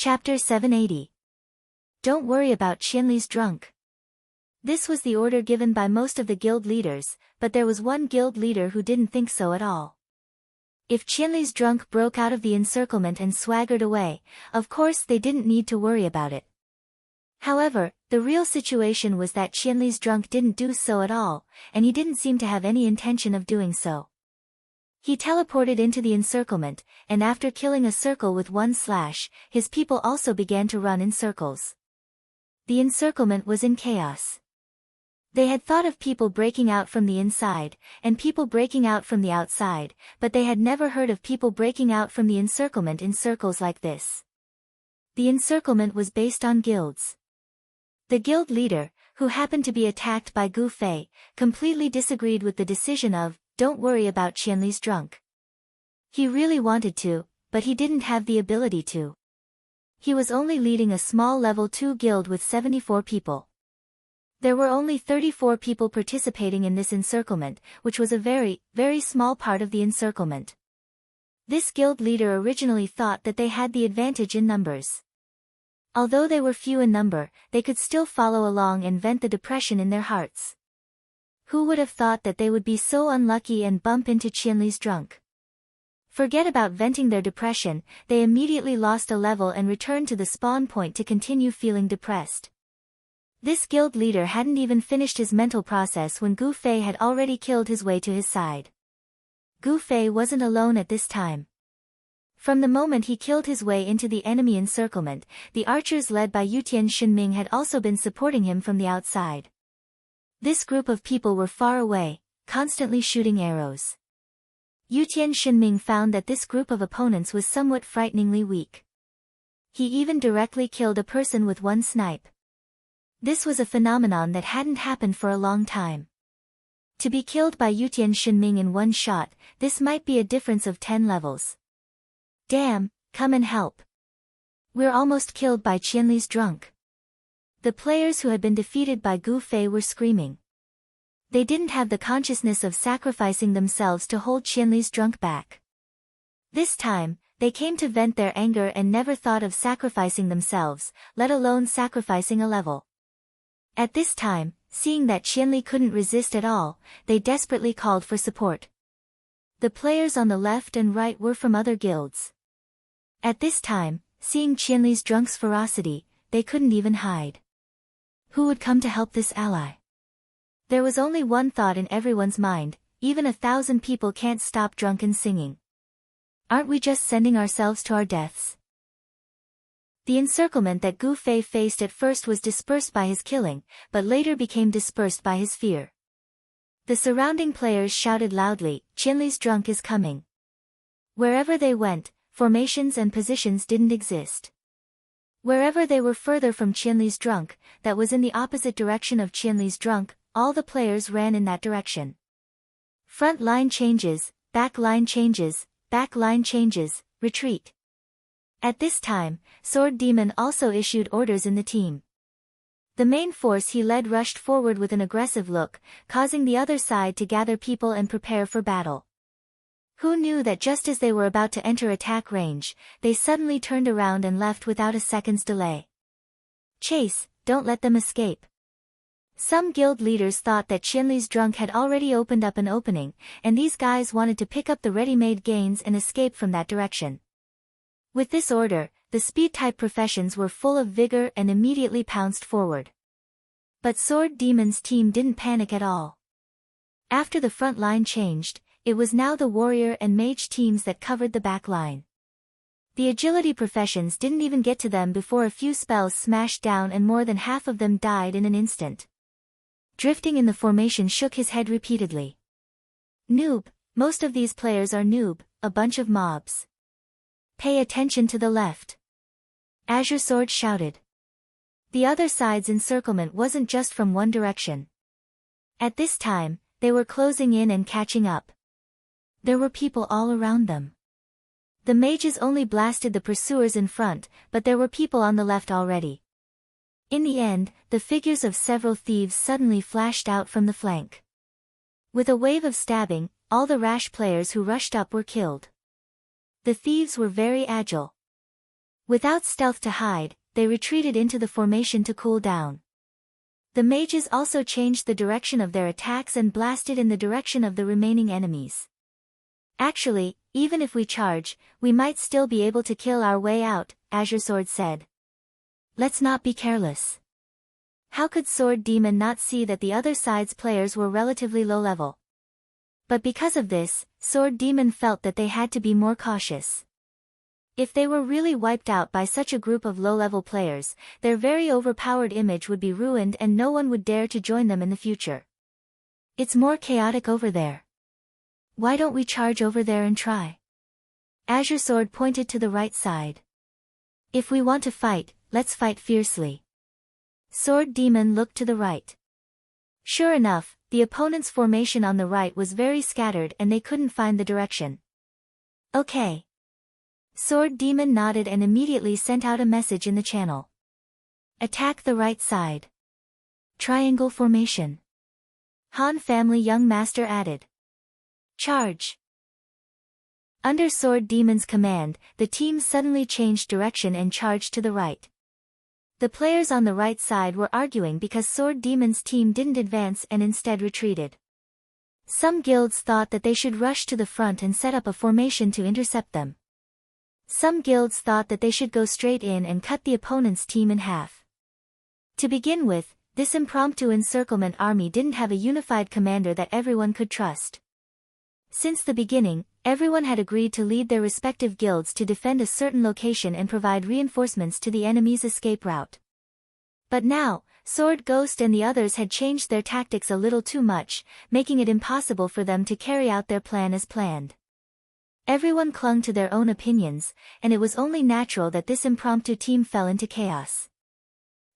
Chapter 780. Don't worry about Qianli's drunk. This was the order given by most of the guild leaders, but there was one guild leader who didn't think so at all. If Qianli's drunk broke out of the encirclement and swaggered away, of course they didn't need to worry about it. However, the real situation was that Qianli's drunk didn't do so at all, and he didn't seem to have any intention of doing so. He teleported into the encirclement, and after killing a circle with one slash, his people also began to run in circles. The encirclement was in chaos. They had thought of people breaking out from the inside, and people breaking out from the outside, but they had never heard of people breaking out from the encirclement in circles like this. The encirclement was based on guilds. The guild leader, who happened to be attacked by Gu Fei, completely disagreed with the decision of, "Don't worry about Qianli's drunk." He really wanted to, but he didn't have the ability to. He was only leading a small level 2 guild with 74 people. There were only 34 people participating in this encirclement, which was a very, very small part of the encirclement. This guild leader originally thought that they had the advantage in numbers. Although they were few in number, they could still follow along and vent the depression in their hearts. Who would have thought that they would be so unlucky and bump into Qianli's drunk? Forget about venting their depression, they immediately lost a level and returned to the spawn point to continue feeling depressed. This guild leader hadn't even finished his mental process when Gu Fei had already killed his way to his side. Gu Fei wasn't alone at this time. From the moment he killed his way into the enemy encirclement, the archers led by Yutian Shenming had also been supporting him from the outside. This group of people were far away, constantly shooting arrows. Yutian Shenming found that this group of opponents was somewhat frighteningly weak. He even directly killed a person with one snipe. This was a phenomenon that hadn't happened for a long time. To be killed by Yutian Shenming in one shot, this might be a difference of 10 levels. Damn, come and help. We're almost killed by Qianli's drunk. The players who had been defeated by Gu Fei were screaming. They didn't have the consciousness of sacrificing themselves to hold Qianli's drunk back. This time, they came to vent their anger and never thought of sacrificing themselves, let alone sacrificing a level. At this time, seeing that Qianli couldn't resist at all, they desperately called for support. The players on the left and right were from other guilds. At this time, seeing Qianli's drunk's ferocity, they couldn't even hide. Who would come to help this ally? There was only one thought in everyone's mind, even 1,000 people can't stop drunken singing. Aren't we just sending ourselves to our deaths? The encirclement that Gu Fei faced at first was dispersed by his killing, but later became dispersed by his fear. The surrounding players shouted loudly, "Qianli's drunk is coming." Wherever they went, formations and positions didn't exist. Wherever they were further from Qianli's drunk, that was in the opposite direction of Qianli's drunk, all the players ran in that direction. Front line changes, back line changes, back line changes, retreat. At this time, Sword Demon also issued orders in the team. The main force he led rushed forward with an aggressive look, causing the other side to gather people and prepare for battle. Who knew that just as they were about to enter attack range, they suddenly turned around and left without a second's delay. Chase, don't let them escape. Some guild leaders thought that Qianli's drunk had already opened up an opening, and these guys wanted to pick up the ready-made gains and escape from that direction. With this order, the speed-type professions were full of vigor and immediately pounced forward. But Sword Demon's team didn't panic at all. After the front line changed, it was now the warrior and mage teams that covered the back line. The agility professions didn't even get to them before a few spells smashed down and more than half of them died in an instant. Drifting in the formation shook his head repeatedly. Noob, most of these players are noob, a bunch of mobs. Pay attention to the left. Azure Sword shouted. The other side's encirclement wasn't just from one direction. At this time, they were closing in and catching up. There were people all around them. The mages only blasted the pursuers in front, but there were people on the left already. In the end, the figures of several thieves suddenly flashed out from the flank. With a wave of stabbing, all the rash players who rushed up were killed. The thieves were very agile. Without stealth to hide, they retreated into the formation to cool down. The mages also changed the direction of their attacks and blasted in the direction of the remaining enemies. Actually, even if we charge, we might still be able to kill our way out, Azure Sword said. Let's not be careless. How could Sword Demon not see that the other side's players were relatively low level? But because of this, Sword Demon felt that they had to be more cautious. If they were really wiped out by such a group of low-level players, their very overpowered image would be ruined and no one would dare to join them in the future. It's more chaotic over there. Why don't we charge over there and try? Azure Sword pointed to the right side. If we want to fight, let's fight fiercely. Sword Demon looked to the right. Sure enough, the opponent's formation on the right was very scattered and they couldn't find the direction. Okay. Sword Demon nodded and immediately sent out a message in the channel. Attack the right side. Triangle formation. Han family young master added. Charge. Under Sword Demon's command, the team suddenly changed direction and charged to the right. The players on the right side were arguing because Sword Demon's team didn't advance and instead retreated. Some guilds thought that they should rush to the front and set up a formation to intercept them. Some guilds thought that they should go straight in and cut the opponent's team in half. To begin with, this impromptu encirclement army didn't have a unified commander that everyone could trust. Since the beginning, everyone had agreed to lead their respective guilds to defend a certain location and provide reinforcements to the enemy's escape route. But now, Sword Ghost and the others had changed their tactics a little too much, making it impossible for them to carry out their plan as planned. Everyone clung to their own opinions, and it was only natural that this impromptu team fell into chaos.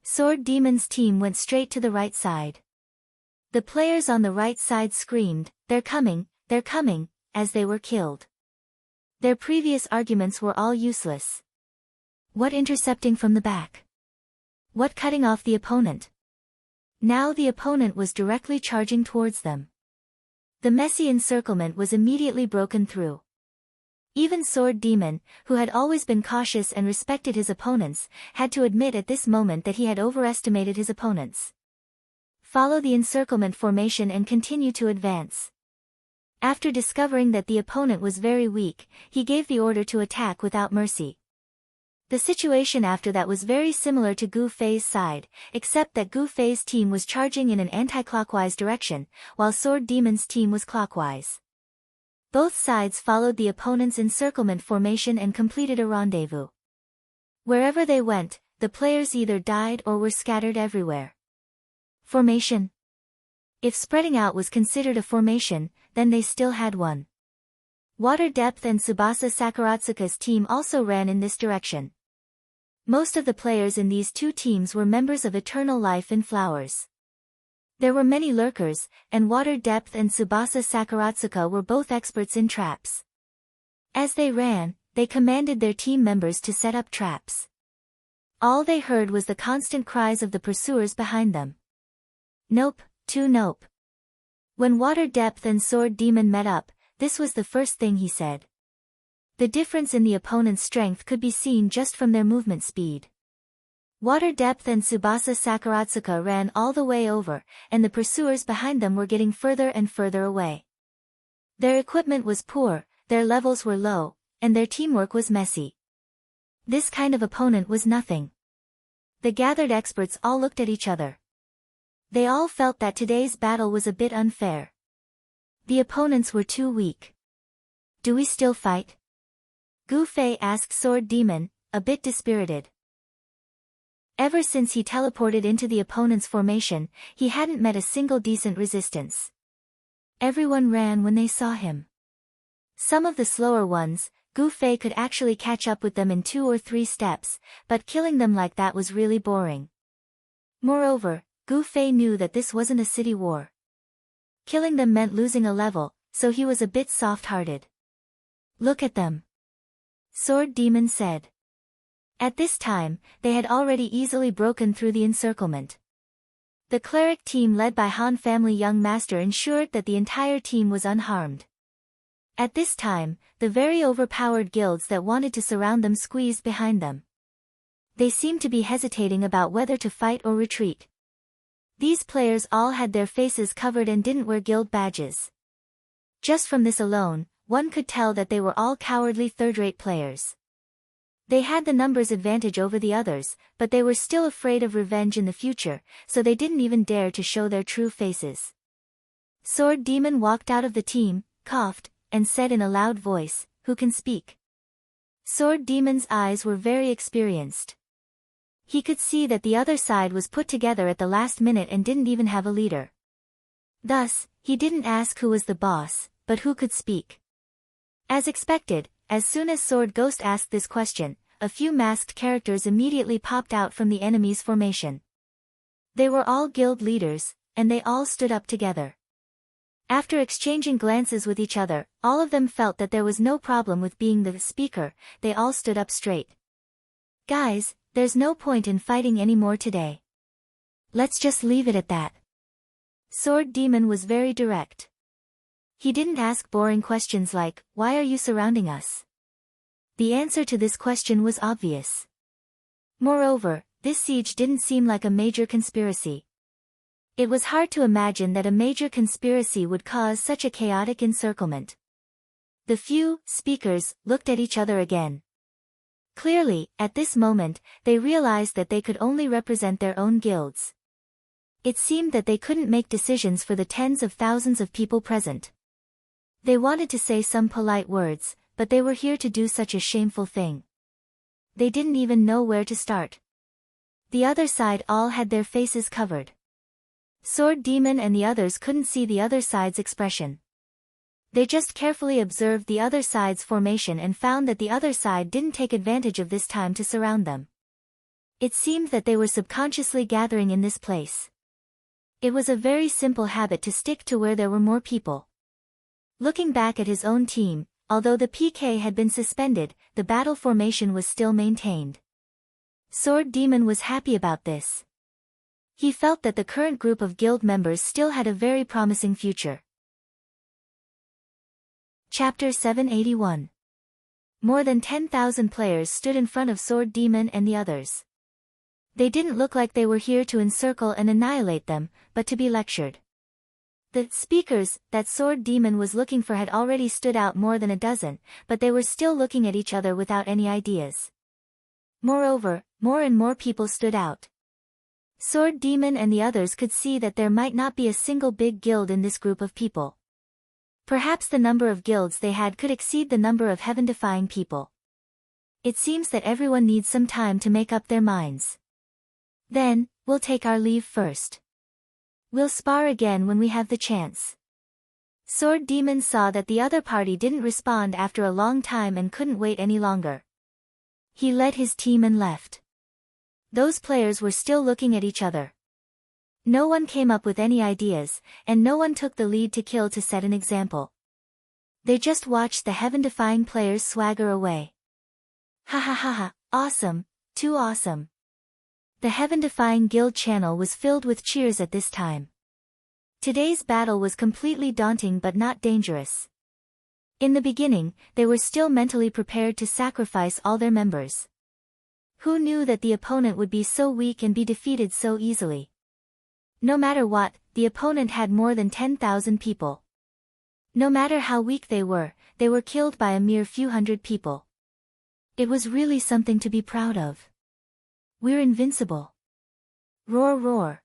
Sword Demon's team went straight to the right side. The players on the right side screamed, they're coming, as they were killed. Their previous arguments were all useless. What intercepting from the back? What cutting off the opponent? Now the opponent was directly charging towards them. The messy encirclement was immediately broken through. Even Sword Demon, who had always been cautious and respected his opponents, had to admit at this moment that he had overestimated his opponents. Follow the encirclement formation and continue to advance. After discovering that the opponent was very weak, he gave the order to attack without mercy. The situation after that was very similar to Gu Fei's side, except that Gu Fei's team was charging in an anti-clockwise direction, while Sword Demon's team was clockwise. Both sides followed the opponent's encirclement formation and completed a rendezvous. Wherever they went, the players either died or were scattered everywhere. Formation. If spreading out was considered a formation, then they still had one. Water Depth and Tsubasa Sakuratsuka's team also ran in this direction. Most of the players in these two teams were members of Eternal Life in Flowers. There were many lurkers, and Water Depth and Tsubasa Sakuratsuka were both experts in traps. As they ran, they commanded their team members to set up traps. All they heard was the constant cries of the pursuers behind them. Nope, nope. When Water Depth and Sword Demon met up, this was the first thing he said. The difference in the opponent's strength could be seen just from their movement speed. Water Depth and Tsubasa Sakuratsuka ran all the way over, and the pursuers behind them were getting further and further away. Their equipment was poor, their levels were low, and their teamwork was messy. This kind of opponent was nothing. The gathered experts all looked at each other. They all felt that today's battle was a bit unfair. The opponents were too weak. Do we still fight? Gu Fei asked Sword Demon, a bit dispirited. Ever since he teleported into the opponent's formation, he hadn't met a single decent resistance. Everyone ran when they saw him. Some of the slower ones, Gu Fei could actually catch up with them in 2 or 3 steps, but killing them like that was really boring. Moreover, Gu Fei knew that this wasn't a city war. Killing them meant losing a level, so he was a bit soft-hearted. Look at them. Sword Demon said. At this time, they had already easily broken through the encirclement. The cleric team led by Han family young master ensured that the entire team was unharmed. At this time, the very overpowered guilds that wanted to surround them squeezed behind them. They seemed to be hesitating about whether to fight or retreat. These players all had their faces covered and didn't wear guild badges. Just from this alone, one could tell that they were all cowardly third-rate players. They had the numbers advantage over the others, but they were still afraid of revenge in the future, so they didn't even dare to show their true faces. Sword Demon walked out of the team, coughed, and said in a loud voice, "Who can speak?" Sword Demon's eyes were very experienced. He could see that the other side was put together at the last minute and didn't even have a leader. Thus, he didn't ask who was the boss, but who could speak. As expected, as soon as Sword Ghost asked this question, a few masked characters immediately popped out from the enemy's formation. They were all guild leaders, and they all stood up together. After exchanging glances with each other, all of them felt that there was no problem with being the speaker. They all stood up straight. "Guys, there's no point in fighting anymore today. Let's just leave it at that." Sword Demon was very direct. He didn't ask boring questions like, "Why are you surrounding us?" The answer to this question was obvious. Moreover, this siege didn't seem like a major conspiracy. It was hard to imagine that a major conspiracy would cause such a chaotic encirclement. The few speakers looked at each other again. Clearly, at this moment, they realized that they could only represent their own guilds. It seemed that they couldn't make decisions for the tens of thousands of people present. They wanted to say some polite words, but they were here to do such a shameful thing. They didn't even know where to start. The other side all had their faces covered. Sword Demon and the others couldn't see the other side's expression. They just carefully observed the other side's formation and found that the other side didn't take advantage of this time to surround them. It seemed that they were subconsciously gathering in this place. It was a very simple habit to stick to where there were more people. Looking back at his own team, although the PK had been suspended, the battle formation was still maintained. Sword Demon was happy about this. He felt that the current group of guild members still had a very promising future. Chapter 781. More than 10,000 players stood in front of Sword Demon and the others. They didn't look like they were here to encircle and annihilate them, but to be lectured. The speakers that Sword Demon was looking for had already stood out more than a dozen, but they were still looking at each other without any ideas. Moreover, more and more people stood out. Sword Demon and the others could see that there might not be a single big guild in this group of people. Perhaps the number of guilds they had could exceed the number of heaven-defying people. It seems that everyone needs some time to make up their minds. Then, we'll take our leave first. We'll spar again when we have the chance. Sword Demon saw that the other party didn't respond after a long time and couldn't wait any longer. He led his team and left. Those players were still looking at each other. No one came up with any ideas, and no one took the lead to kill to set an example. They just watched the heaven-defying players swagger away. Ha ha ha ha, awesome, too awesome. The heaven-defying guild channel was filled with cheers at this time. Today's battle was completely daunting but not dangerous. In the beginning, they were still mentally prepared to sacrifice all their members. Who knew that the opponent would be so weak and be defeated so easily? No matter what, the opponent had more than 10,000 people. No matter how weak they were killed by a mere few hundred people. It was really something to be proud of. We're invincible. Roar roar.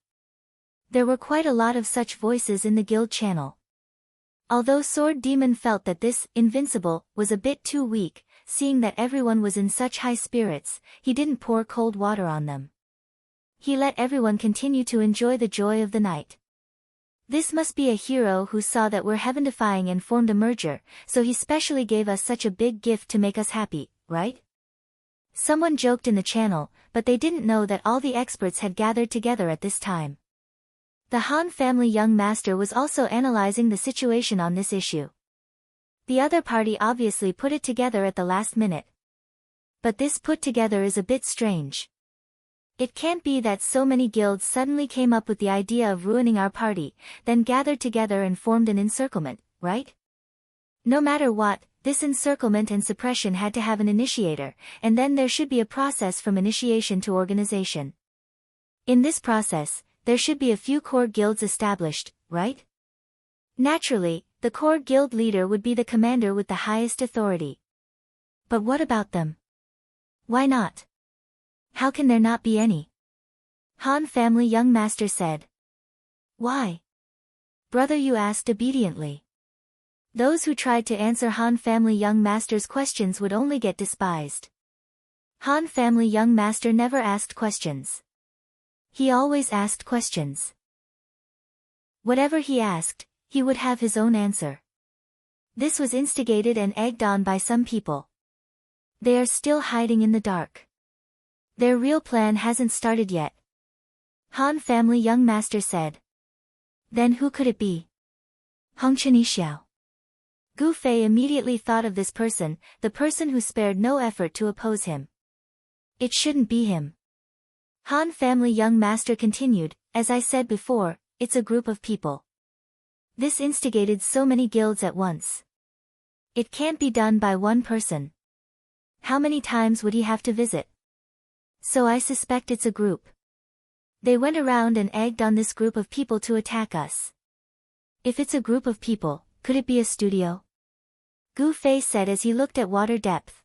There were quite a lot of such voices in the guild channel. Although Sword Demon felt that this invincible was a bit too weak, seeing that everyone was in such high spirits, he didn't pour cold water on them. He let everyone continue to enjoy the joy of the night. This must be a hero who saw that we're heaven-defying and formed a merger, so he specially gave us such a big gift to make us happy, right? Someone joked in the channel, but they didn't know that all the experts had gathered together at this time. The Han family young master was also analyzing the situation on this issue. The other party obviously put it together at the last minute. But this put together is a bit strange. It can't be that so many guilds suddenly came up with the idea of ruining our party, then gathered together and formed an encirclement, right? No matter what, this encirclement and suppression had to have an initiator, and then there should be a process from initiation to organization. In this process, there should be a few core guilds established, right? Naturally, the core guild leader would be the commander with the highest authority. But what about them? Why not? How can there not be any? Han family young master said. Why? Brother, you asked obediently. Those who tried to answer Han family young master's questions would only get despised. Han family young master never asked questions. He always asked questions. Whatever he asked, he would have his own answer. This was instigated and egged on by some people. They are still hiding in the dark. Their real plan hasn't started yet. Han family young master said. Then who could it be? Hongchen Yixiao. Gu Fei immediately thought of this person, the person who spared no effort to oppose him. It shouldn't be him. Han family young master continued, as I said before, it's a group of people. This instigated so many guilds at once. It can't be done by one person. How many times would he have to visit? So I suspect it's a group. They went around and egged on this group of people to attack us. If it's a group of people, could it be a studio? Gu Fei said as he looked at water depth.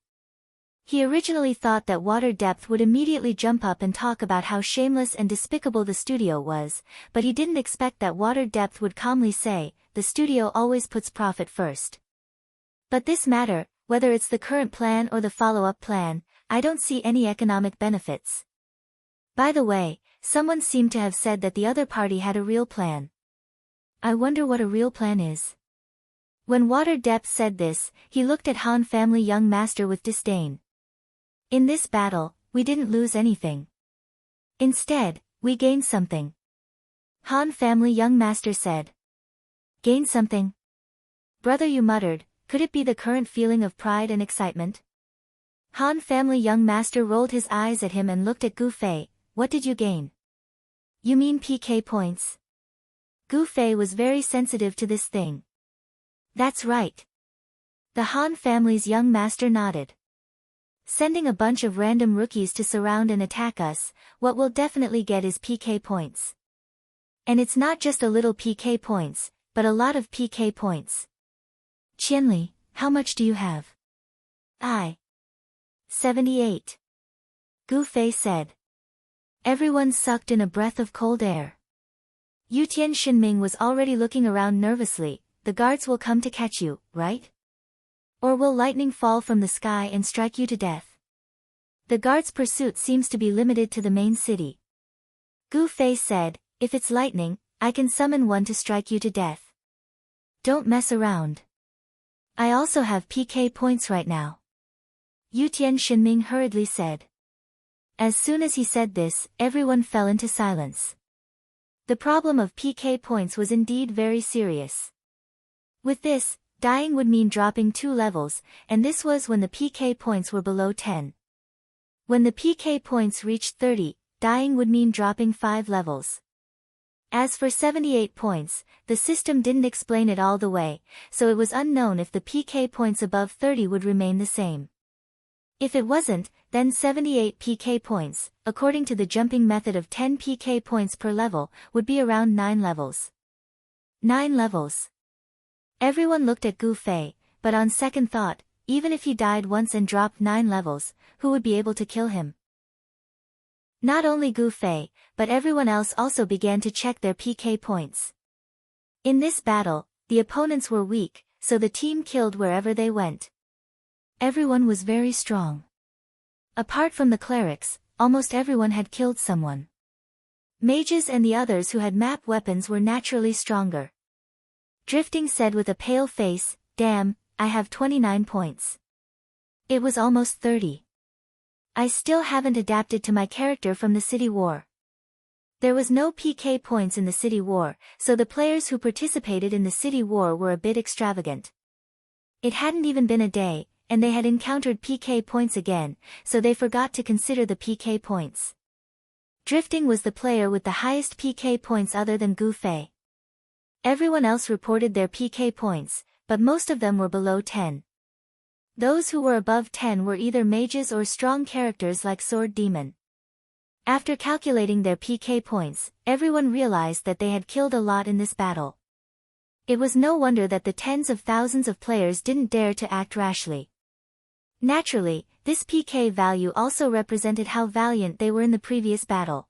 He originally thought that water depth would immediately jump up and talk about how shameless and despicable the studio was, but he didn't expect that water depth would calmly say, the studio always puts profit first. But this matter, whether it's the current plan or the follow-up plan, I don't see any economic benefits. By the way, someone seemed to have said that the other party had a real plan. I wonder what a real plan is. When Water Depth said this, he looked at Han family young master with disdain. In this battle, we didn't lose anything. Instead, we gained something. Han family young master said. Gain something? Brother, you muttered, could it be the current feeling of pride and excitement? Han family young master rolled his eyes at him and looked at Gu Fei. What did you gain? You mean PK points? Gu Fei was very sensitive to this thing. That's right. The Han family's young master nodded. Sending a bunch of random rookies to surround and attack us, what we'll definitely get is PK points. And it's not just a little PK points, but a lot of PK points. Qianli, how much do you have? 78. Gu Fei said. Everyone sucked in a breath of cold air. Yutian Shinming was already looking around nervously. The guards will come to catch you, right? Or will lightning fall from the sky and strike you to death? The guards' pursuit seems to be limited to the main city. Gu Fei said, if it's lightning, I can summon one to strike you to death. Don't mess around. I also have PK points right now. Yutian Shinming hurriedly said. As soon as he said this, everyone fell into silence. The problem of PK points was indeed very serious. With this, dying would mean dropping 2 levels, and this was when the PK points were below 10. When the PK points reached 30, dying would mean dropping 5 levels. As for 78 points, the system didn't explain it all the way, so it was unknown if the PK points above 30 would remain the same. If it wasn't, then 78 PK points, according to the jumping method of 10 PK points per level, would be around 9 levels. 9 levels. Everyone looked at Gu Fei, but on second thought, even if he died once and dropped 9 levels, who would be able to kill him? Not only Gu Fei, but everyone else also began to check their PK points. In this battle, the opponents were weak, so the team killed wherever they went. Everyone was very strong. Apart from the clerics, almost everyone had killed someone. Mages and the others who had map weapons were naturally stronger. Drifting said with a pale face, damn, I have 29 points. It was almost 30. I still haven't adapted to my character from the city war. There was no PK points in the city war, so the players who participated in the city war were a bit extravagant. It hadn't even been a day, and they had encountered PK points again, so they forgot to consider the PK points. Drifting was the player with the highest PK points other than Gu Fei. Everyone else reported their PK points, but most of them were below 10. Those who were above 10 were either mages or strong characters like Sword Demon. After calculating their PK points, everyone realized that they had killed a lot in this battle. It was no wonder that the tens of thousands of players didn't dare to act rashly. Naturally, this PK value also represented how valiant they were in the previous battle.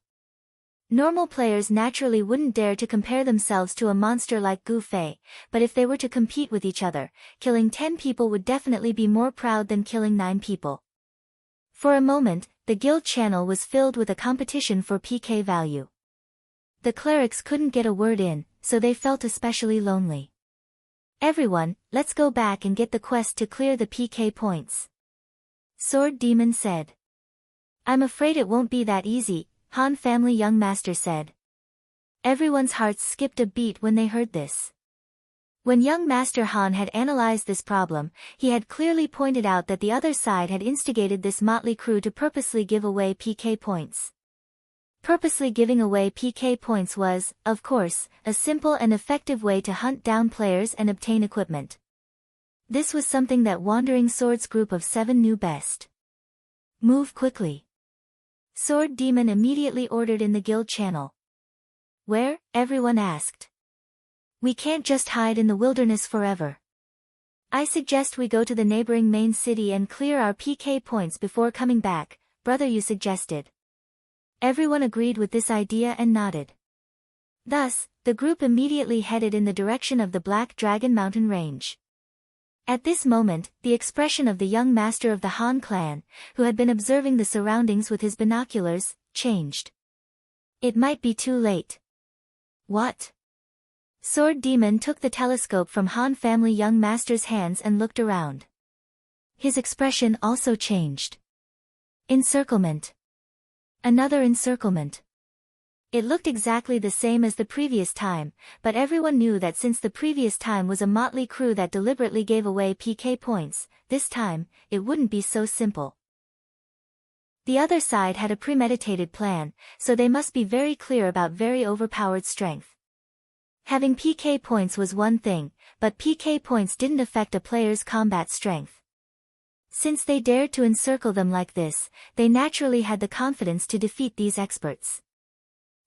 Normal players naturally wouldn't dare to compare themselves to a monster like Gu Fei, but if they were to compete with each other, killing 10 people would definitely be more proud than killing 9 people. For a moment, the guild channel was filled with a competition for PK value. The clerics couldn't get a word in, so they felt especially lonely. Everyone, let's go back and get the quest to clear the PK points. Sword Demon said. I'm afraid it won't be that easy, Han family young master said. Everyone's hearts skipped a beat when they heard this. When young master Han had analyzed this problem, he had clearly pointed out that the other side had instigated this motley crew to purposely give away PK points. Purposely giving away PK points was, of course, a simple and effective way to hunt down players and obtain equipment. This was something that Wandering Sword's group of 7 knew best. Move quickly. Sword Demon immediately ordered in the guild channel. Where? Everyone asked. We can't just hide in the wilderness forever. I suggest we go to the neighboring main city and clear our PK points before coming back, brother you suggested. Everyone agreed with this idea and nodded. Thus, the group immediately headed in the direction of the Black Dragon Mountain Range. At this moment, the expression of the young master of the Han clan, who had been observing the surroundings with his binoculars, changed. It might be too late. What? Sword Demon took the telescope from Han family young master's hands and looked around. His expression also changed. Encirclement. Another encirclement. It looked exactly the same as the previous time, but everyone knew that since the previous time was a motley crew that deliberately gave away PK points, this time, it wouldn't be so simple. The other side had a premeditated plan, so they must be very clear about very overpowered strength. Having PK points was one thing, but PK points didn't affect a player's combat strength. Since they dared to encircle them like this, they naturally had the confidence to defeat these experts.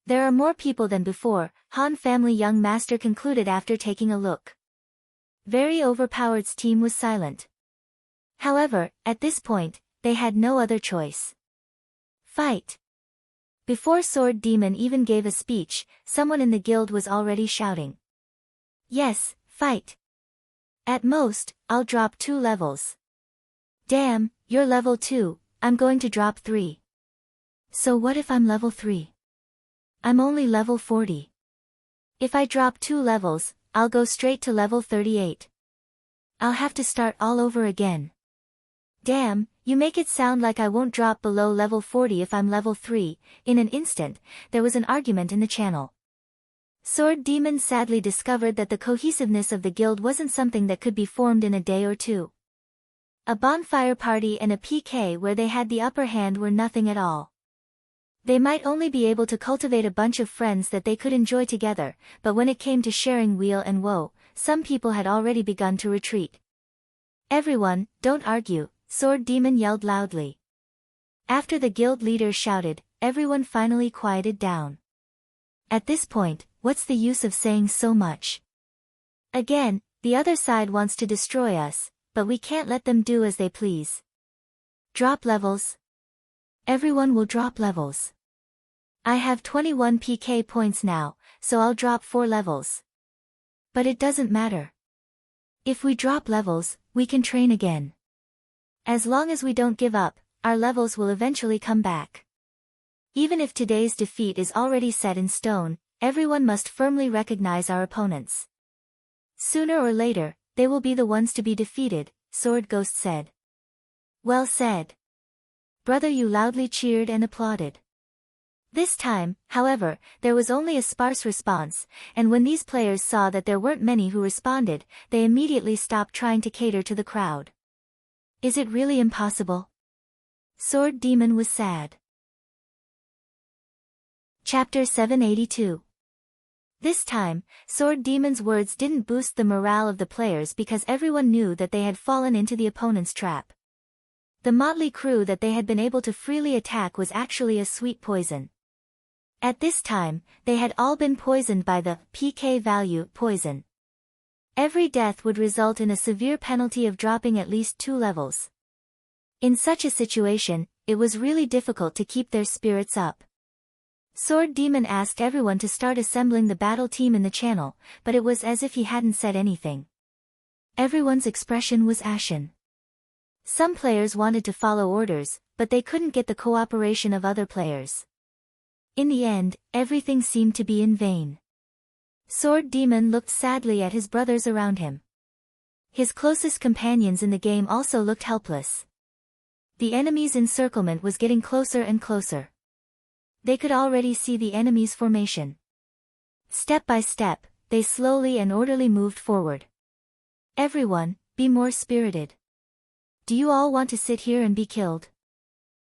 There are more people than before, Han family young master concluded after taking a look. Very Overpowered's team was silent. However, at this point, they had no other choice. Fight! Before Sword Demon even gave a speech, someone in the guild was already shouting. Yes, fight! At most, I'll drop 2 levels. Damn, you're level 2, I'm going to drop 3. So what if I'm level 3? I'm only level 40. If I drop 2 levels, I'll go straight to level 38. I'll have to start all over again. Damn, you make it sound like I won't drop below level 40 if I'm level 3. In an instant, there was an argument in the channel. Sword Demon sadly discovered that the cohesiveness of the guild wasn't something that could be formed in a day or two. A bonfire party and a PK where they had the upper hand were nothing at all. They might only be able to cultivate a bunch of friends that they could enjoy together, but when it came to sharing weal and woe, some people had already begun to retreat. Everyone, don't argue, Sword Demon yelled loudly. After the guild leader shouted, everyone finally quieted down. At this point, what's the use of saying so much? Again, the other side wants to destroy us, but we can't let them do as they please. Drop levels. Everyone will drop levels. I have 21 PK points now, so I'll drop 4 levels. But it doesn't matter. If we drop levels, we can train again. As long as we don't give up, our levels will eventually come back. Even if today's defeat is already set in stone, everyone must firmly recognize our opponents. Sooner or later, they will be the ones to be defeated, Sword Ghost said. Well said. Brother you loudly cheered and applauded. This time, however, there was only a sparse response, and when these players saw that there weren't many who responded, they immediately stopped trying to cater to the crowd. Is it really impossible? Sword Demon was sad. Chapter 782. This time, Sword Demon's words didn't boost the morale of the players because everyone knew that they had fallen into the opponent's trap. The motley crew that they had been able to freely attack was actually a sweet poison. At this time, they had all been poisoned by the PK value poison. Every death would result in a severe penalty of dropping at least 2 levels. In such a situation, it was really difficult to keep their spirits up. Sword Demon asked everyone to start assembling the battle team in the channel, but it was as if he hadn't said anything. Everyone's expression was ashen. Some players wanted to follow orders, but they couldn't get the cooperation of other players. In the end, everything seemed to be in vain. Sword Demon looked sadly at his brothers around him. His closest companions in the game also looked helpless. The enemy's encirclement was getting closer and closer. They could already see the enemy's formation. Step by step, they slowly and orderly moved forward. Everyone, be more spirited. Do you all want to sit here and be killed?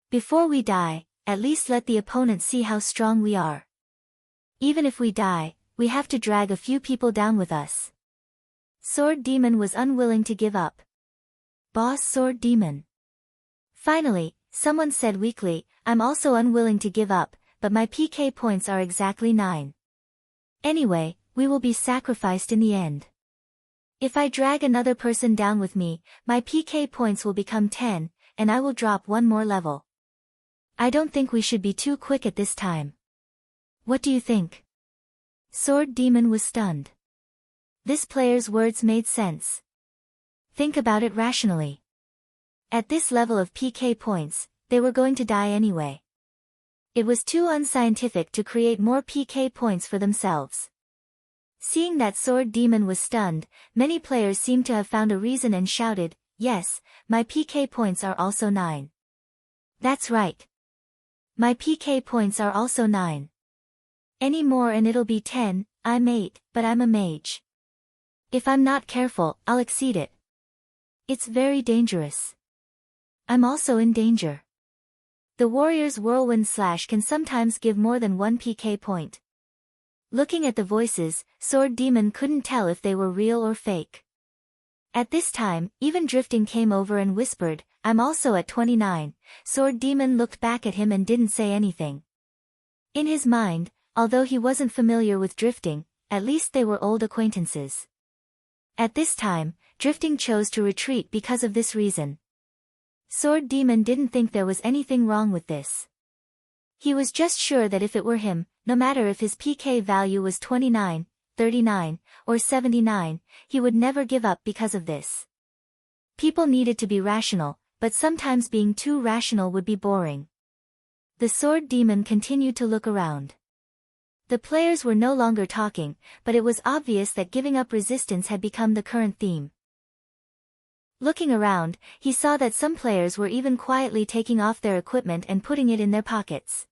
Before we die, at least let the opponent see how strong we are. Even if we die, we have to drag a few people down with us. Sword Demon was unwilling to give up. Boss Sword Demon. Finally, someone said weakly, I'm also unwilling to give up, but my PK points are exactly 9. Anyway, we will be sacrificed in the end. If I drag another person down with me, my PK points will become 10, and I will drop 1 more level. I don't think we should be too quick at this time. What do you think? Sword Demon was stunned. This player's words made sense. Think about it rationally. At this level of PK points, they were going to die anyway. It was too unscientific to create more PK points for themselves. Seeing that Sword Demon was stunned, many players seemed to have found a reason and shouted, yes, my PK points are also 9. That's right. My PK points are also 9. Any more and it'll be 10, I'm 8, but I'm a mage. If I'm not careful, I'll exceed it. It's very dangerous. I'm also in danger. The warrior's whirlwind slash can sometimes give more than 1 PK point. Looking at the voices, Sword Demon couldn't tell if they were real or fake. At this time, even Drifting came over and whispered, I'm also at 29. Sword Demon looked back at him and didn't say anything. In his mind, although he wasn't familiar with Drifting, at least they were old acquaintances. At this time, Drifting chose to retreat because of this reason. Sword Demon didn't think there was anything wrong with this. He was just sure that if it were him, no matter if his PK value was 29, 39, or 79, he would never give up because of this. People needed to be rational, but sometimes being too rational would be boring. The Sword Demon continued to look around. The players were no longer talking, but it was obvious that giving up resistance had become the current theme. Looking around, he saw that some players were even quietly taking off their equipment and putting it in their pockets.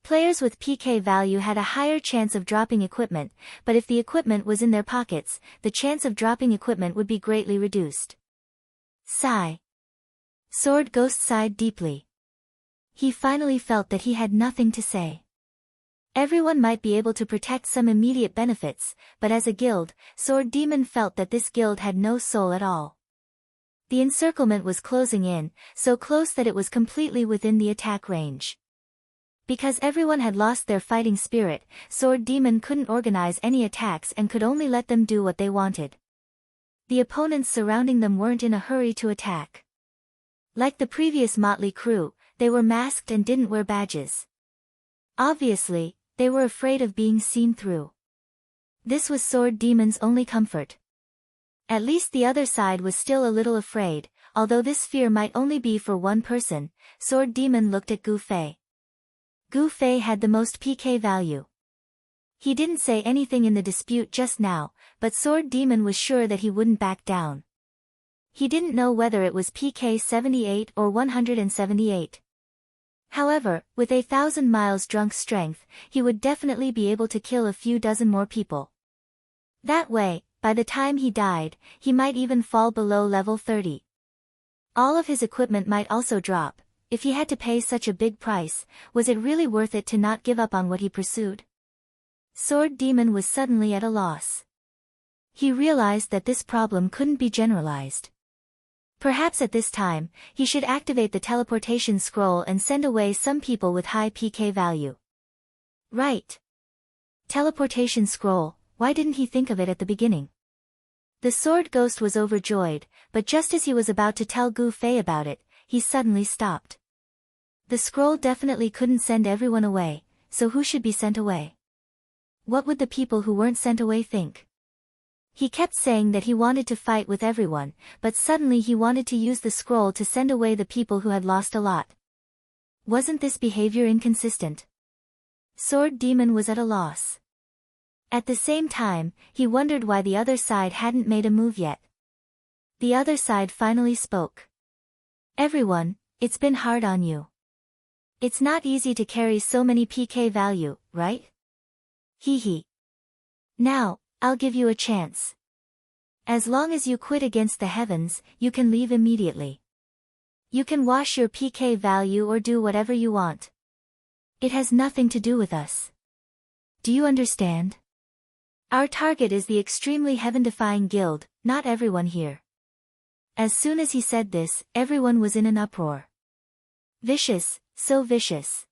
Players with PK value had a higher chance of dropping equipment, but if the equipment was in their pockets, the chance of dropping equipment would be greatly reduced. Sigh. Sword Ghost sighed deeply. He finally felt that he had nothing to say. Everyone might be able to protect some immediate benefits, but as a guild, Sword Demon felt that this guild had no soul at all. The encirclement was closing in, so close that it was completely within the attack range. Because everyone had lost their fighting spirit, Sword Demon couldn't organize any attacks and could only let them do what they wanted. The opponents surrounding them weren't in a hurry to attack. Like the previous motley crew, they were masked and didn't wear badges. Obviously, they were afraid of being seen through. This was Sword Demon's only comfort. At least the other side was still a little afraid, although this fear might only be for one person. Sword Demon looked at Gu Fei. Gu Fei had the most PK value. He didn't say anything in the dispute just now, but Sword Demon was sure that he wouldn't back down. He didn't know whether it was PK 78 or 178. However, with 1,000 miles drunk strength, he would definitely be able to kill a few dozen more people. That way, by the time he died, he might even fall below level 30. All of his equipment might also drop. If he had to pay such a big price, was it really worth it to not give up on what he pursued? Sword Demon was suddenly at a loss. He realized that this problem couldn't be generalized. Perhaps at this time, he should activate the teleportation scroll and send away some people with high PK value. Right. Teleportation scroll, why didn't he think of it at the beginning? The sword ghost was overjoyed, but just as he was about to tell Gu Fei about it, he suddenly stopped. The scroll definitely couldn't send everyone away, so who should be sent away? What would the people who weren't sent away think? He kept saying that he wanted to fight with everyone, but suddenly he wanted to use the scroll to send away the people who had lost a lot. Wasn't this behavior inconsistent? Sword Demon was at a loss. At the same time, he wondered why the other side hadn't made a move yet. The other side finally spoke. Everyone, it's been hard on you. It's not easy to carry so many PK value, right? Hee hee. Now, I'll give you a chance. As long as you quit against the heavens, you can leave immediately. You can wash your PK value or do whatever you want. It has nothing to do with us. Do you understand? Our target is the extremely heaven-defying guild, not everyone here. As soon as he said this, everyone was in an uproar. Vicious, so vicious.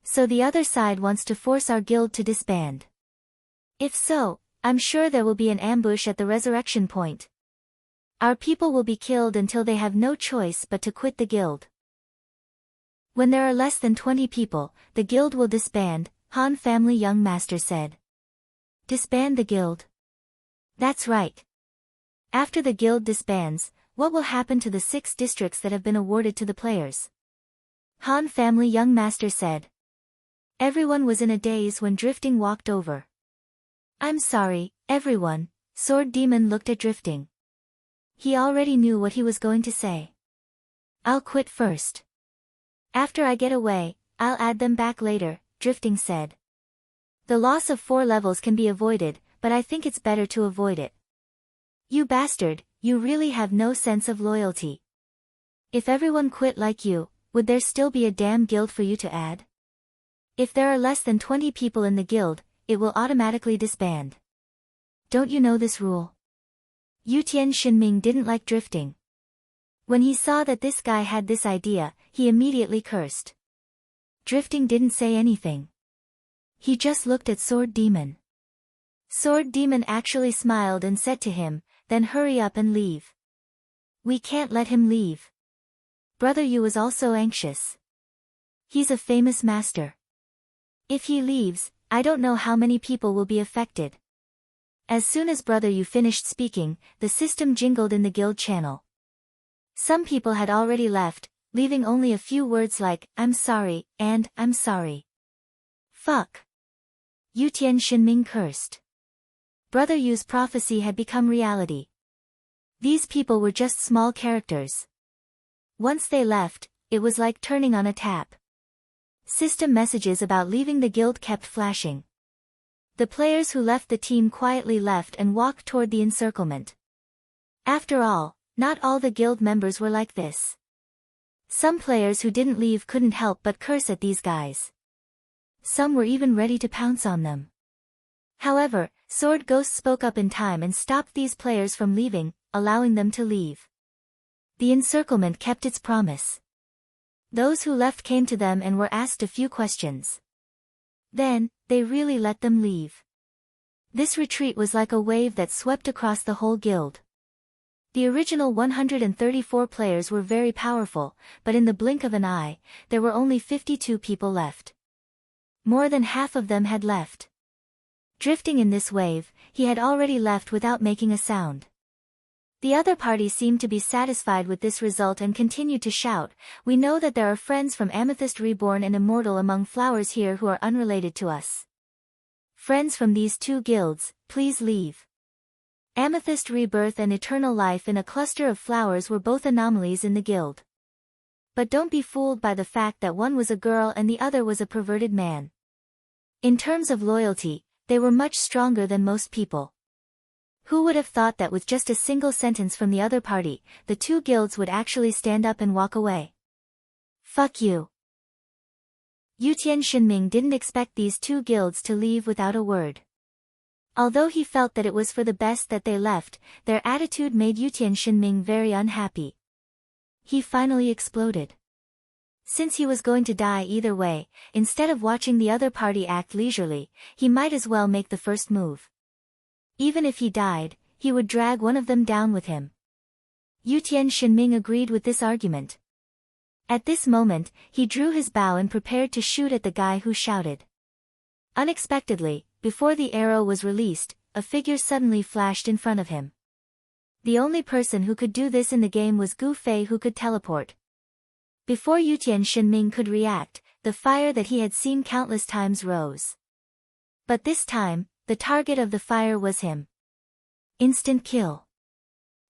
So the other side wants to force our guild to disband. If so, I'm sure there will be an ambush at the resurrection point. Our people will be killed until they have no choice but to quit the guild. When there are less than 20 people, the guild will disband, Han family young master said. Disband the guild? That's right. After the guild disbands, what will happen to the 6 districts that have been awarded to the players? Han family young master said. Everyone was in a daze when Drifting walked over. I'm sorry, everyone, Sword Demon looked at Drifting. He already knew what he was going to say. I'll quit first. After I get away, I'll add them back later, Drifting said. The loss of 4 levels can be avoided, but I think it's better to avoid it. You bastard, you really have no sense of loyalty. If everyone quit like you, would there still be a damn guild for you to add? If there are less than 20 people in the guild, it will automatically disband. Don't you know this rule? Yutian Shinming didn't like Drifting. When he saw that this guy had this idea, he immediately cursed. Drifting didn't say anything. He just looked at Sword Demon. Sword Demon actually smiled and said to him, then hurry up and leave. We can't let him leave. Brother Yu is also anxious. He's a famous master. If he leaves, I don't know how many people will be affected. As soon as Brother Yu finished speaking, the system jingled in the guild channel. Some people had already left, leaving only a few words like, I'm sorry, and, I'm sorry. Fuck. Yutian Shinming cursed. Brother Yu's prophecy had become reality. These people were just small characters. Once they left, it was like turning on a tap. System messages about leaving the guild kept flashing. The players who left the team quietly left and walked toward the encirclement. After all, not all the guild members were like this. Some players who didn't leave couldn't help but curse at these guys. Some were even ready to pounce on them. However, Sword Ghost spoke up in time and stopped these players from leaving, allowing them to leave. The encirclement kept its promise. Those who left came to them and were asked a few questions. Then, they really let them leave. This retreat was like a wave that swept across the whole guild. The original 134 players were very powerful, but in the blink of an eye, there were only 52 people left. More than half of them had left. Drifting in this wave, he had already left without making a sound. The other party seemed to be satisfied with this result and continued to shout, we know that there are friends from Amethyst Reborn and Immortal among flowers here who are unrelated to us. Friends from these 2 guilds, please leave. Amethyst Rebirth and Eternal Life in a cluster of flowers were both anomalies in the guild. But don't be fooled by the fact that one was a girl and the other was a perverted man. In terms of loyalty, they were much stronger than most people. Who would have thought that with just a single sentence from the other party, the 2 guilds would actually stand up and walk away? Fuck you. Yutian Shinming didn't expect these two guilds to leave without a word. Although he felt that it was for the best that they left, their attitude made Yutian Shinming very unhappy. He finally exploded. Since he was going to die either way, instead of watching the other party act leisurely, he might as well make the first move. Even if he died, he would drag one of them down with him. Yutian Shinming agreed with this argument. At this moment, he drew his bow and prepared to shoot at the guy who shouted. Unexpectedly, before the arrow was released, a figure suddenly flashed in front of him. The only person who could do this in the game was Gu Fei, who could teleport. Before Yutian Shinming could react, the fire that he had seen countless times rose. But this time, the target of the fire was him. Instant kill.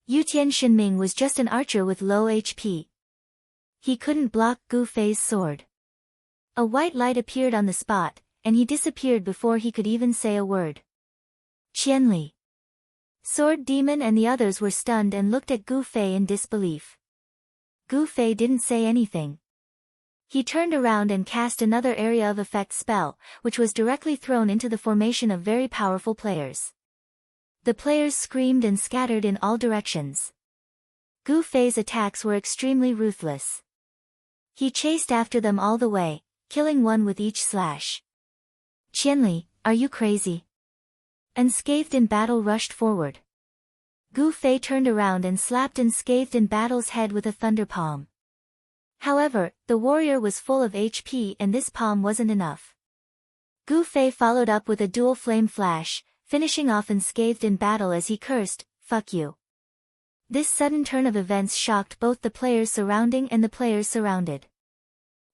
Yutian Shinming was just an archer with low HP. He couldn't block Gu Fei's sword. A white light appeared on the spot, and he disappeared before he could even say a word. Qianli. Sword Demon and the others were stunned and looked at Gu Fei in disbelief. Gu Fei didn't say anything. He turned around and cast another area of effect spell, which was directly thrown into the formation of very powerful players. The players screamed and scattered in all directions. Gu Fei's attacks were extremely ruthless. He chased after them all the way, killing one with each slash. Qianli, are you crazy? Unscathed in battle rushed forward. Gu Fei turned around and slapped Unscathed in battle's head with a thunder palm. However, the warrior was full of HP and this palm wasn't enough. Gu Fei followed up with a dual flame flash, finishing off Unscathed in battle as he cursed, "Fuck you." This sudden turn of events shocked both the players surrounding and the players surrounded.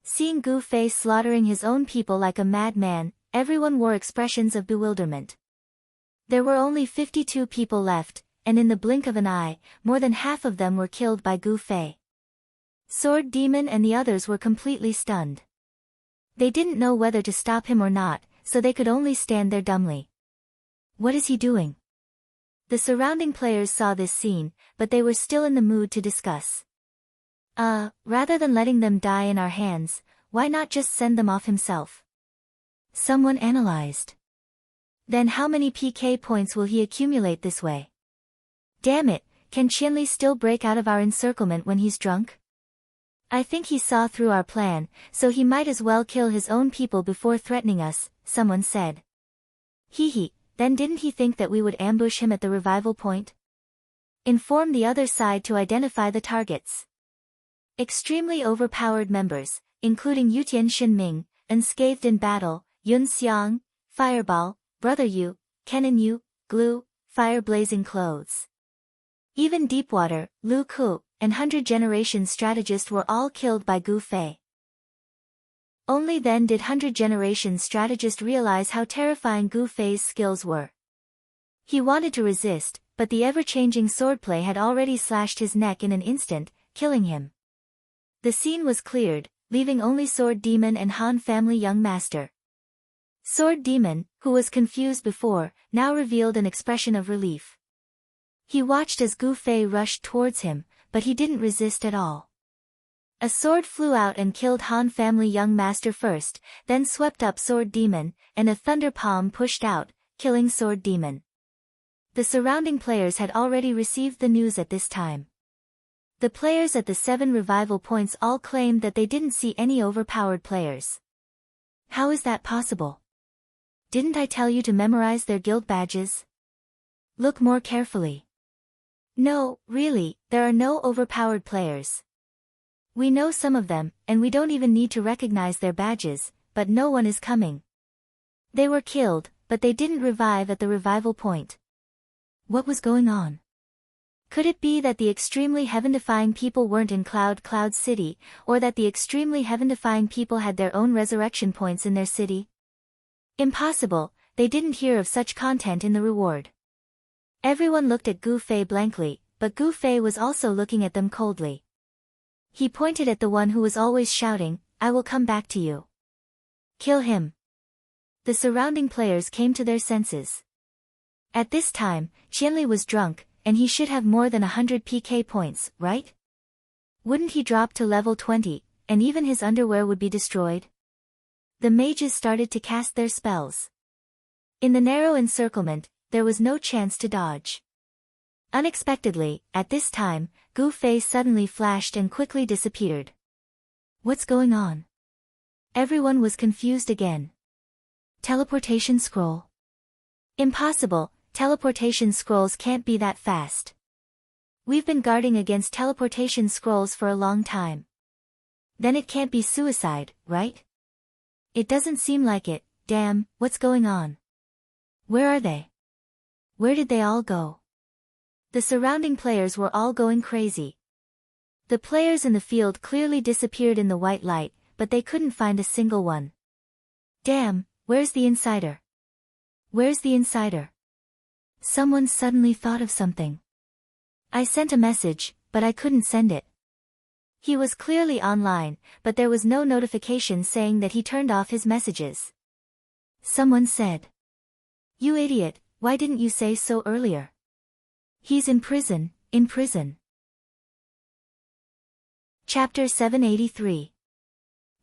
Seeing Gu Fei slaughtering his own people like a madman, everyone wore expressions of bewilderment. There were only 52 people left, and in the blink of an eye, more than half of them were killed by Gu Fei. Sword Demon and the others were completely stunned. They didn't know whether to stop him or not, so they could only stand there dumbly. What is he doing? The surrounding players saw this scene, but they were still in the mood to discuss. Rather than letting them die in our hands, why not just send them off himself? Someone analyzed. Then how many PK points will he accumulate this way? Damn it, can Qianli still break out of our encirclement when he's drunk? I think he saw through our plan, so he might as well kill his own people before threatening us, someone said. Hee, then didn't he think that we would ambush him at the revival point? Inform the other side to identify the targets. Extremely overpowered members, including Yutian Shinming, Unscathed in battle, Yun Xiang, Fireball, Brother Yu, Kenan Yu, Glue, Fire Blazing Clothes. Even Deepwater, Lu Ku, and 100 Generation Strategist were all killed by Gu Fei. Only then did 100 Generation Strategist realize how terrifying Gu Fei's skills were. He wanted to resist, but the ever-changing swordplay had already slashed his neck in an instant, killing him. The scene was cleared, leaving only Sword Demon and Han family young master. Sword Demon, who was confused before, now revealed an expression of relief. He watched as Gu Fei rushed towards him, but he didn't resist at all. A sword flew out and killed Han family young master first, then swept up Sword Demon, and a thunder palm pushed out, killing Sword Demon. The surrounding players had already received the news at this time. The players at the 7 revival points all claimed that they didn't see any overpowered players. How is that possible? Didn't I tell you to memorize their guild badges? Look more carefully. No, really, there are no overpowered players. We know some of them, and we don't even need to recognize their badges, but no one is coming. They were killed, but they didn't revive at the revival point. What was going on? Could it be that the extremely heaven-defying people weren't in Cloud City, or that the extremely heaven-defying people had their own resurrection points in their city? Impossible, they didn't hear of such content in the reward. Everyone looked at Gu Fei blankly, but Gu Fei was also looking at them coldly. He pointed at the one who was always shouting, "I will come back to you." Kill him. The surrounding players came to their senses. At this time, Qianli was drunk, and he should have more than 100 PK points, right? Wouldn't he drop to level 20, and even his underwear would be destroyed? The mages started to cast their spells. In the narrow encirclement, there was no chance to dodge. Unexpectedly, at this time, Gu Fei suddenly flashed and quickly disappeared. What's going on? Everyone was confused again. Teleportation scroll. Impossible, teleportation scrolls can't be that fast. We've been guarding against teleportation scrolls for a long time. Then it can't be suicide, right? It doesn't seem like it. Damn, what's going on? Where are they? Where did they all go? The surrounding players were all going crazy. The players in the field clearly disappeared in the white light, but they couldn't find a single one. Damn, where's the insider? Where's the insider? Someone suddenly thought of something. I sent a message, but I couldn't send it. He was clearly online, but there was no notification saying that he turned off his messages. Someone said. You idiot, why didn't you say so earlier? He's in prison, in prison. Chapter 783.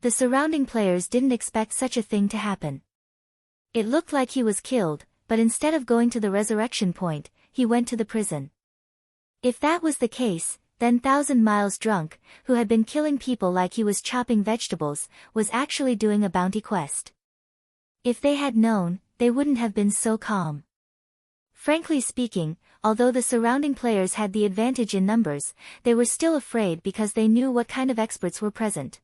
The surrounding players didn't expect such a thing to happen. It looked like he was killed, but instead of going to the resurrection point, he went to the prison. If that was the case, then 1,000 Miles Drunk, who had been killing people like he was chopping vegetables, was actually doing a bounty quest. If they had known, they wouldn't have been so calm. Frankly speaking, although the surrounding players had the advantage in numbers, they were still afraid because they knew what kind of experts were present.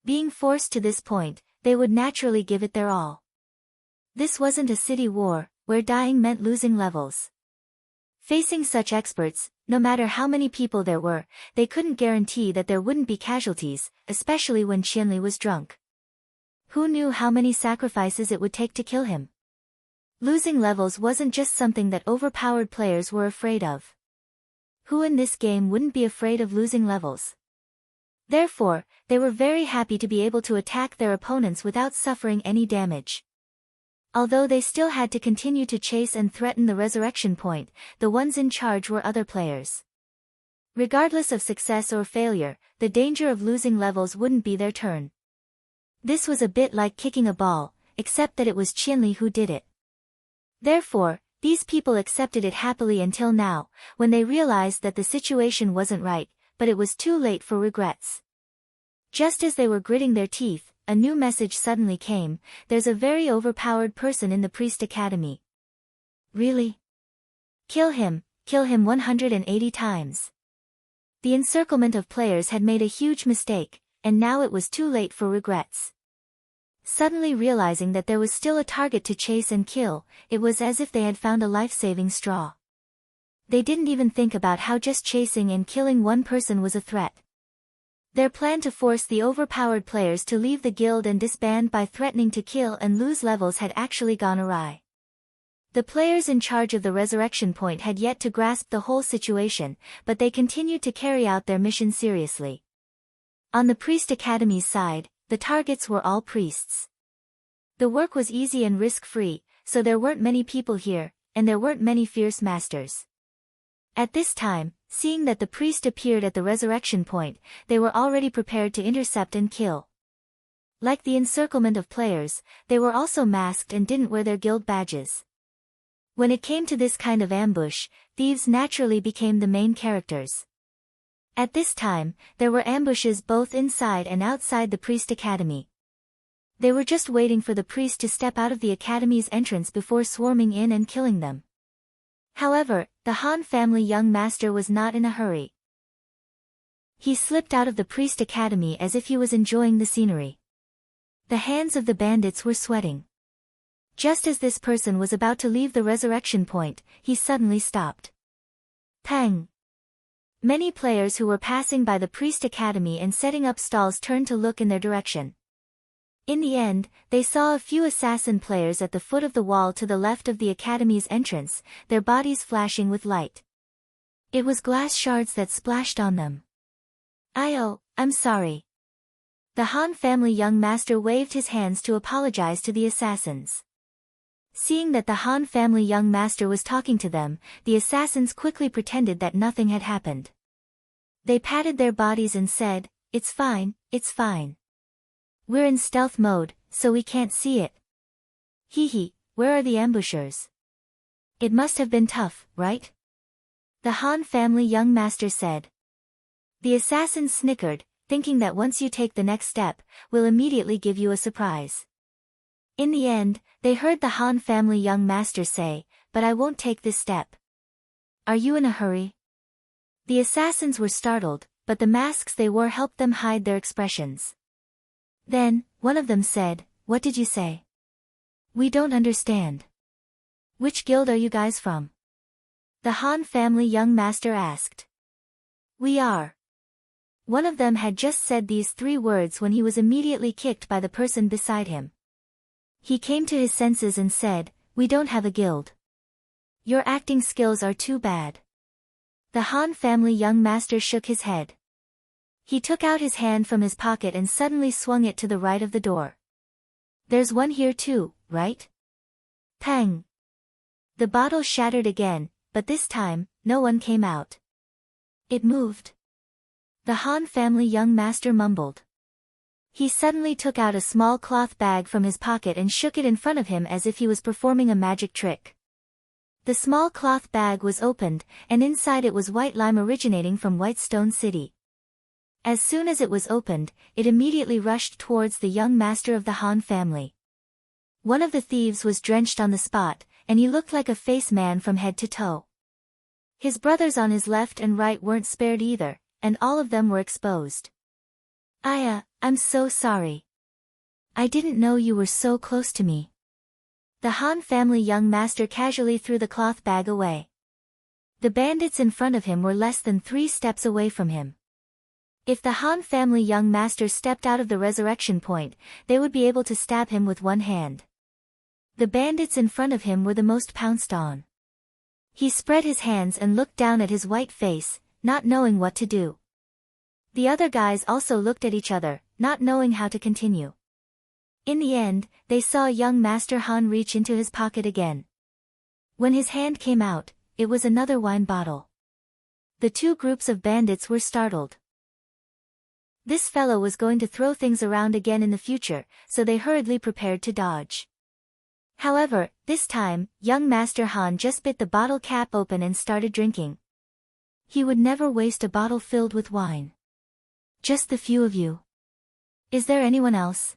Being forced to this point, they would naturally give it their all. This wasn't a city war, where dying meant losing levels. Facing such experts, no matter how many people there were, they couldn't guarantee that there wouldn't be casualties, especially when Qianli was drunk. Who knew how many sacrifices it would take to kill him? Losing levels wasn't just something that overpowered players were afraid of. Who in this game wouldn't be afraid of losing levels? Therefore, they were very happy to be able to attack their opponents without suffering any damage. Although they still had to continue to chase and threaten the resurrection point, the ones in charge were other players. Regardless of success or failure, the danger of losing levels wouldn't be their turn. This was a bit like kicking a ball, except that it was Qianli who did it. Therefore, these people accepted it happily until now, when they realized that the situation wasn't right, but it was too late for regrets. Just as they were gritting their teeth, a new message suddenly came: there's a very overpowered person in the Priest Academy. Really? Kill him 180 times. The encirclement of players had made a huge mistake, and now it was too late for regrets. Suddenly realizing that there was still a target to chase and kill, it was as if they had found a life-saving straw. They didn't even think about how just chasing and killing one person was a threat. Their plan to force the overpowered players to leave the guild and disband by threatening to kill and lose levels had actually gone awry. The players in charge of the resurrection point had yet to grasp the whole situation, but they continued to carry out their mission seriously. On the Priest Academy's side, the targets were all priests. The work was easy and risk-free, so there weren't many people here, and there weren't many fierce masters. At this time, seeing that the priest appeared at the resurrection point, they were already prepared to intercept and kill. Like the encirclement of players, they were also masked and didn't wear their guild badges. When it came to this kind of ambush, thieves naturally became the main characters. At this time, there were ambushes both inside and outside the Priest Academy. They were just waiting for the priest to step out of the academy's entrance before swarming in and killing them. However, the Han family young master was not in a hurry. He slipped out of the Priest Academy as if he was enjoying the scenery. The hands of the bandits were sweating. Just as this person was about to leave the resurrection point, he suddenly stopped. Pang! Many players who were passing by the Priest Academy and setting up stalls turned to look in their direction. In the end, they saw a few assassin players at the foot of the wall to the left of the academy's entrance, their bodies flashing with light. It was glass shards that splashed on them. I'm sorry. The Han family young master waved his hands to apologize to the assassins. Seeing that the Han family young master was talking to them, the assassins quickly pretended that nothing had happened. They patted their bodies and said, "It's fine, it's fine." We're in stealth mode, so we can't see it. Hee hee, where are the ambushers? It must have been tough, right? The Han family young master said. The assassins snickered, thinking that once you take the next step, we'll immediately give you a surprise. In the end, they heard the Han family young master say, but I won't take this step. Are you in a hurry? The assassins were startled, but the masks they wore helped them hide their expressions. Then, one of them said, what did you say? We don't understand. Which guild are you guys from? The Han family young master asked. We are. One of them had just said these 3 words when he was immediately kicked by the person beside him. He came to his senses and said, we don't have a guild. Your acting skills are too bad. The Han family young master shook his head. He took out his hand from his pocket and suddenly swung it to the right of the door. There's one here too, right? Pang! The bottle shattered again, but this time, no one came out. It moved. The Han family young master mumbled. He suddenly took out a small cloth bag from his pocket and shook it in front of him as if he was performing a magic trick. The small cloth bag was opened, and inside it was white lime originating from Whitestone City. As soon as it was opened, it immediately rushed towards the young master of the Han family. One of the thieves was drenched on the spot, and he looked like a face man from head to toe. His brothers on his left and right weren't spared either, and all of them were exposed. I'm so sorry. I didn't know you were so close to me. The Han family young master casually threw the cloth bag away. The bandits in front of him were less than 3 steps away from him. If the Han family young master stepped out of the resurrection point, they would be able to stab him with one hand. The bandits in front of him were the most pounced on. He spread his hands and looked down at his white face, not knowing what to do. The other guys also looked at each other, not knowing how to continue. In the end, they saw young Master Han reach into his pocket again. When his hand came out, it was another wine bottle. The 2 groups of bandits were startled. This fellow was going to throw things around again in the future, so they hurriedly prepared to dodge. However, this time, young Master Han just bit the bottle cap open and started drinking. He would never waste a bottle filled with wine. Just the few of you. Is there anyone else?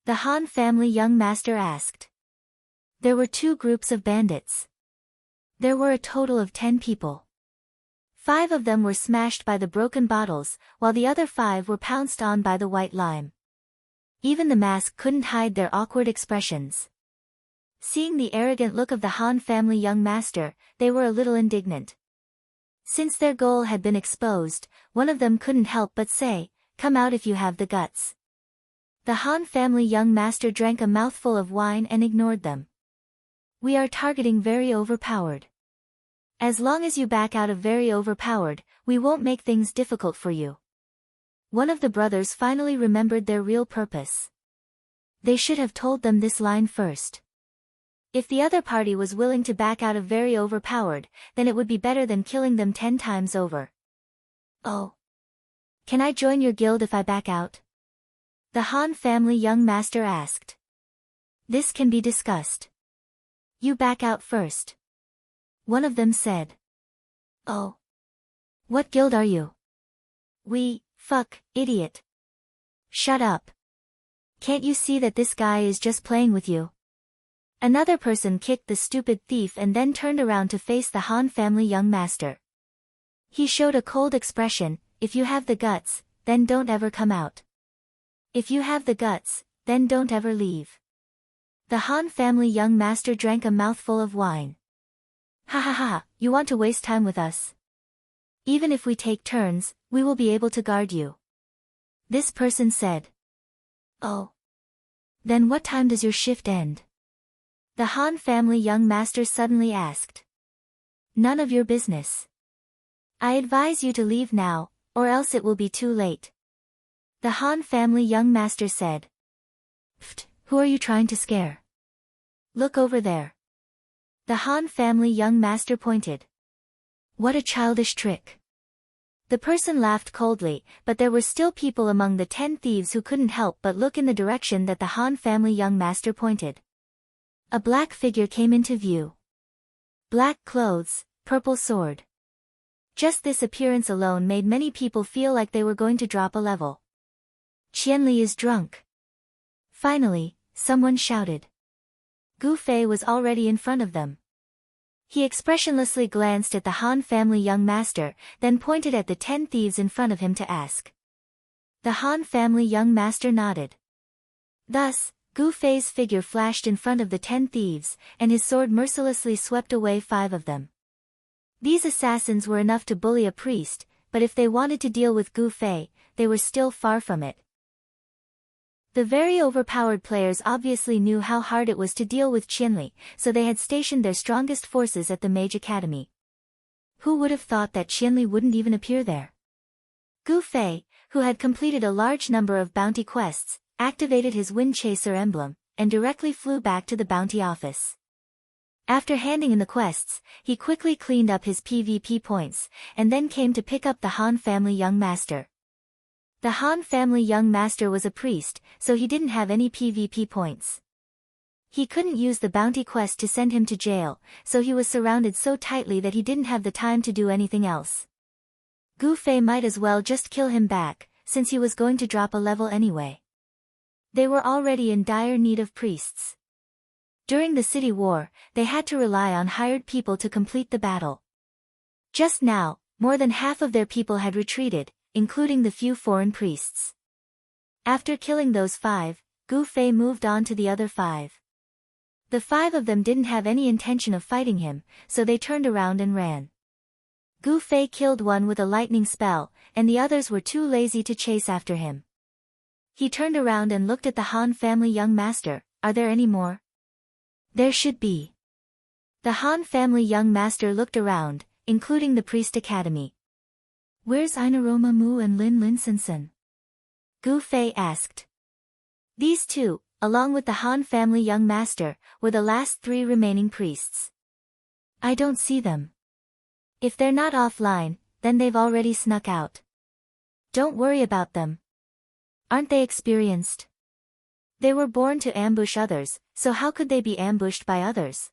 The Han family young master asked. There were 2 groups of bandits. There were a total of 10 people. 5 of them were smashed by the broken bottles, while the other 5 were pounced on by the white lime. Even the mask couldn't hide their awkward expressions. Seeing the arrogant look of the Han family young master, they were a little indignant. Since their goal had been exposed, one of them couldn't help but say, "Come out if you have the guts." The Han family young master drank a mouthful of wine and ignored them. "We are targeting very overpowered. As long as you back out of very overpowered, we won't make things difficult for you." One of the brothers finally remembered their real purpose. They should have told them this line first. If the other party was willing to back out of very overpowered, then it would be better than killing them 10 times over. "Oh. Can I join your guild if I back out?" the Han family young master asked. "This can be discussed. You back out first," one of them said. "Oh. What guild are you?" Fuck, idiot. Shut up. Can't you see that this guy is just playing with you?" Another person kicked the stupid thief and then turned around to face the Han family young master. He showed a cold expression. "If you have the guts, then don't ever come out. If you have the guts, then don't ever leave." The Han family young master drank a mouthful of wine. "Ha ha ha, you want to waste time with us? Even if we take turns, we will be able to guard you," this person said. "Oh. Then what time does your shift end?" the Han family young master suddenly asked. "None of your business. I advise you to leave now, or else it will be too late," the Han family young master said. "Pfft, who are you trying to scare? Look over there." The Han family young master pointed. "What a childish trick. The person laughed coldly, but there were still people among the 10 thieves who couldn't help but look in the direction that the Han family young master pointed. A black figure came into view. Black clothes, purple sword. Just this appearance alone made many people feel like they were going to drop a level. Qianli is drunk. Finally, someone shouted. Gu Fei was already in front of them. He expressionlessly glanced at the Han family young master, then pointed at the 10 thieves in front of him to ask. The Han family young master nodded. Thus, Gu Fei's figure flashed in front of the 10 thieves, and his sword mercilessly swept away 5 of them. These assassins were enough to bully a priest, but if they wanted to deal with Gu Fei, they were still far from it. The very overpowered players obviously knew how hard it was to deal with Qianli, so they had stationed their strongest forces at the Mage Academy. Who would have thought that Qianli wouldn't even appear there? Gu Fei, who had completed a large number of bounty quests, activated his Wind Chaser emblem, and directly flew back to the bounty office. After handing in the quests, he quickly cleaned up his PvP points, and then came to pick up the Han family young master. The Han family young master was a priest, so he didn't have any PvP points. He couldn't use the bounty quest to send him to jail, so he was surrounded so tightly that he didn't have the time to do anything else. Gu Fei might as well just kill him back, since he was going to drop a level anyway. They were already in dire need of priests. During the city war, they had to rely on hired people to complete the battle. Just now, more than half of their people had retreated, including the few foreign priests. After killing those 5, Gu Fei moved on to the other 5. The 5 of them didn't have any intention of fighting him, so they turned around and ran. Gu Fei killed one with a lightning spell, and the others were too lazy to chase after him. He turned around and looked at the Han family young master. Are there any more? There should be. The Han family young master looked around, including the priest academy. Where's Ainaroma Mu and Lin Linsensen? Gu Fei asked. These 2, along with the Han family young master, were the last 3 remaining priests. I don't see them. If they're not offline, then they've already snuck out. Don't worry about them. Aren't they experienced? They were born to ambush others, so how could they be ambushed by others?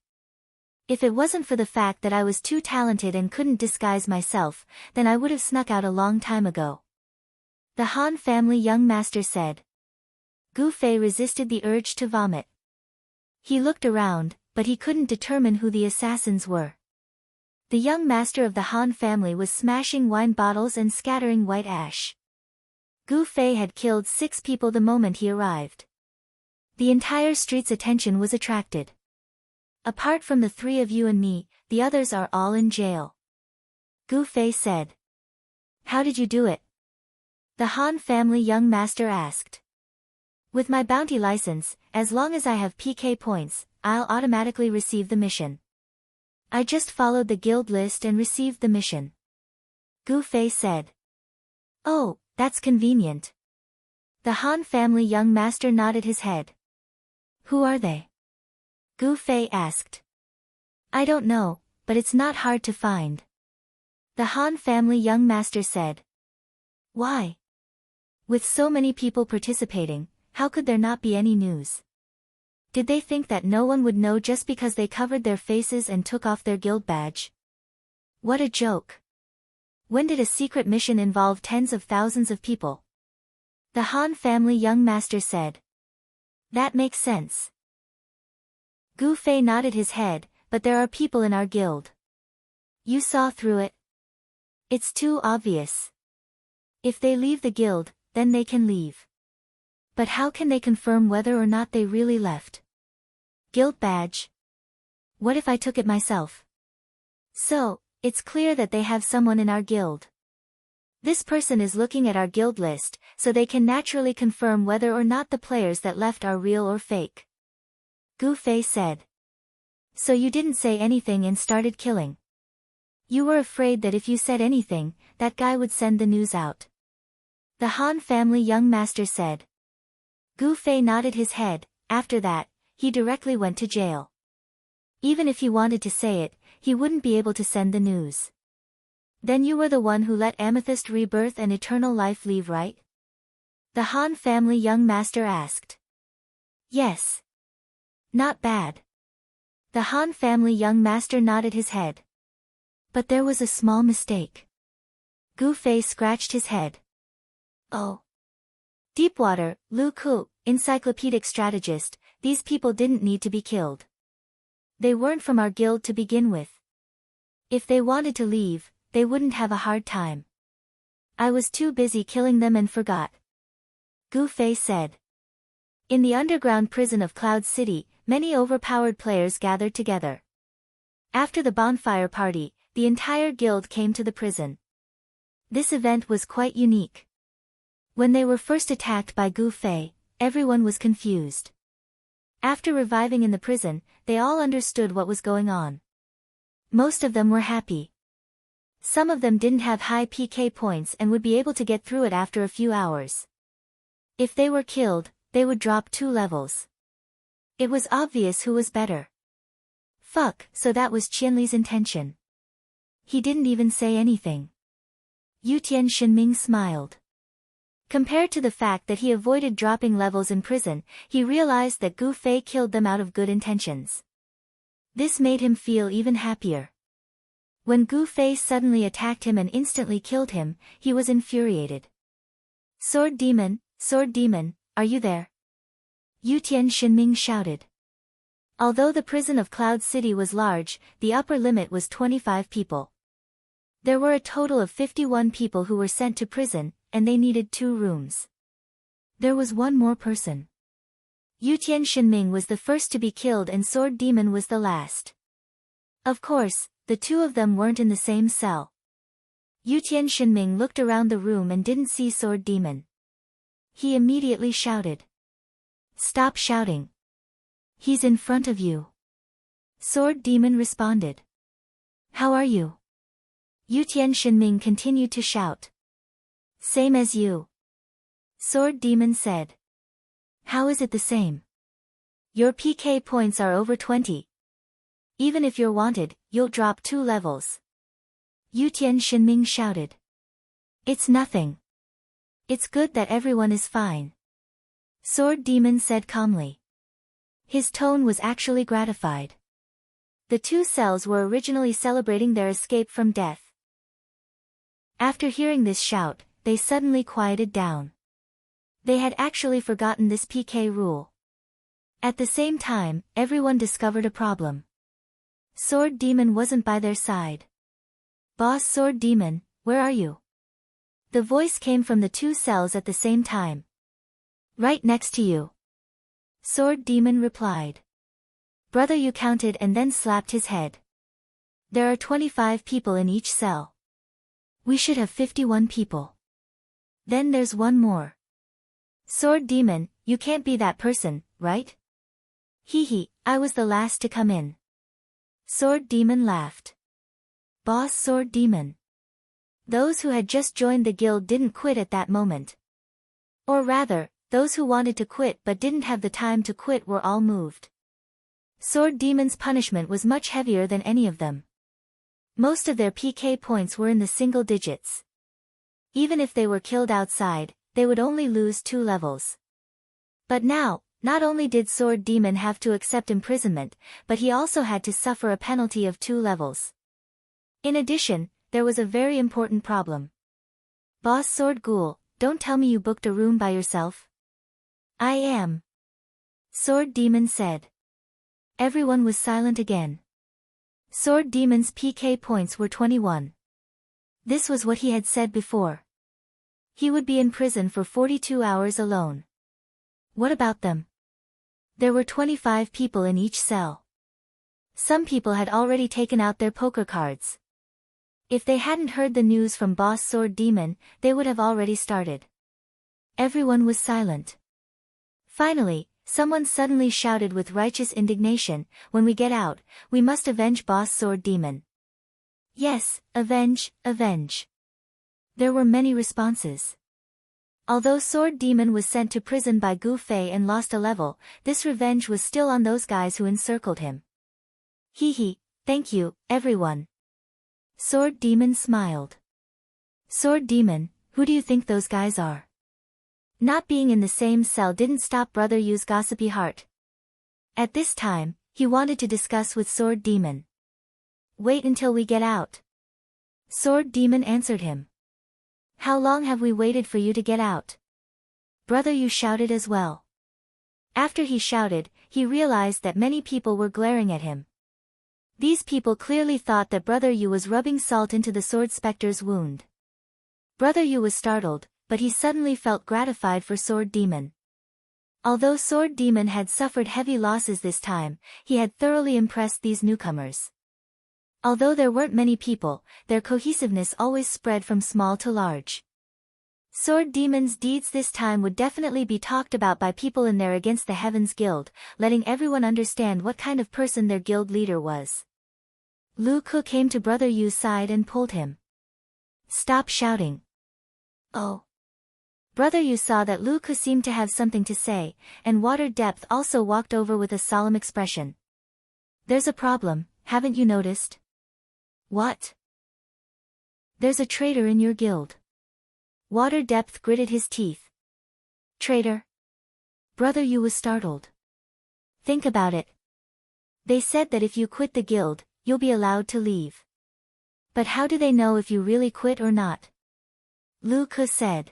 If it wasn't for the fact that I was too talented and couldn't disguise myself, then I would have snuck out a long time ago. The Han family young master said. Gu Fei resisted the urge to vomit. He looked around, but he couldn't determine who the assassins were. The young master of the Han family was smashing wine bottles and scattering white ash. Gu Fei had killed 6 people the moment he arrived. The entire street's attention was attracted. Apart from the 3 of you and me, the others are all in jail. Gu Fei said. How did you do it? The Han family young master asked. With my bounty license, as long as I have PK points, I'll automatically receive the mission. I just followed the guild list and received the mission. Gu Fei said. Oh, that's convenient. The Han family young master nodded his head. Who are they? Gu Fei asked. I don't know, but it's not hard to find. The Han family young master said. Why? With so many people participating, how could there not be any news? Did they think that no one would know just because they covered their faces and took off their guild badge? What a joke. When did a secret mission involve tens of thousands of people? The Han family young master said. That makes sense. Gu Fei nodded his head, but there are people in our guild. You saw through it? It's too obvious. If they leave the guild, then they can leave. But how can they confirm whether or not they really left? Guild badge? What if I took it myself? So, it's clear that they have someone in our guild. This person is looking at our guild list, so they can naturally confirm whether or not the players that left are real or fake. Gu Fei said. So you didn't say anything and started killing. You were afraid that if you said anything, that guy would send the news out. The Han family young master said. Gu Fei nodded his head. After that, he directly went to jail. Even if he wanted to say it, he wouldn't be able to send the news. Then you were the one who let Amethyst Rebirth and Eternal Life leave, right? The Han family young master asked. Yes. Not bad. The Han family young master nodded his head. But there was a small mistake. Gu Fei scratched his head. Oh. Deepwater, Lu Ku, encyclopedic strategist, these people didn't need to be killed. They weren't from our guild to begin with. If they wanted to leave, they wouldn't have a hard time. I was too busy killing them and forgot. Gu Fei said. In the underground prison of Cloud City, many overpowered players gathered together. After the bonfire party, the entire guild came to the prison. This event was quite unique. When they were first attacked by Gu Fei, everyone was confused. After reviving in the prison, they all understood what was going on. Most of them were happy. Some of them didn't have high PK points and would be able to get through it after a few hours. If they were killed, they would drop 2 levels. It was obvious who was better. Fuck, so that was Qianli's intention. He didn't even say anything. Yutian Shinming smiled. Compared to the fact that he avoided dropping levels in prison, he realized that Gu Fei killed them out of good intentions. This made him feel even happier. When Gu Fei suddenly attacked him and instantly killed him, he was infuriated. Sword Demon, are you there? Yutian Shinming shouted. Although the prison of Cloud City was large, the upper limit was 25 people. There were a total of 51 people who were sent to prison, and they needed 2 rooms. There was one more person. Yutian Shinming was the first to be killed and Sword Demon was the last. Of course, the 2 of them weren't in the same cell. Yutian Shinming looked around the room and didn't see Sword Demon. He immediately shouted. Stop shouting. He's in front of you. Sword Demon responded. How are you? Yutian Shinming continued to shout. Same as you. Sword Demon said. How is it the same? Your PK points are over 20. Even if you're wanted, you'll drop 2 levels. Yutian Shinming shouted. It's nothing. It's good that everyone is fine. Sword Demon said calmly. His tone was actually gratified. The 2 cells were originally celebrating their escape from death. After hearing this shout, they suddenly quieted down. They had actually forgotten this PK rule. At the same time, everyone discovered a problem. Sword Demon wasn't by their side. Boss Sword Demon, where are you? The voice came from the 2 cells at the same time. Right next to you. Sword Demon replied. Brother, you counted and then slapped his head. There are 25 people in each cell. We should have 51 people. Then there's one more. Sword Demon, you can't be that person, right? Hee, I was the last to come in. Sword Demon laughed. Boss Sword Demon. Those who had just joined the guild didn't quit at that moment. Or rather, those who wanted to quit but didn't have the time to quit were all moved. Sword Demon's punishment was much heavier than any of them. Most of their PK points were in the single digits. Even if they were killed outside, they would only lose 2 levels. But now, not only did Sword Demon have to accept imprisonment, but he also had to suffer a penalty of 2 levels. In addition, there was a very important problem. Boss Sword Ghoul, don't tell me you booked a room by yourself. I am. Sword Demon said. Everyone was silent again. Sword Demon's PK points were 21. This was what he had said before. He would be in prison for 42 hours alone. What about them? There were 25 people in each cell. Some people had already taken out their poker cards. If they hadn't heard the news from Boss Sword Demon, they would have already started. Everyone was silent. Finally, someone suddenly shouted with righteous indignation, when we get out, we must avenge Boss Sword Demon. Yes, avenge, avenge. There were many responses. Although Sword Demon was sent to prison by Gu Fei and lost a level, this revenge was still on those guys who encircled him. Hee, thank you, everyone. Sword Demon smiled. Sword Demon, who do you think those guys are? Not being in the same cell didn't stop Brother Yu's gossipy heart. At this time, he wanted to discuss with Sword Demon. Wait until we get out. Sword Demon answered him. How long have we waited for you to get out? Brother Yu shouted as well. After he shouted, he realized that many people were glaring at him. These people clearly thought that Brother Yu was rubbing salt into the Sword Spectre's wound. Brother Yu was startled, but he suddenly felt gratified for Sword Demon. Although Sword Demon had suffered heavy losses this time, he had thoroughly impressed these newcomers. Although there weren't many people, their cohesiveness always spread from small to large. Sword Demon's deeds this time would definitely be talked about by people in there against the Heavens Guild, letting everyone understand what kind of person their guild leader was. Lu Ke came to Brother Yu's side and pulled him. Stop shouting. Oh. Brother Yu saw that Lu Ke seemed to have something to say, and Water Depth also walked over with a solemn expression. There's a problem, haven't you noticed? What? There's a traitor in your guild. Water Depth gritted his teeth. Traitor? Brother Yu was startled. Think about it. They said that if you quit the guild, you'll be allowed to leave. But how do they know if you really quit or not? Lu Ke said.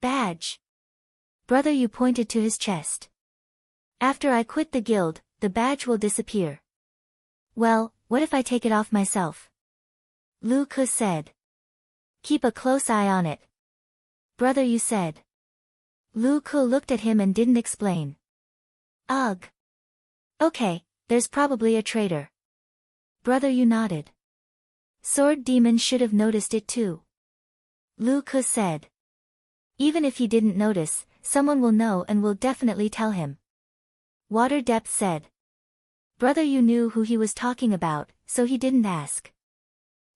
Badge. Brother Yu pointed to his chest. After I quit the guild, the badge will disappear. Well, what if I take it off myself? Lu Ke said. Keep a close eye on it. Brother Yu said. Lu Ke looked at him and didn't explain. Ugh. Okay, there's probably a traitor. Brother Yu nodded. Sword Demon should have noticed it too. Lu Ke said. Even if he didn't notice, someone will know and will definitely tell him. Water Depth said. Brother Yu knew who he was talking about, so he didn't ask.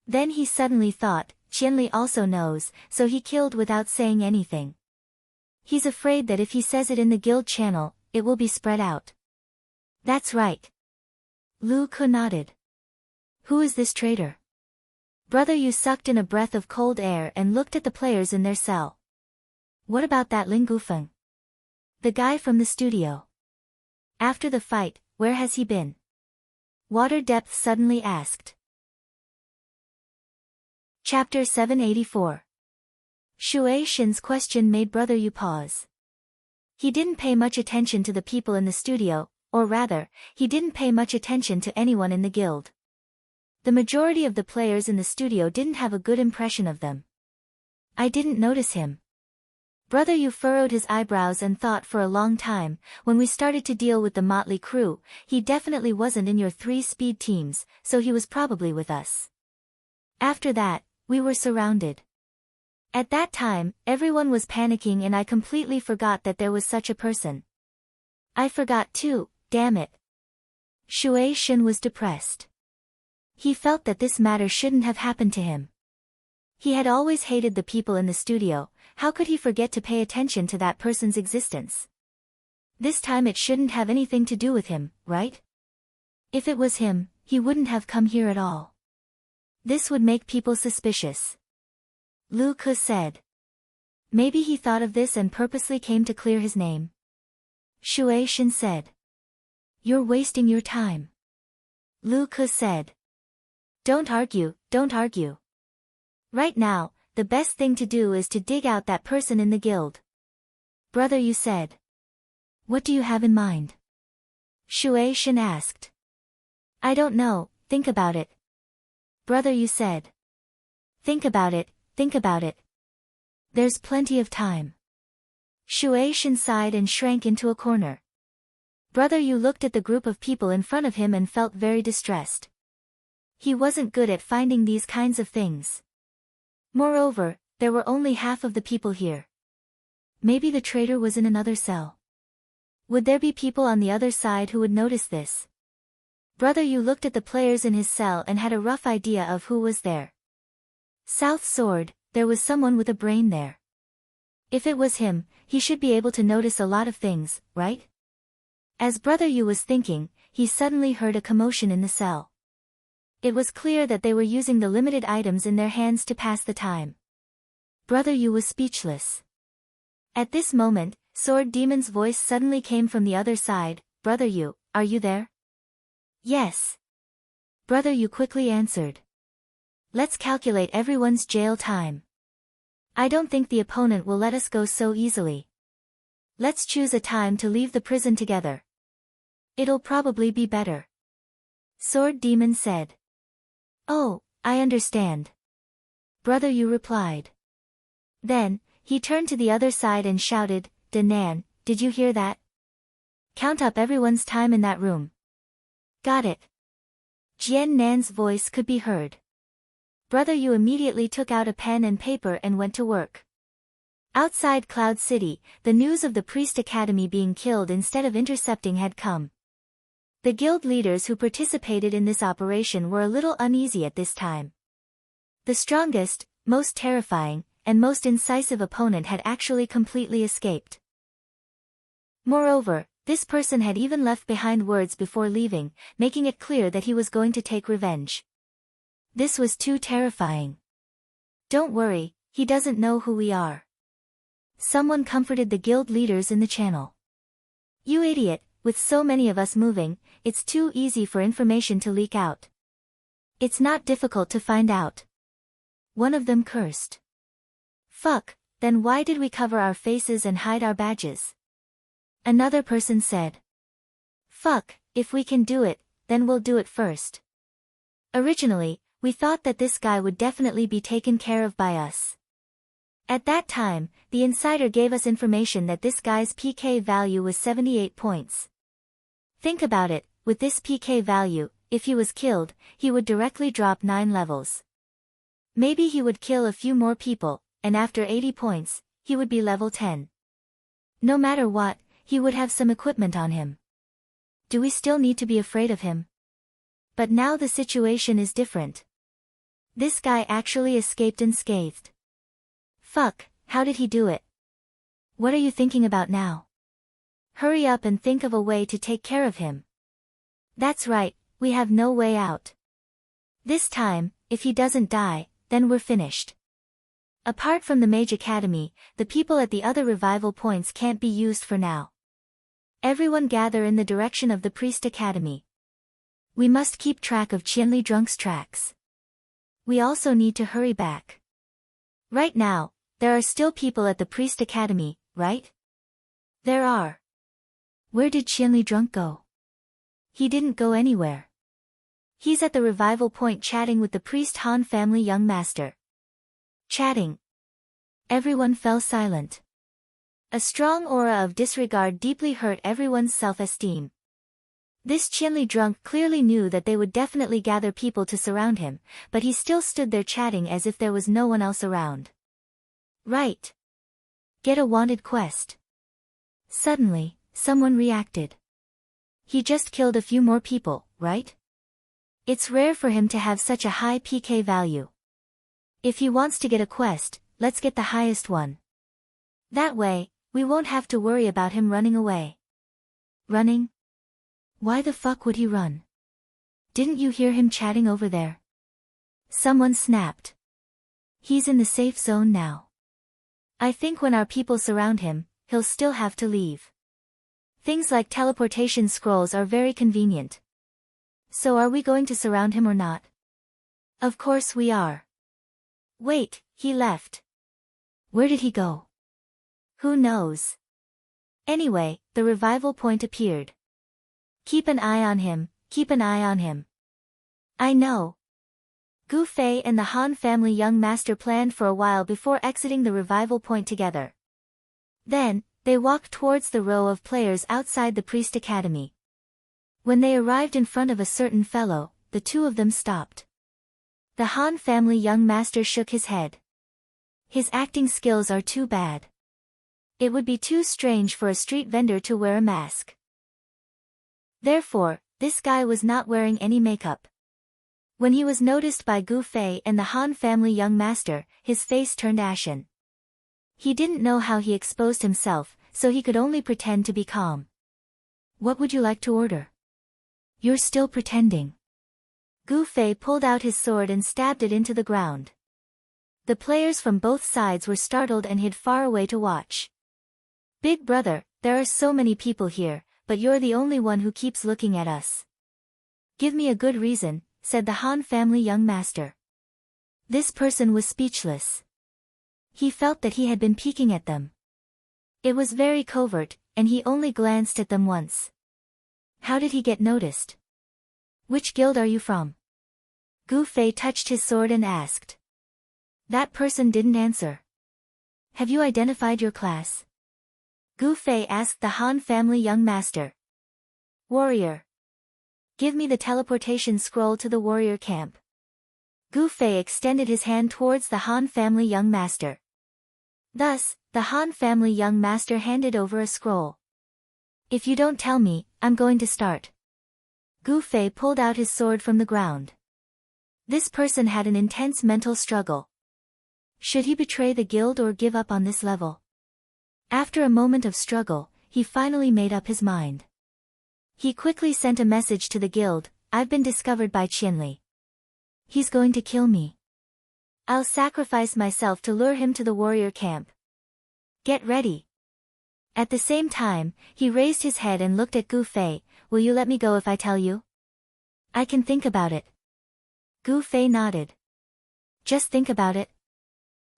Then he suddenly thought, Qianli also knows, so he killed without saying anything. He's afraid that if he says it in the guild channel, it will be spread out. That's right. Lu Ke nodded. Who is this traitor? Brother Yu sucked in a breath of cold air and looked at the players in their cell. What about that Ling Gufeng? The guy from the studio. After the fight, where has he been? Water Depth suddenly asked. Chapter 784. Shui Xin's question made Brother Yu pause. He didn't pay much attention to the people in the studio, or rather, he didn't pay much attention to anyone in the guild. The majority of the players in the studio didn't have a good impression of them. I didn't notice him. Brother Yu furrowed his eyebrows and thought for a long time. When we started to deal with the motley crew, he definitely wasn't in your 3 speed teams, so he was probably with us. After that, we were surrounded. At that time, everyone was panicking and I completely forgot that there was such a person. I forgot too, damn it. Shui Xin was depressed. He felt that this matter shouldn't have happened to him. He had always hated the people in the studio. How could he forget to pay attention to that person's existence? This time it shouldn't have anything to do with him, right? If it was him, he wouldn't have come here at all. This would make people suspicious. Lu Ke said. Maybe he thought of this and purposely came to clear his name. Shui Xin said. You're wasting your time. Lu Ke said. Don't argue, don't argue. Right now, the best thing to do is to dig out that person in the guild. Brother Yu said. What do you have in mind? Shui Xin asked. I don't know, think about it. Brother Yu said. Think about it, think about it. There's plenty of time. Shui Xin sighed and shrank into a corner. Brother Yu looked at the group of people in front of him and felt very distressed. He wasn't good at finding these kinds of things. Moreover, there were only half of the people here. Maybe the traitor was in another cell. Would there be people on the other side who would notice this? Brother Yu looked at the players in his cell and had a rough idea of who was there. South Sword, there was someone with a brain there. If it was him, he should be able to notice a lot of things, right? As Brother Yu was thinking, he suddenly heard a commotion in the cell. It was clear that they were using the limited items in their hands to pass the time. Brother Yu was speechless. At this moment, Sword Demon's voice suddenly came from the other side. Brother Yu, are you there? Yes. Brother Yu quickly answered. Let's calculate everyone's jail time. I don't think the opponent will let us go so easily. Let's choose a time to leave the prison together. It'll probably be better. Sword Demon said. Oh, I understand. Brother Yu replied. Then, he turned to the other side and shouted, Danan, did you hear that? Count up everyone's time in that room. Got it. Jian Nan's voice could be heard. Brother Yu immediately took out a pen and paper and went to work. Outside Cloud City, the news of the Priest Academy being killed instead of intercepting had come. The guild leaders who participated in this operation were a little uneasy at this time. The strongest, most terrifying, and most incisive opponent had actually completely escaped. Moreover, this person had even left behind words before leaving, making it clear that he was going to take revenge. This was too terrifying. Don't worry, he doesn't know who we are. Someone comforted the guild leaders in the channel. You idiot, with so many of us moving, it's too easy for information to leak out. It's not difficult to find out. One of them cursed. Fuck, then why did we cover our faces and hide our badges? Another person said. Fuck, if we can do it, then we'll do it first. Originally, we thought that this guy would definitely be taken care of by us. At that time, the insider gave us information that this guy's PK value was 78 points. Think about it, with this PK value, if he was killed, he would directly drop 9 levels. Maybe he would kill a few more people, and after 80 points, he would be level 10. No matter what, he would have some equipment on him. Do we still need to be afraid of him? But now the situation is different. This guy actually escaped unscathed. Fuck, how did he do it? What are you thinking about now? Hurry up and think of a way to take care of him. That's right, we have no way out. This time, if he doesn't die, then we're finished. Apart from the Mage Academy, the people at the other revival points can't be used for now. Everyone gather in the direction of the Priest Academy. We must keep track of Qianli Drunk's tracks. We also need to hurry back. Right now, there are still people at the Priest Academy, right? There are. Where did Qianli Drunk go? He didn't go anywhere. He's at the revival point chatting with the Priest Han family young master. Chatting. Everyone fell silent. A strong aura of disregard deeply hurt everyone's self-esteem. This Qianli Drunk clearly knew that they would definitely gather people to surround him, but he still stood there chatting as if there was no one else around. Right. Get a wanted quest. Suddenly, someone reacted. He just killed a few more people, right? It's rare for him to have such a high PK value. If he wants to get a quest, let's get the highest one. That way, we won't have to worry about him running away. Running? Why the fuck would he run? Didn't you hear him chatting over there? Someone snapped. He's in the safe zone now. I think when our people surround him, he'll still have to leave. Things like teleportation scrolls are very convenient. So are we going to surround him or not? Of course we are. Wait, he left. Where did he go? Who knows? Anyway, the revival point appeared. Keep an eye on him, keep an eye on him. I know. Gu Fei and the Han family young master planned for a while before exiting the revival point together. Then, they walked towards the row of players outside the Priest Academy. When they arrived in front of a certain fellow, the two of them stopped. The Han family young master shook his head. His acting skills are too bad. It would be too strange for a street vendor to wear a mask. Therefore, this guy was not wearing any makeup. When he was noticed by Gu Fei and the Han family young master, his face turned ashen. He didn't know how he exposed himself, so he could only pretend to be calm. What would you like to order? You're still pretending. Gu Fei pulled out his sword and stabbed it into the ground. The players from both sides were startled and hid far away to watch. Big brother, there are so many people here, but you're the only one who keeps looking at us. Give me a good reason, said the Han family young master. This person was speechless. He felt that he had been peeking at them. It was very covert, and he only glanced at them once. How did he get noticed? Which guild are you from? Gu Fei touched his sword and asked. That person didn't answer. Have you identified your class? Gu Fei asked the Han family young master. Warrior. Give me the teleportation scroll to the warrior camp. Gu Fei extended his hand towards the Han family young master. Thus, the Han family young master handed over a scroll. If you don't tell me, I'm going to start. Gu Fei pulled out his sword from the ground. This person had an intense mental struggle. Should he betray the guild or give up on this level? After a moment of struggle, he finally made up his mind. He quickly sent a message to the guild, I've been discovered by Qianli. He's going to kill me. I'll sacrifice myself to lure him to the warrior camp. Get ready. At the same time, he raised his head and looked at Gu Fei, will you let me go if I tell you? I can think about it. Gu Fei nodded. Just think about it.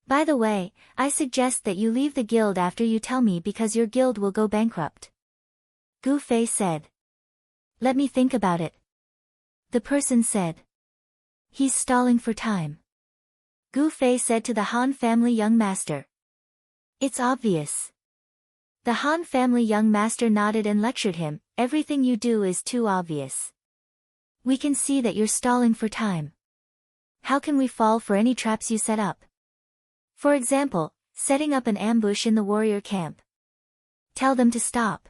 By the way, I suggest that you leave the guild after you tell me because your guild will go bankrupt. Gu Fei said. Let me think about it. The person said. He's stalling for time. Gu Fei said to the Han family young master. It's obvious. The Han family young master nodded and lectured him, everything you do is too obvious. We can see that you're stalling for time. How can we fall for any traps you set up? For example, setting up an ambush in the warrior camp. Tell them to stop.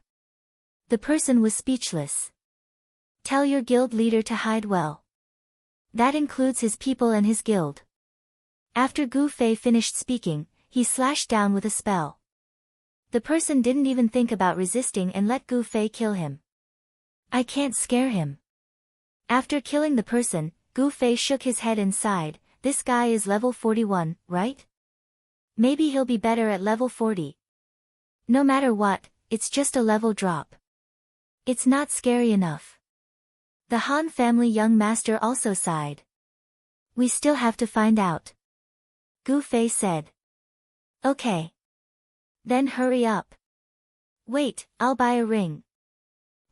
The person was speechless. Tell your guild leader to hide well. That includes his people and his guild. After Gu Fei finished speaking, he slashed down with a spell. The person didn't even think about resisting and let Gu Fei kill him. I can't scare him. After killing the person, Gu Fei shook his head and sighed, this guy is level 41, right? Maybe he'll be better at level 40. No matter what, it's just a level drop. It's not scary enough. The Han family young master also sighed. We still have to find out. Gu Fei said. Okay. Then hurry up. Wait, I'll buy a ring.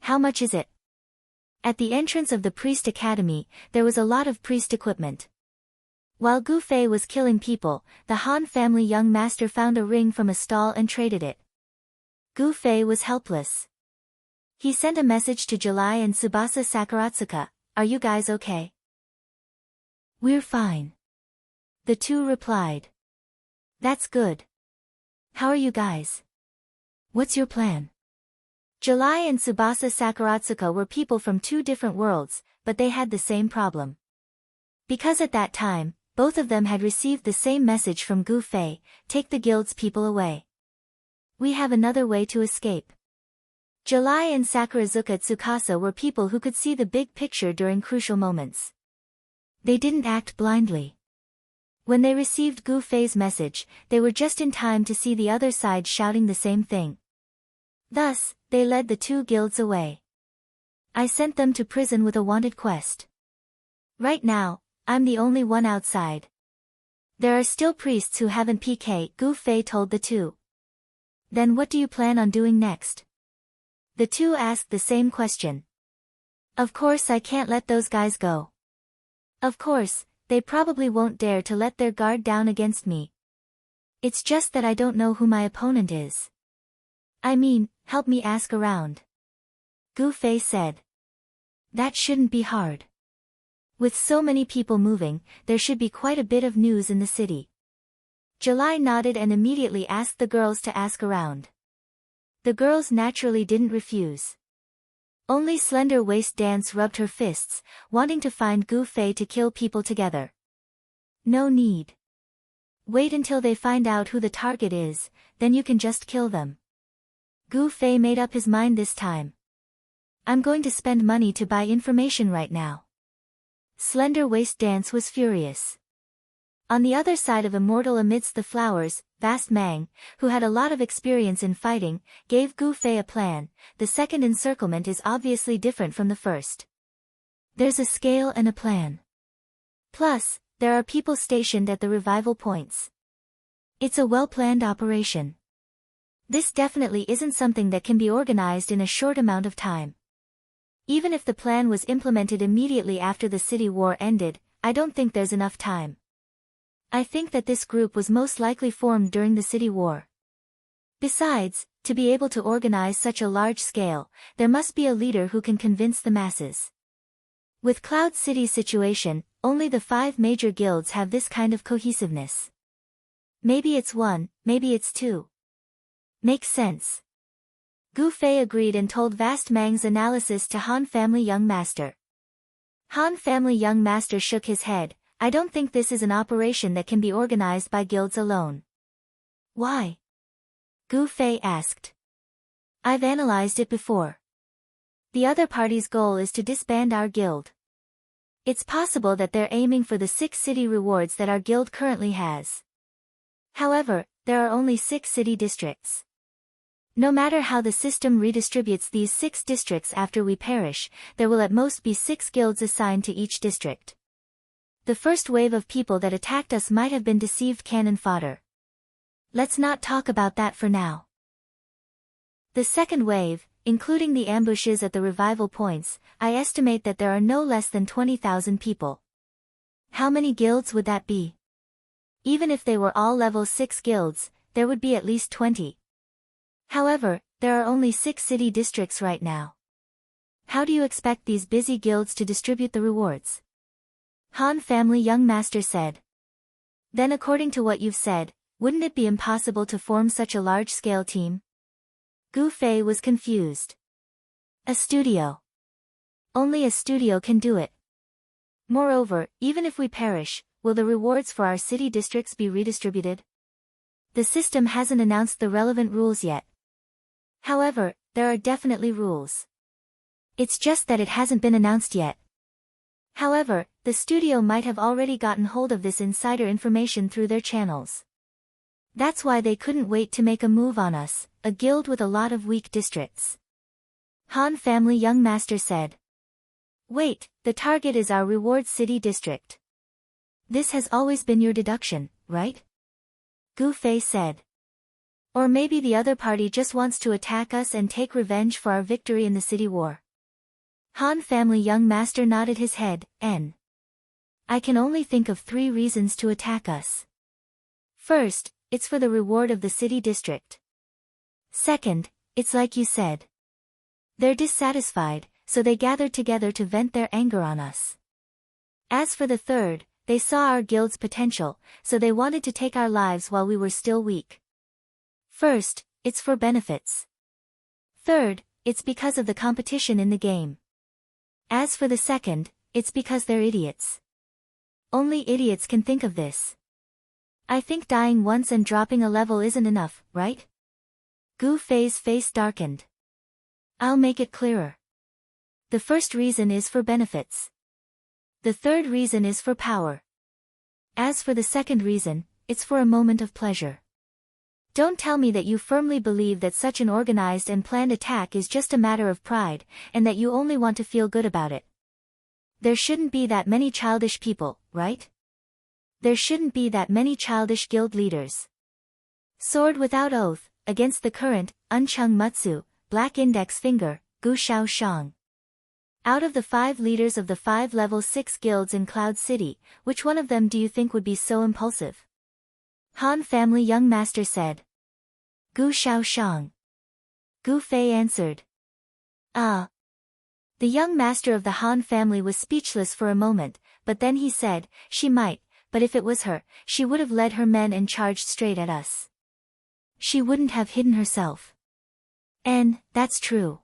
How much is it? At the entrance of the priest academy, there was a lot of priest equipment. While Gu Fei was killing people, the Han family young master found a ring from a stall and traded it. Gu Fei was helpless. He sent a message to July and Tsubasa Sakuratsuka, are you guys okay? We're fine. The two replied. That's good. How are you guys? What's your plan? July and Tsubasa Sakuratsuka were people from two different worlds, but they had the same problem. Because at that time, both of them had received the same message from Gu Fei, take the guild's people away. We have another way to escape. July and Sakurazuka Tsukasa were people who could see the big picture during crucial moments. They didn't act blindly. When they received Gu Fei's message, they were just in time to see the other side shouting the same thing. Thus, they led the two guilds away. I sent them to prison with a wanted quest. Right now, I'm the only one outside. There are still priests who haven't PK, Gu Fei told the two. Then what do you plan on doing next? The two asked the same question. Of course I can't let those guys go. Of course, they probably won't dare to let their guard down against me. It's just that I don't know who my opponent is. I mean, help me ask around. Gu Fei said. That shouldn't be hard. With so many people moving, there should be quite a bit of news in the city. July nodded and immediately asked the girls to ask around. The girls naturally didn't refuse. Only slender-waist Dance rubbed her fists, wanting to find Gu Fei to kill people together. No need. Wait until they find out who the target is, then you can just kill them. Gu Fei made up his mind this time. I'm going to spend money to buy information right now. Slender Waist Dance was furious. On the other side of Immortal Amidst the Flowers, Vast Mang, who had a lot of experience in fighting, gave Gu Fei a plan. The second encirclement is obviously different from the first. There's a scale and a plan. Plus, there are people stationed at the revival points. It's a well-planned operation. This definitely isn't something that can be organized in a short amount of time. Even if the plan was implemented immediately after the city war ended, I don't think there's enough time. I think that this group was most likely formed during the city war. Besides, to be able to organize such a large scale, there must be a leader who can convince the masses. With Cloud City's situation, only the 5 major guilds have this kind of cohesiveness. Maybe it's 1, maybe it's 2. Makes sense. Gu Fei agreed and told Vast Mang's analysis to Han Family Young Master. Han Family Young Master shook his head. I don't think this is an operation that can be organized by guilds alone. Why? Gu Fei asked. I've analyzed it before. The other party's goal is to disband our guild. It's possible that they're aiming for the 6 city rewards that our guild currently has. However, there are only 6 city districts. No matter how the system redistributes these 6 districts after we perish, there will at most be 6 guilds assigned to each district. The first wave of people that attacked us might have been deceived cannon fodder. Let's not talk about that for now. The second wave, including the ambushes at the revival points, I estimate that there are no less than 20,000 people. How many guilds would that be? Even if they were all level 6 guilds, there would be at least 20. However, there are only 6 city districts right now. How do you expect these busy guilds to distribute the rewards? Han Family Young Master said. Then according to what you've said, wouldn't it be impossible to form such a large-scale team? Gu Fei was confused. A studio. Only a studio can do it. Moreover, even if we perish, will the rewards for our city districts be redistributed? The system hasn't announced the relevant rules yet. However, there are definitely rules. It's just that it hasn't been announced yet. However, the studio might have already gotten hold of this insider information through their channels. That's why they couldn't wait to make a move on us, a guild with a lot of weak districts. Han Family Young Master said. Wait, the target is our reward city district. This has always been your deduction, right? Gu Fei said. Or maybe the other party just wants to attack us and take revenge for our victory in the city war. Han Family Young Master nodded his head. I can only think of 3 reasons to attack us. First, it's for the reward of the city district. Second, it's like you said. They're dissatisfied, so they gathered together to vent their anger on us. As for the third, they saw our guild's potential, so they wanted to take our lives while we were still weak. First, it's for benefits. Third, it's because of the competition in the game. As for the second, it's because they're idiots. Only idiots can think of this. I think dying once and dropping a level isn't enough, right? Gu Fei's face darkened. I'll make it clearer. The first reason is for benefits. The third reason is for power. As for the second reason, it's for a moment of pleasure. Don't tell me that you firmly believe that such an organized and planned attack is just a matter of pride, and that you only want to feel good about it. There shouldn't be that many childish people, right? There shouldn't be that many childish guild leaders. Sword without oath, against the current, Unchung Mutsu, Black Index Finger, Gu Shao Shang. Out of the 5 leaders of the 5 level 6 guilds in Cloud City, which one of them do you think would be so impulsive? Han Family Young Master said. Gu Shao Shang. Gu Fei answered. Ah. The young master of the Han family was speechless for a moment, but then he said, she might, but if it was her, she would have led her men and charged straight at us. She wouldn't have hidden herself. And, that's true.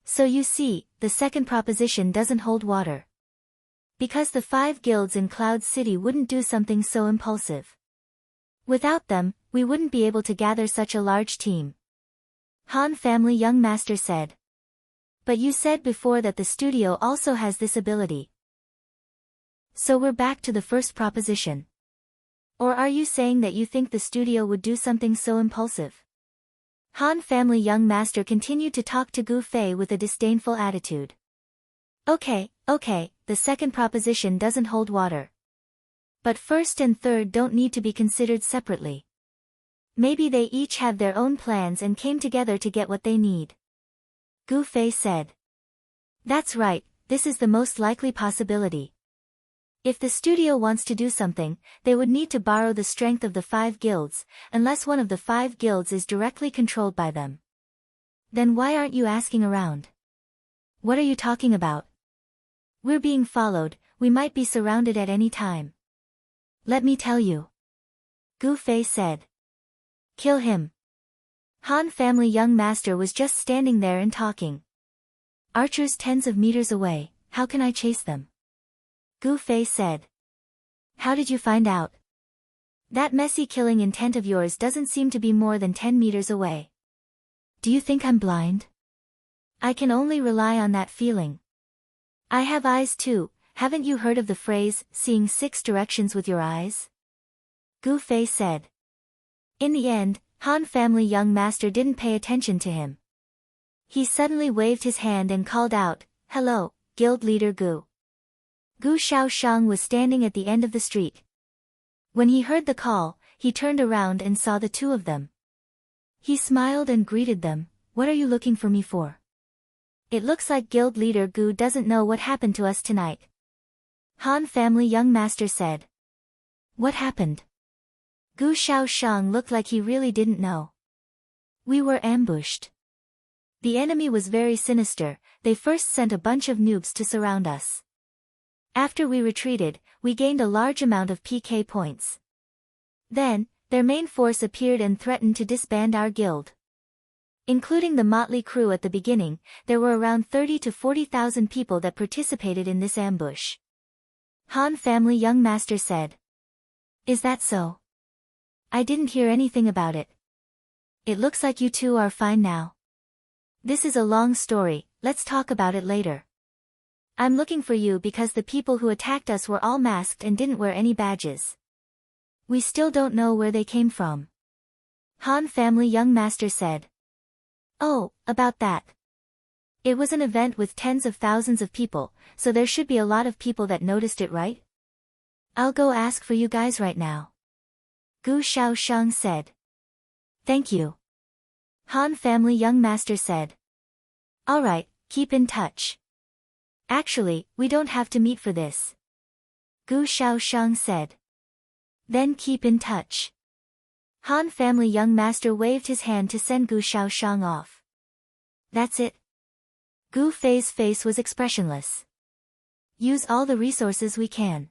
So you see, the second proposition doesn't hold water. Because the 5 guilds in Cloud City wouldn't do something so impulsive. Without them, we wouldn't be able to gather such a large team. Han Family Young Master said. But you said before that the studio also has this ability. So we're back to the first proposition. Or are you saying that you think the studio would do something so impulsive? Han family young master continued to talk to Gu Fei with a disdainful attitude. Okay, the second proposition doesn't hold water. But first and third don't need to be considered separately. Maybe they each have their own plans and came together to get what they need. Gu Fei said. That's right, this is the most likely possibility. If the studio wants to do something, they would need to borrow the strength of the 5 guilds, unless one of the 5 guilds is directly controlled by them. Then why aren't you asking around? What are you talking about? We're being followed, we might be surrounded at any time. Let me tell you. Gu Fei said. Kill him. Han family young master was just standing there and talking. Archers tens of meters away, how can I chase them? Gu Fei said. How did you find out? That messy killing intent of yours doesn't seem to be more than 10 meters away. Do you think I'm blind? I can only rely on that feeling. I have eyes too, haven't you heard of the phrase, seeing 6 directions with your eyes? Gu Fei said. In the end, Han family young master didn't pay attention to him. He suddenly waved his hand and called out, Hello, guild leader Gu. Gu Shaoshang was standing at the end of the street. When he heard the call, he turned around and saw the two of them. He smiled and greeted them. What are you looking for me for? It looks like guild leader Gu doesn't know what happened to us tonight. Han family young master said. What happened? Gu Shaoshang looked like he really didn't know. We were ambushed. The enemy was very sinister, they first sent a bunch of noobs to surround us. After we retreated, we gained a large amount of PK points. Then, their main force appeared and threatened to disband our guild. Including the motley crew at the beginning, there were around 30 to 40,000 people that participated in this ambush. Han family young master said. Is that so? I didn't hear anything about it. It looks like you two are fine now. This is a long story, let's talk about it later. I'm looking for you because the people who attacked us were all masked and didn't wear any badges. We still don't know where they came from. Han family young master said. Oh, about that. It was an event with tens of thousands of people, so there should be a lot of people that noticed it, right? I'll go ask for you guys right now. Gu Shaoshang said. Thank you. Han family young master said. Alright, keep in touch. Actually, we don't have to meet for this. Gu Shaoshang said. Then keep in touch. Han family young master waved his hand to send Gu Shaoshang off. That's it. Gu Fei's face was expressionless. Use all the resources we can.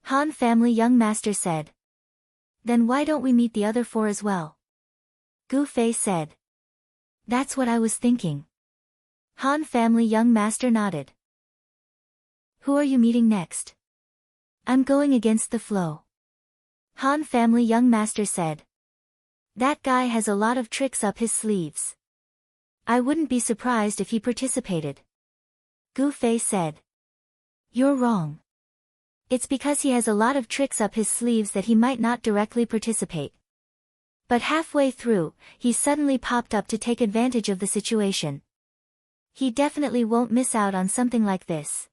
Han family young master said. Then why don't we meet the other 4 as well? Gu Fei said. That's what I was thinking. Han family young master nodded. Who are you meeting next? I'm going against the flow. Han family young master said. That guy has a lot of tricks up his sleeves. I wouldn't be surprised if he participated. Gu Fei said. You're wrong. It's because he has a lot of tricks up his sleeves that he might not directly participate. But halfway through, he suddenly popped up to take advantage of the situation. He definitely won't miss out on something like this.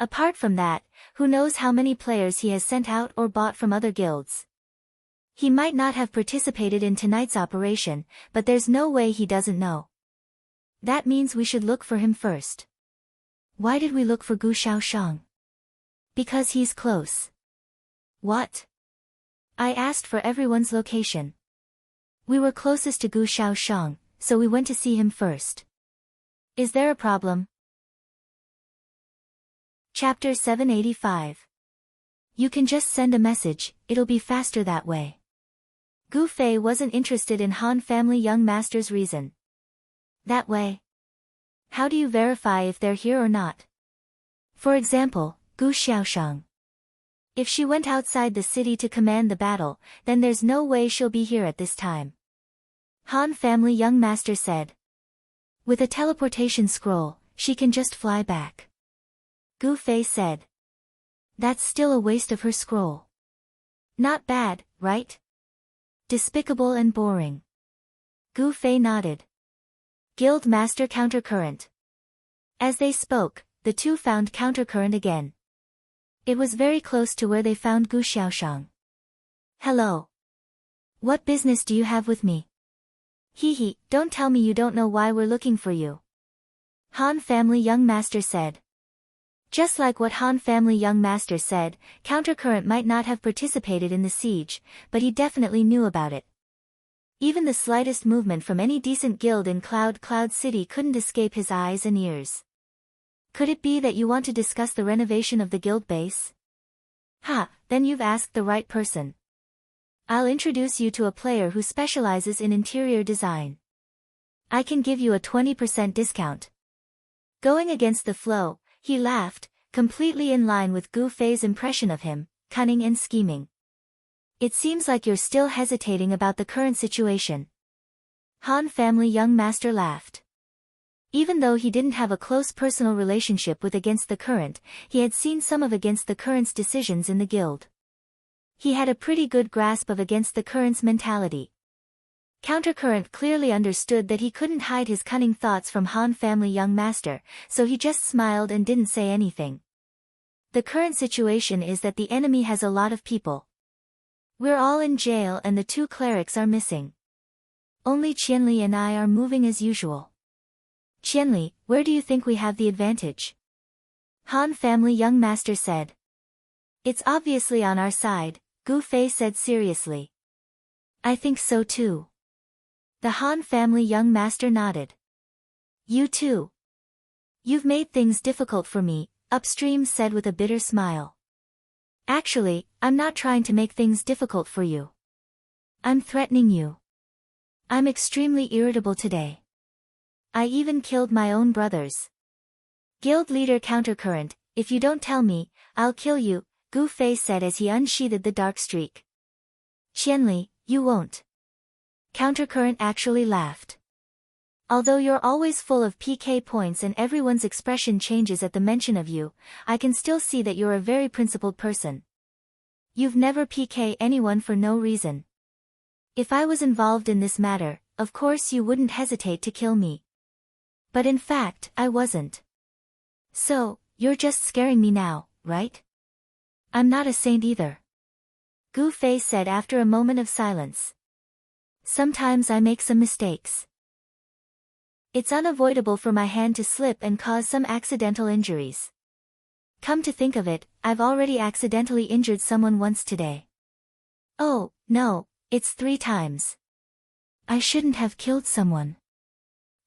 Apart from that, who knows how many players he has sent out or bought from other guilds. He might not have participated in tonight's operation, but there's no way he doesn't know. That means we should look for him first. Why did we look for Gu Shaoshang? Because he's close. What? I asked for everyone's location. We were closest to Gu Shaoshang, so we went to see him first. Is there a problem? Chapter 785. You can just send a message, it'll be faster that way. Gu Fei wasn't interested in Han family young master's reason. That way? How do you verify if they're here or not? For example, Gu Xiaoshang. If she went outside the city to command the battle, then there's no way she'll be here at this time. Han family young master said. With a teleportation scroll, she can just fly back. Gu Fei said. That's still a waste of her scroll. Not bad, right? Despicable and boring. Gu Fei nodded. Guild Master Countercurrent. As they spoke, the two found Countercurrent again. It was very close to where they found Gu Xiaoshang. Hello. What business do you have with me? Hee, don't tell me you don't know why we're looking for you. Han Family Young Master said. Just like what Han Family Young Master said, Countercurrent might not have participated in the siege, but he definitely knew about it. Even the slightest movement from any decent guild in Cloud City couldn't escape his eyes and ears. Could it be that you want to discuss the renovation of the guild base? Ha, then you've asked the right person. I'll introduce you to a player who specializes in interior design. I can give you a 20% discount. Going against the flow, he laughed, completely in line with Gu Fei's impression of him, cunning and scheming. It seems like you're still hesitating about the current situation. Han Family Young Master laughed. Even though he didn't have a close personal relationship with Against the Current, he had seen some of Against the Current's decisions in the guild. He had a pretty good grasp of Against the Current's mentality. Countercurrent clearly understood that he couldn't hide his cunning thoughts from Han Family Young Master, so he just smiled and didn't say anything. The current situation is that the enemy has a lot of people. We're all in jail and the two clerics are missing. Only Qianli and I are moving as usual. Qianli, where do you think we have the advantage? Han Family Young Master said. It's obviously on our side, Gu Fei said seriously. I think so too. The Han Family Young Master nodded. You too. You've made things difficult for me, Upstream said with a bitter smile. Actually, I'm not trying to make things difficult for you. I'm threatening you. I'm extremely irritable today. I even killed my own brothers. Guild leader Countercurrent, if you don't tell me, I'll kill you, Gu Fei said as he unsheathed the dark streak. Qianli, you won't. Countercurrent actually laughed. Although you're always full of PK points and everyone's expression changes at the mention of you, I can still see that you're a very principled person. You've never PK anyone for no reason. If I was involved in this matter, of course you wouldn't hesitate to kill me. But in fact, I wasn't. So, you're just scaring me now, right? I'm not a saint either. Gu Fei said after a moment of silence. Sometimes I make some mistakes. It's unavoidable for my hand to slip and cause some accidental injuries. Come to think of it, I've already accidentally injured someone once today. Oh, no, it's 3 times. I shouldn't have killed someone.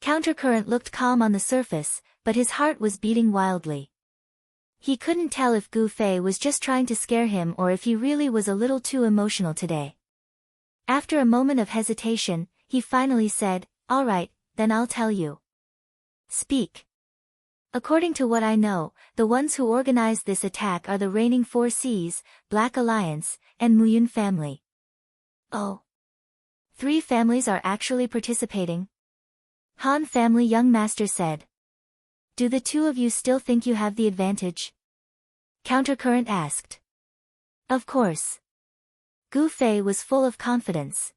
Countercurrent looked calm on the surface, but his heart was beating wildly. He couldn't tell if Gu Fei was just trying to scare him or if he really was a little too emotional today. After a moment of hesitation, he finally said, all right, then I'll tell you. Speak. According to what I know, the ones who organized this attack are the reigning 4 Seas, Black Alliance, and Muyun family. Oh. 3 families are actually participating? Han Family Young Master said. Do the 2 of you still think you have the advantage? Countercurrent asked. Of course. Gu Fei was full of confidence.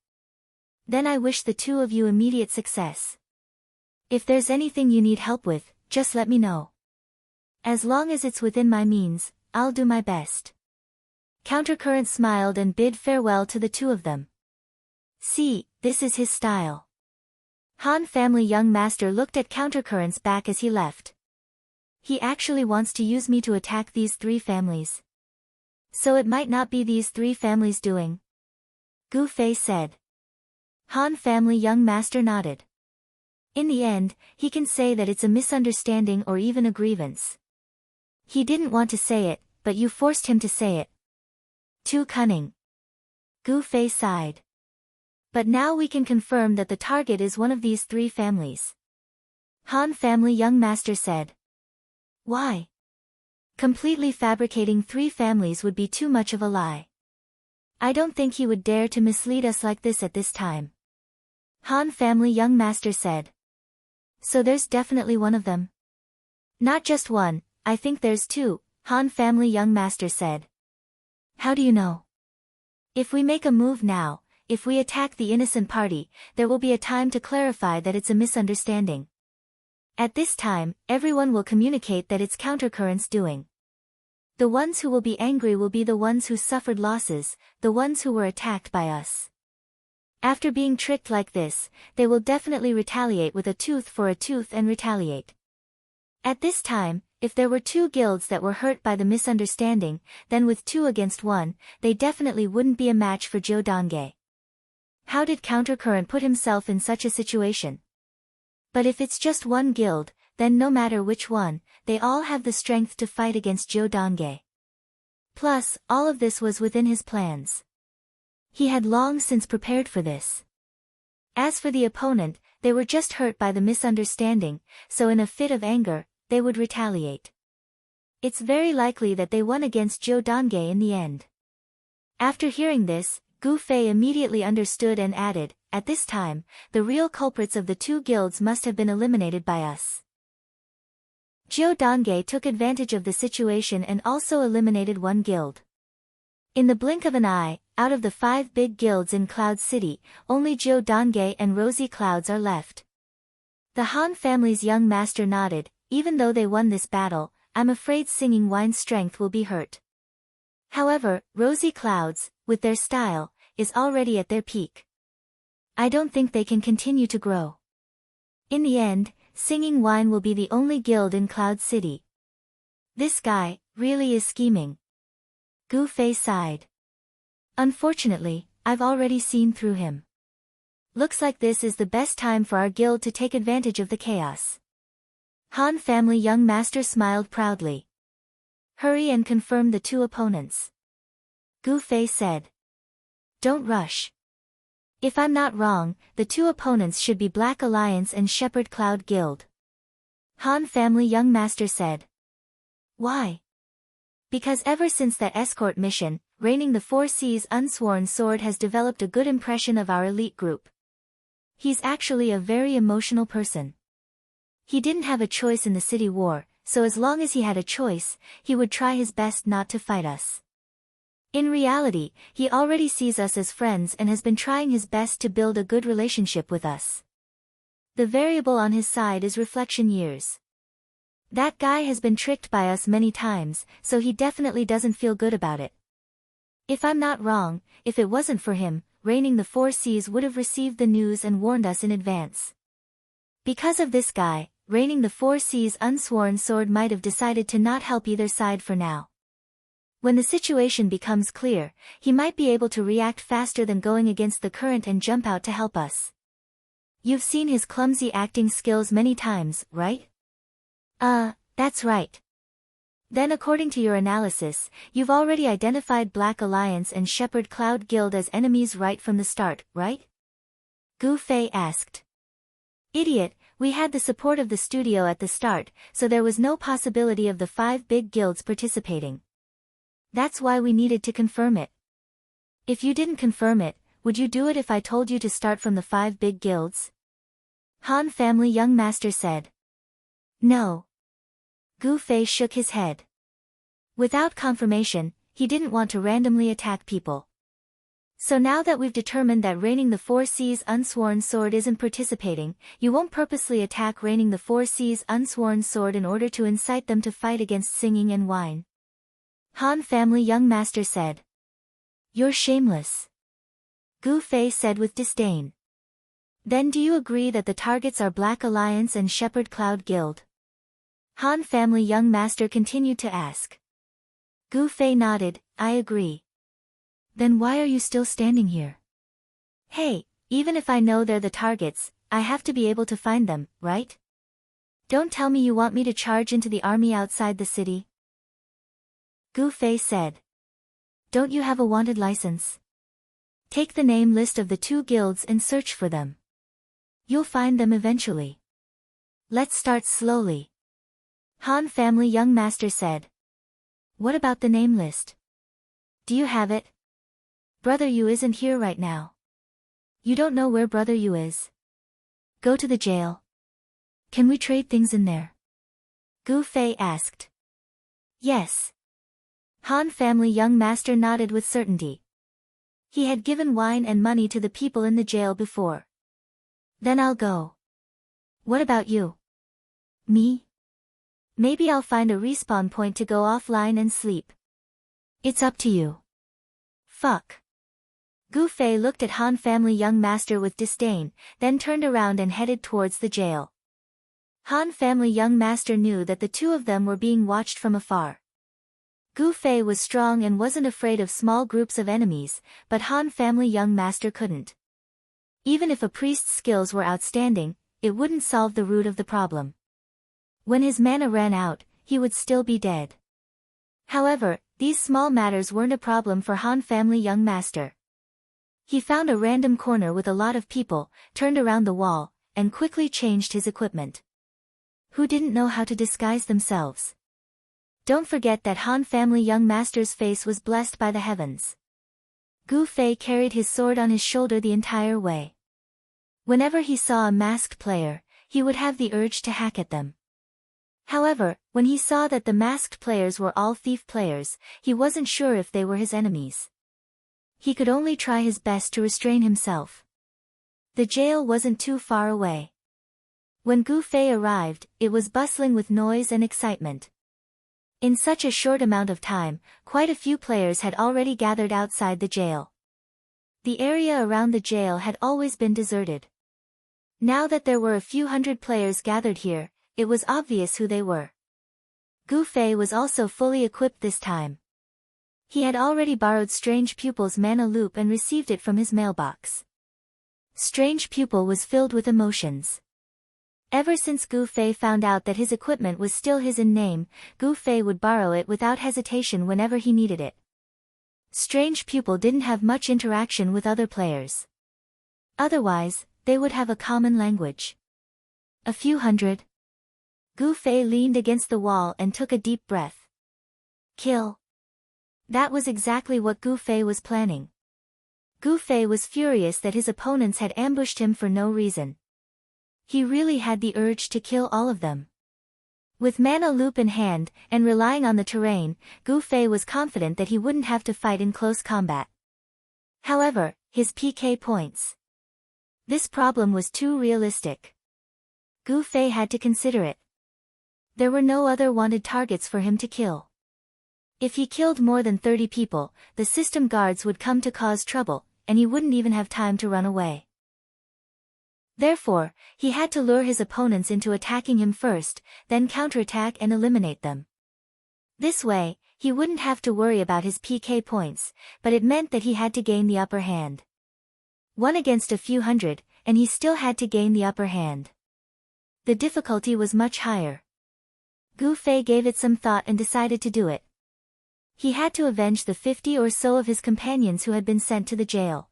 Then I wish the 2 of you immediate success. If there's anything you need help with, just let me know. As long as it's within my means, I'll do my best. Countercurrent smiled and bid farewell to the 2 of them. See, this is his style. Han Family Young Master looked at Countercurrent's back as he left. He actually wants to use me to attack these 3 families. So it might not be these 3 families doing. Gu Fei said. Han Family Young Master nodded. In the end, he can say that it's a misunderstanding or even a grievance. He didn't want to say it, but you forced him to say it. Too cunning. Gu Fei sighed. But now we can confirm that the target is one of these 3 families. Han Family Young Master said. Why? Completely fabricating 3 families would be too much of a lie. I don't think he would dare to mislead us like this at this time. Han Family Young Master said. So there's definitely one of them? Not just one, I think there's 2, Han family young master said. How do you know? If we make a move now, if we attack the innocent party, there will be a time to clarify that it's a misunderstanding. At this time, everyone will communicate that it's countercurrent's doing. The ones who will be angry will be the ones who suffered losses, the ones who were attacked by us. After being tricked like this, they will definitely retaliate with a tooth for a tooth and retaliate. At this time, if there were 2 guilds that were hurt by the misunderstanding, then with 2 against 1, they definitely wouldn't be a match for Zhou Dongge. How did Countercurrent put himself in such a situation? But if it's just 1 guild, then no matter which one, they all have the strength to fight against Zhou Dongge. Plus, all of this was within his plans. He had long since prepared for this. As for the opponent, they were just hurt by the misunderstanding, so in a fit of anger, they would retaliate. It's very likely that they won against Zhou Dongge in the end. After hearing this, Gu Fei immediately understood and added, at this time, the real culprits of the 2 guilds must have been eliminated by us. Zhou Dongge took advantage of the situation and also eliminated 1 guild. In the blink of an eye, out of the 5 big guilds in Cloud City, only Zhou Dongge and Rosy Clouds are left. The Han family's young master nodded. Even though they won this battle, I'm afraid Singing Wine's strength will be hurt. However, Rosy Clouds, with their style, is already at their peak. I don't think they can continue to grow. In the end, Singing Wine will be the only guild in Cloud City. This guy, really is scheming. Gu Fei sighed. Unfortunately, I've already seen through him. Looks like this is the best time for our guild to take advantage of the chaos. Han family young master smiled proudly. Hurry and confirm the 2 opponents. Gu Fei said. Don't rush. If I'm not wrong, the 2 opponents should be Black Alliance and Shepherd Cloud Guild. Han family young master said. Why? Because ever since that escort mission, Reigning the 4 Seas Unsworn Sword has developed a good impression of our elite group. He's actually a very emotional person. He didn't have a choice in the city war, so as long as he had a choice, he would try his best not to fight us. In reality, he already sees us as friends and has been trying his best to build a good relationship with us. The variable on his side is reflection years. That guy has been tricked by us many times, so he definitely doesn't feel good about it. If I'm not wrong, if it wasn't for him, Reigning the 4 Seas would have received the news and warned us in advance. Because of this guy, Reigning the 4 Seas Unsworn Sword might have decided to not help either side for now. When the situation becomes clear, he might be able to react faster than going against the current and jump out to help us. You've seen his clumsy acting skills many times, right? That's right. Then according to your analysis, you've already identified Black Alliance and Shepherd Cloud Guild as enemies right from the start, right? Gu Fei asked. Idiot, we had the support of the studio at the start, so there was no possibility of the 5 big guilds participating. That's why we needed to confirm it. If you didn't confirm it, would you do it if I told you to start from the 5 big guilds? Han family young master said. No. Gu Fei shook his head. Without confirmation, he didn't want to randomly attack people. So now that we've determined that Reigning the 4 Seas Unsworn Sword isn't participating, you won't purposely attack Reigning the 4 Seas Unsworn Sword in order to incite them to fight against Singing and Wine. Han family young master said. You're shameless. Gu Fei said with disdain. Then do you agree that the targets are Black Alliance and Shepherd Cloud Guild? Han family young master continued to ask. Gu Fei nodded, I agree. Then why are you still standing here? Hey, even if I know they're the targets, I have to be able to find them, right? Don't tell me you want me to charge into the army outside the city. Gu Fei said. Don't you have a wanted license? Take the name list of the 2 guilds and search for them. You'll find them eventually. Let's start slowly. Han family young master said. What about the name list? Do you have it? Brother Yu isn't here right now. You don't know where Brother Yu is? Go to the jail. Can we trade things in there? Gu Fei asked. Yes. Han family young master nodded with certainty. He had given wine and money to the people in the jail before. Then I'll go. What about you? Me? Maybe I'll find a respawn point to go offline and sleep. It's up to you. Fuck. Gu Fei looked at Han family young master with disdain, then turned around and headed towards the jail. Han family young master knew that the two of them were being watched from afar. Gu Fei was strong and wasn't afraid of small groups of enemies, but Han family young master couldn't. Even if a priest's skills were outstanding, it wouldn't solve the root of the problem. When his mana ran out, he would still be dead. However, these small matters weren't a problem for Han family young master. He found a random corner with a lot of people, turned around the wall, and quickly changed his equipment. Who didn't know how to disguise themselves? Don't forget that Han family young master's face was blessed by the heavens. Gu Fei carried his sword on his shoulder the entire way. Whenever he saw a masked player, he would have the urge to hack at them. However, when he saw that the masked players were all thief players, he wasn't sure if they were his enemies. He could only try his best to restrain himself. The jail wasn't too far away. When Gu Fei arrived, it was bustling with noise and excitement. In such a short amount of time, quite a few players had already gathered outside the jail. The area around the jail had always been deserted. Now that there were a few hundred players gathered here, it was obvious who they were. Gu Fei was also fully equipped this time. He had already borrowed Strange Pupil's mana loop and received it from his mailbox. Strange Pupil was filled with emotions. Ever since Gu Fei found out that his equipment was still his in name, Gu Fei would borrow it without hesitation whenever he needed it. Strange Pupil didn't have much interaction with other players. Otherwise, they would have a common language. A few hundred. Gu Fei leaned against the wall and took a deep breath. Kill. That was exactly what Gu Fei was planning. Gu Fei was furious that his opponents had ambushed him for no reason. He really had the urge to kill all of them. With mana loop in hand, and relying on the terrain, Gu Fei was confident that he wouldn't have to fight in close combat. However, his PK points. This problem was too realistic. Gu Fei had to consider it. There were no other wanted targets for him to kill. If he killed more than 30 people, the system guards would come to cause trouble, and he wouldn't even have time to run away. Therefore, he had to lure his opponents into attacking him first, then counterattack and eliminate them. This way, he wouldn't have to worry about his PK points, but it meant that he had to gain the upper hand. One against a few hundred, and he still had to gain the upper hand. The difficulty was much higher. Gu Fei gave it some thought and decided to do it. He had to avenge the 50 or so of his companions who had been sent to the jail.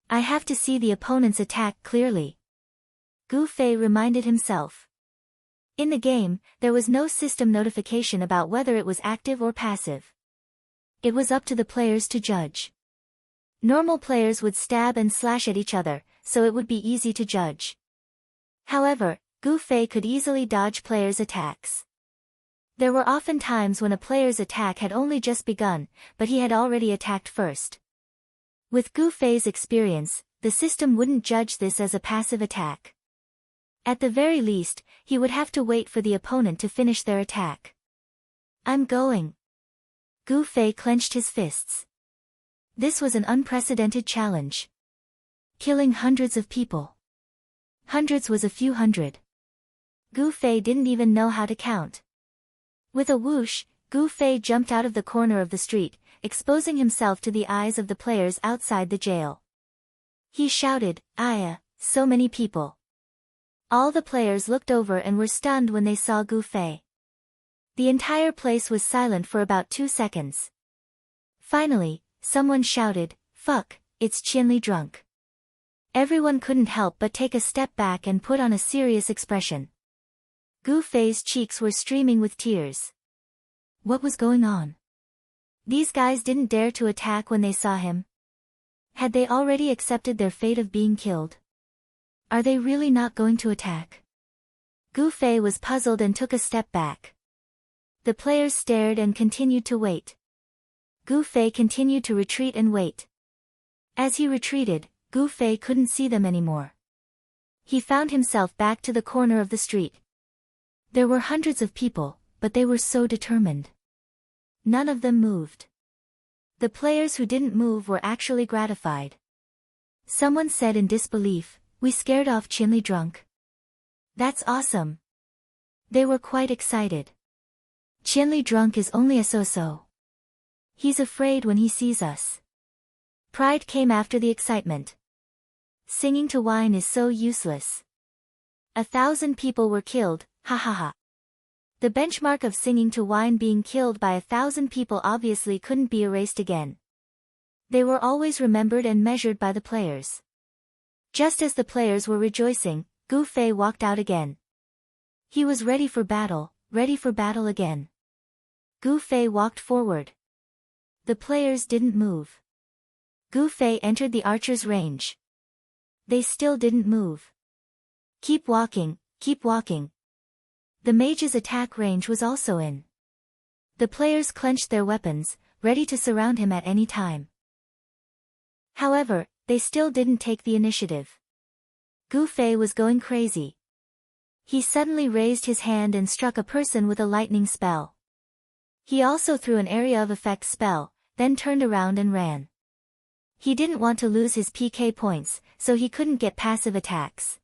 I have to see the opponent's attack clearly. Gu Fei reminded himself. In the game, there was no system notification about whether it was active or passive. It was up to the players to judge. Normal players would stab and slash at each other, so it would be easy to judge. However, Gu Fei could easily dodge players' attacks. There were often times when a player's attack had only just begun, but he had already attacked first. With Gu Fei's experience, the system wouldn't judge this as a passive attack. At the very least, he would have to wait for the opponent to finish their attack. I'm going. Gu Fei clenched his fists. This was an unprecedented challenge. Killing hundreds of people. Hundreds was a few hundred. Gu Fei didn't even know how to count. With a whoosh, Gu Fei jumped out of the corner of the street, exposing himself to the eyes of the players outside the jail. He shouted, "Aya, so many people." All the players looked over and were stunned when they saw Gu Fei. The entire place was silent for about 2 seconds. Finally, someone shouted, "Fuck, it's Qianli drunk." Everyone couldn't help but take a step back and put on a serious expression. Gu Fei's cheeks were streaming with tears. What was going on? These guys didn't dare to attack when they saw him. Had they already accepted their fate of being killed? Are they really not going to attack? Gu Fei was puzzled and took a step back. The players stared and continued to wait. Gu Fei continued to retreat and wait. As he retreated, Gu Fei couldn't see them anymore. He found himself back to the corner of the street. There were hundreds of people, but they were so determined. None of them moved. The players who didn't move were actually gratified. Someone said in disbelief, "We scared off Chinli drunk." "That's awesome." They were quite excited. "Chinli drunk is only a so-so. He's afraid when he sees us." Pride came after the excitement. Singing to wine is so useless. 1,000 people were killed, ha ha ha. The benchmark of singing to wine being killed by 1,000 people obviously couldn't be erased again. They were always remembered and measured by the players. Just as the players were rejoicing, Gu Fei walked out again. He was ready for battle again. Gu Fei walked forward. The players didn't move. Gu Fei entered the archer's range. They still didn't move. Keep walking, keep walking. The mage's attack range was also in. The players clenched their weapons, ready to surround him at any time. However, they still didn't take the initiative. Gu Fei was going crazy. He suddenly raised his hand and struck a person with a lightning spell. He also threw an area of effect spell, then turned around and ran. He didn't want to lose his PK points, so he couldn't get passive attacks.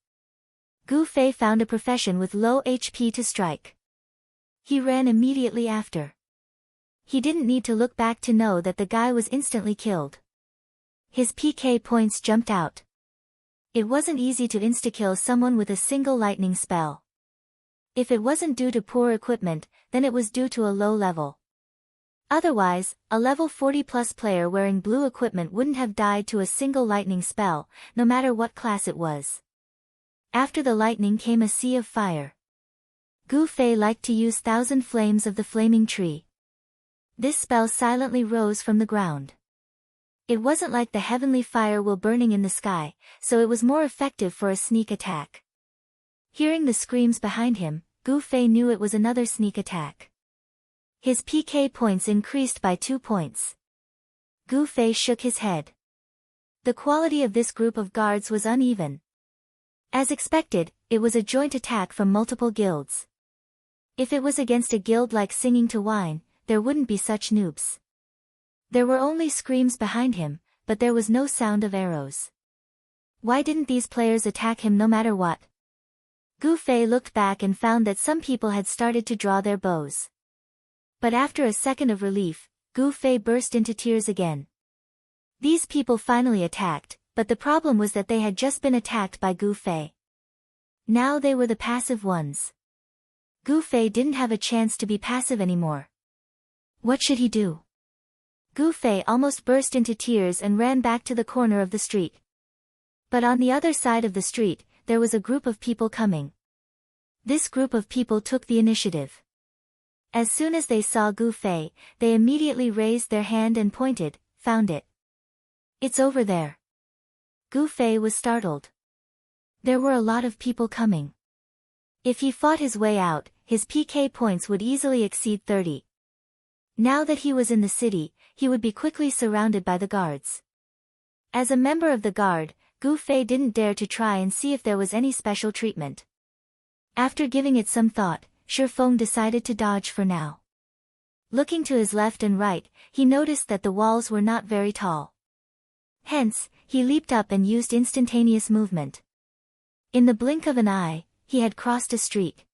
Gu Fei found a profession with low HP to strike. He ran immediately after. He didn't need to look back to know that the guy was instantly killed. His PK points jumped out. It wasn't easy to insta-kill someone with a single lightning spell. If it wasn't due to poor equipment, then it was due to a low level. Otherwise, a level 40+ player wearing blue equipment wouldn't have died to a single lightning spell, no matter what class it was. After the lightning came a sea of fire. Gu Fei liked to use 1,000 flames of the flaming tree. This spell silently rose from the ground. It wasn't like the heavenly fire will burning in the sky, so it was more effective for a sneak attack. Hearing the screams behind him, Gu Fei knew it was another sneak attack. His PK points increased by 2 points. Gu Fei shook his head. The quality of this group of guards was uneven. As expected, it was a joint attack from multiple guilds. If it was against a guild like Singing to Wine, there wouldn't be such noobs. There were only screams behind him, but there was no sound of arrows. Why didn't these players attack him no matter what? Gu Fei looked back and found that some people had started to draw their bows. But after a second of relief, Gu Fei burst into tears again. These people finally attacked, but the problem was that they had just been attacked by Gu Fei. Now they were the passive ones. Gu Fei didn't have a chance to be passive anymore. What should he do? Gu Fei almost burst into tears and ran back to the corner of the street. But on the other side of the street, there was a group of people coming. This group of people took the initiative. As soon as they saw Gu Fei, they immediately raised their hand and pointed, "Found it. It's over there." Gu Fei was startled. There were a lot of people coming. If he fought his way out, his PK points would easily exceed 30. Now that he was in the city, he would be quickly surrounded by the guards. As a member of the guard, Gu Fei didn't dare to try and see if there was any special treatment. After giving it some thought, Shi Feng decided to dodge for now. Looking to his left and right, he noticed that the walls were not very tall. Hence, he leaped up and used instantaneous movement. In the blink of an eye, he had crossed a street.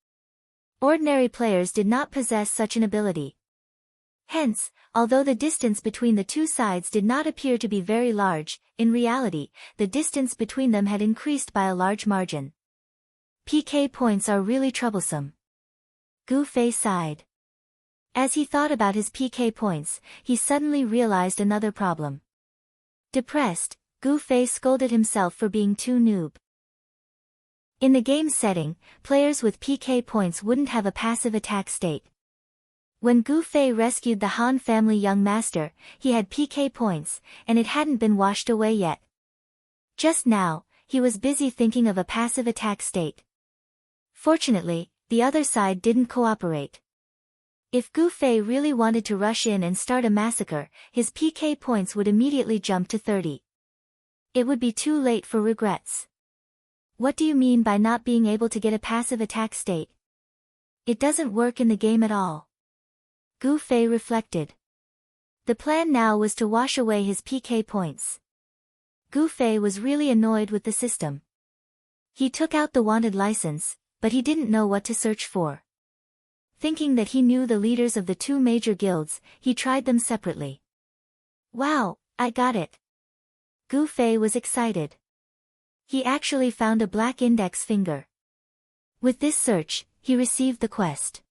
Ordinary players did not possess such an ability. Hence, although the distance between the two sides did not appear to be very large, in reality, the distance between them had increased by a large margin. PK points are really troublesome. Gu Fei sighed. As he thought about his PK points, he suddenly realized another problem. Depressed, Gu Fei scolded himself for being too noob. In the game setting, players with PK points wouldn't have a passive attack state. When Gu Fei rescued the Han family young master, he had PK points, and it hadn't been washed away yet. Just now, he was busy thinking of a passive attack state. Fortunately, the other side didn't cooperate. If Gu Fei really wanted to rush in and start a massacre, his PK points would immediately jump to 30. It would be too late for regrets. What do you mean by not being able to get a passive attack state? It doesn't work in the game at all. Gu Fei reflected. The plan now was to wash away his PK points. Gu Fei was really annoyed with the system. He took out the wanted license, but he didn't know what to search for. Thinking that he knew the leaders of the two major guilds, he tried them separately. Wow, I got it. Gu Fei was excited. He actually found a black index finger. With this search, he received the quest.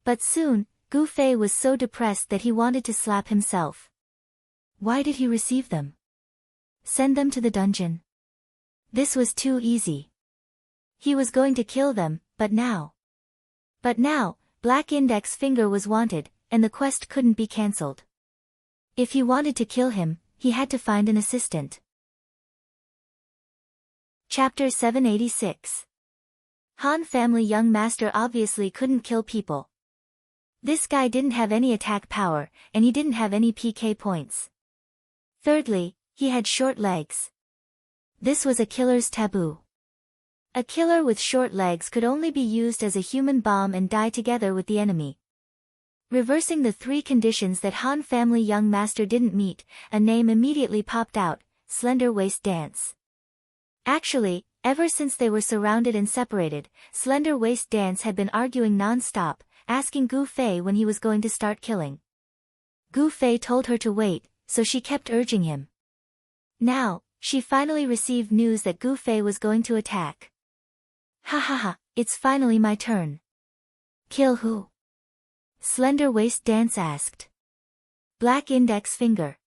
But soon, Gu Fei was so depressed that he wanted to slap himself. Why did he receive them? Send them to the dungeon. This was too easy. He was going to kill them, but now, Black Index Finger was wanted, and the quest couldn't be cancelled. If he wanted to kill him, he had to find an assistant. Chapter 786. Han family young master obviously couldn't kill people. This guy didn't have any attack power, and he didn't have any PK points. Thirdly, he had short legs. This was a killer's taboo. A killer with short legs could only be used as a human bomb and die together with the enemy. Reversing the three conditions that Han family young master didn't meet, a name immediately popped out, Slender Waist Dance. Actually, ever since they were surrounded and separated, Slender Waist Dance had been arguing non-stop, asking Gu Fei when he was going to start killing. Gu Fei told her to wait, so she kept urging him. Now, she finally received news that Gu Fei was going to attack. Ha ha ha, it's finally my turn. Kill who? Slender Waist Dance asked. Black Index Finger.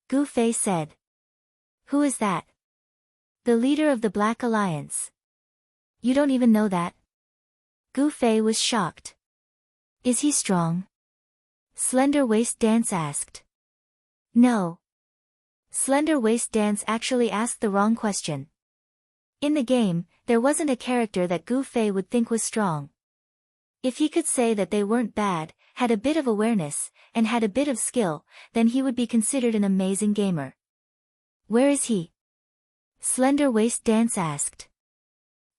Gu Fei said. Who is that? The leader of the Black Alliance. You don't even know that? Gu Fei was shocked. Is he strong? Slender Waist Dance asked. No. Slender Waist Dance actually asked the wrong question. In the game, there wasn't a character that Gu Fei would think was strong. If he could say that they weren't bad, had a bit of awareness, and had a bit of skill, then he would be considered an amazing gamer. Where is he? Slender Waist Dance asked.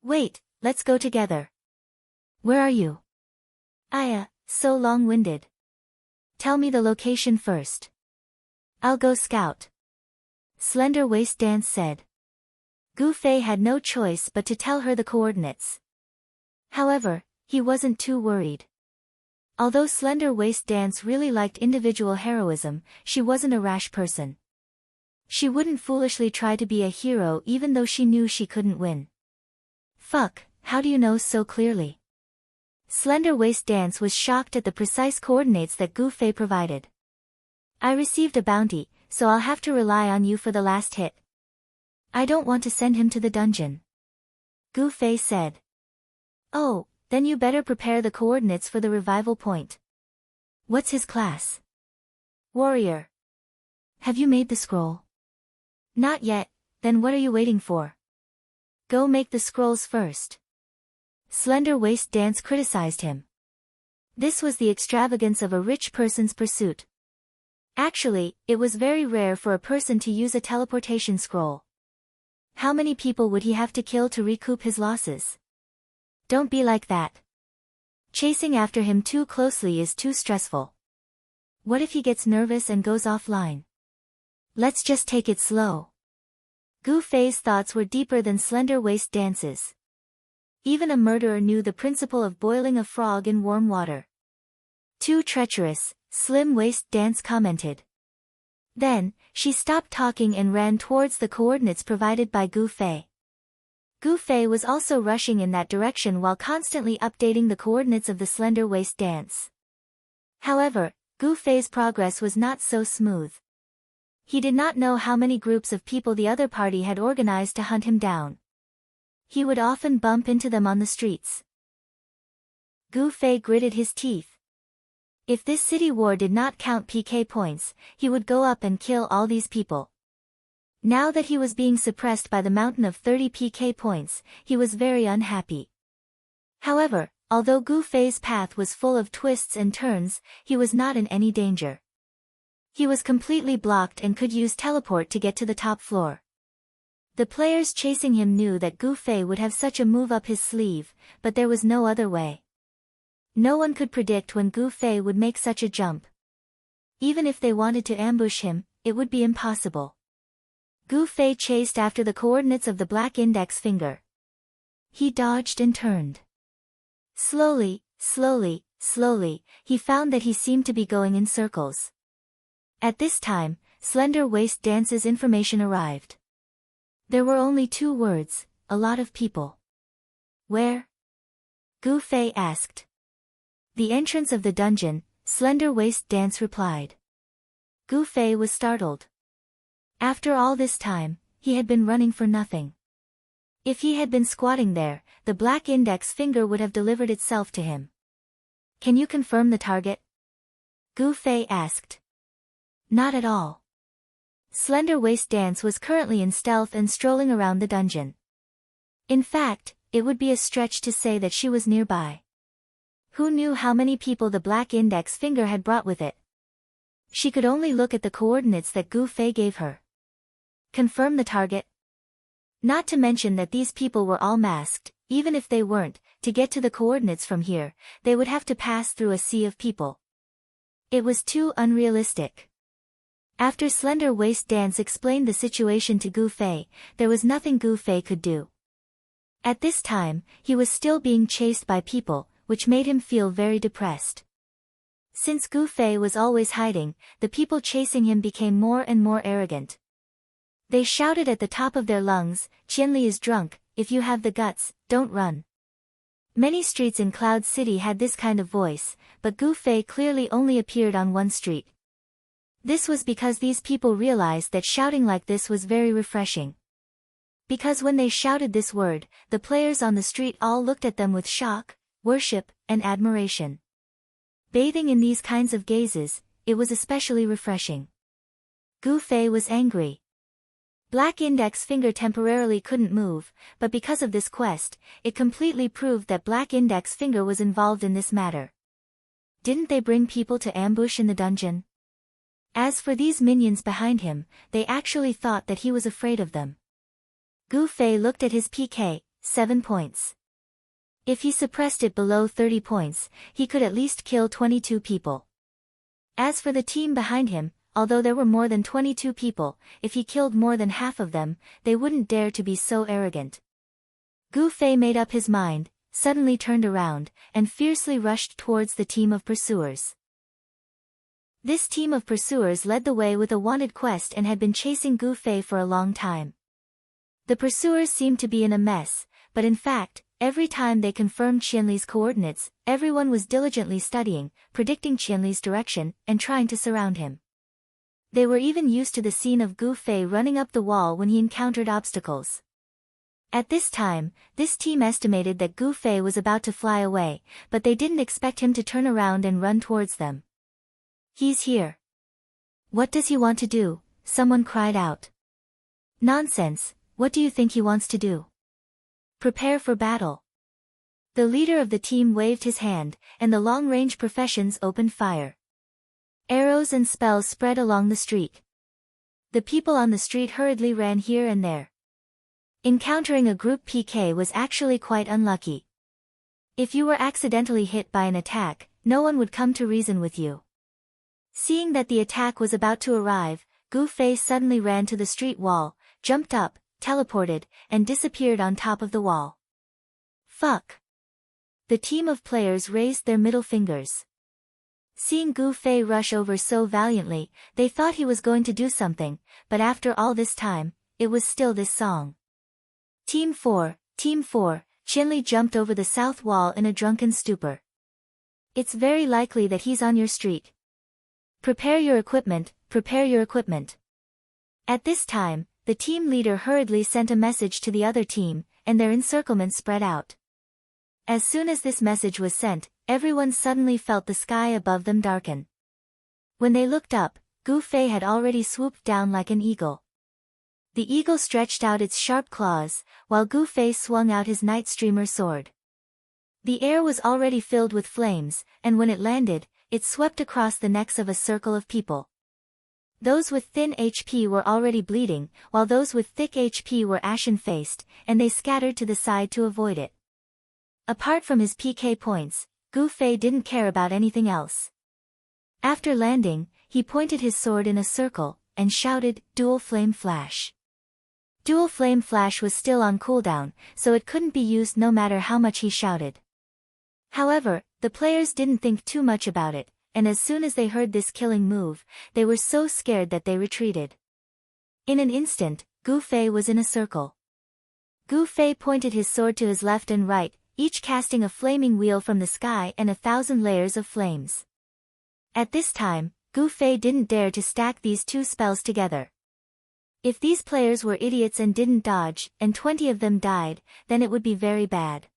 Wait, let's go together. Where are you? So long-winded. Tell me the location first. I'll go scout. Slender Waist Dance said. Gu Fei had no choice but to tell her the coordinates. However, he wasn't too worried. Although Slender Waist Dance really liked individual heroism, she wasn't a rash person. She wouldn't foolishly try to be a hero even though she knew she couldn't win. Fuck, how do you know so clearly? Slender Waist Dance was shocked at the precise coordinates that Gu Fei provided. I received a bounty, so I'll have to rely on you for the last hit. I don't want to send him to the dungeon. Gu Fei said. Oh, then you better prepare the coordinates for the revival point. What's his class? Warrior. Have you made the scroll? Not yet, then what are you waiting for? Go make the scrolls first. Slender Waist Dance criticized him. This was the extravagance of a rich person's pursuit. Actually, it was very rare for a person to use a teleportation scroll. How many people would he have to kill to recoup his losses? Don't be like that. Chasing after him too closely is too stressful. What if he gets nervous and goes offline? Let's just take it slow. Gu Fei's thoughts were deeper than Slender Waist Dance's. Even a murderer knew the principle of boiling a frog in warm water. Too treacherous, Slim Waist Dance commented. Then, she stopped talking and ran towards the coordinates provided by Gu Fei. Gu Fei was also rushing in that direction while constantly updating the coordinates of the Slender Waist Dance. However, Gu Fei's progress was not so smooth. He did not know how many groups of people the other party had organized to hunt him down. He would often bump into them on the streets. Gu Fei gritted his teeth. If this city war did not count PK points, he would go up and kill all these people. Now that he was being suppressed by the mountain of 30 PK points, he was very unhappy. However, Although Gu Fei's path was full of twists and turns, he was not in any danger. He was completely blocked and could use teleport to get to the top floor. The players chasing him knew that Gu Fei would have such a move up his sleeve, but there was no other way. No one could predict when Gu Fei would make such a jump. Even if they wanted to ambush him, it would be impossible. Gu Fei chased after the coordinates of the black index finger. He dodged and turned. Slowly, he found that he seemed to be going in circles. At this time, Slender Waist Dance's information arrived. There were only 2 words, a lot of people. Where? Gu Fei asked. The entrance of the dungeon, Slender Waist Dance replied. Gu Fei was startled. After all this time, he had been running for nothing. If he had been squatting there, the black index finger would have delivered itself to him. Can you confirm the target? Gu Fei asked. Not at all. Slender Waist Dance was currently in stealth and strolling around the dungeon. In fact, it would be a stretch to say that she was nearby. Who knew how many people the black index finger had brought with it? She could only look at the coordinates that Gu Fei gave her. Confirm the target? Not to mention that these people were all masked. Even if they weren't, to get to the coordinates from here, they would have to pass through a sea of people. It was too unrealistic. After Slender Waist Dance explained the situation to Gu Fei, there was nothing Gu Fei could do. At this time, he was still being chased by people, which made him feel very depressed. Since Gu Fei was always hiding, the people chasing him became more and more arrogant. They shouted at the top of their lungs, "Qianli is drunk, if you have the guts, don't run." Many streets in Cloud City had this kind of voice, but Gu Fei clearly only appeared on one street. This was because these people realized that shouting like this was very refreshing. Because when they shouted this word, the players on the street all looked at them with shock, worship, and admiration. Bathing in these kinds of gazes, it was especially refreshing. Gu Fei was angry. Black index finger temporarily couldn't move, but because of this quest, it completely proved that black index finger was involved in this matter. Didn't they bring people to ambush in the dungeon? As for these minions behind him, they actually thought that he was afraid of them. Gu Fei looked at his PK, 7 points. If he suppressed it below 30 points, he could at least kill 22 people. As for the team behind him, although there were more than 22 people, if he killed more than half of them, they wouldn't dare to be so arrogant. Gu Fei made up his mind, suddenly turned around, and fiercely rushed towards the team of pursuers. This team of pursuers led the way with a wanted quest and had been chasing Gu Fei for a long time. The pursuers seemed to be in a mess, but in fact, every time they confirmed Qianli's coordinates, everyone was diligently studying, predicting Qianli's direction, and trying to surround him. They were even used to the scene of Gu Fei running up the wall when he encountered obstacles. At this time, this team estimated that Gu Fei was about to fly away, but they didn't expect him to turn around and run towards them. "He's here." "What does he want to do?" someone cried out. "Nonsense, what do you think he wants to do?" "Prepare for battle." The leader of the team waved his hand, and the long-range professions opened fire. Arrows and spells spread along the street. The people on the street hurriedly ran here and there. Encountering a group PK was actually quite unlucky. If you were accidentally hit by an attack, no one would come to reason with you. Seeing that the attack was about to arrive, Gu Fei suddenly ran to the street wall, jumped up, teleported, and disappeared on top of the wall. Fuck! The team of players raised their middle fingers. Seeing Gu Fei rush over so valiantly, they thought he was going to do something, but after all this time, it was still this song. Team 4, Qianli jumped over the south wall in a drunken stupor. It's very likely that he's on your street. Prepare your equipment, prepare your equipment. At this time, the team leader hurriedly sent a message to the other team, and their encirclement spread out. As soon as this message was sent, everyone suddenly felt the sky above them darken. When they looked up, Gu Fei had already swooped down like an eagle. The eagle stretched out its sharp claws, while Gu Fei swung out his night streamer sword. The air was already filled with flames, and when it landed, it swept across the necks of a circle of people. Those with thin HP were already bleeding, while those with thick HP were ashen-faced, and they scattered to the side to avoid it. Apart from his PK points, Gu Fei didn't care about anything else. After landing, he pointed his sword in a circle, and shouted, "Dual Flame Flash." Dual Flame Flash was still on cooldown, so it couldn't be used no matter how much he shouted. However, the players didn't think too much about it, and as soon as they heard this killing move, they were so scared that they retreated. In an instant, Gu Fei was in a circle. Gu Fei pointed his sword to his left and right, each casting a flaming wheel from the sky and 1,000 layers of flames. At this time, Gu Fei didn't dare to stack these two spells together. If these players were idiots and didn't dodge, and 20 of them died, then it would be very bad.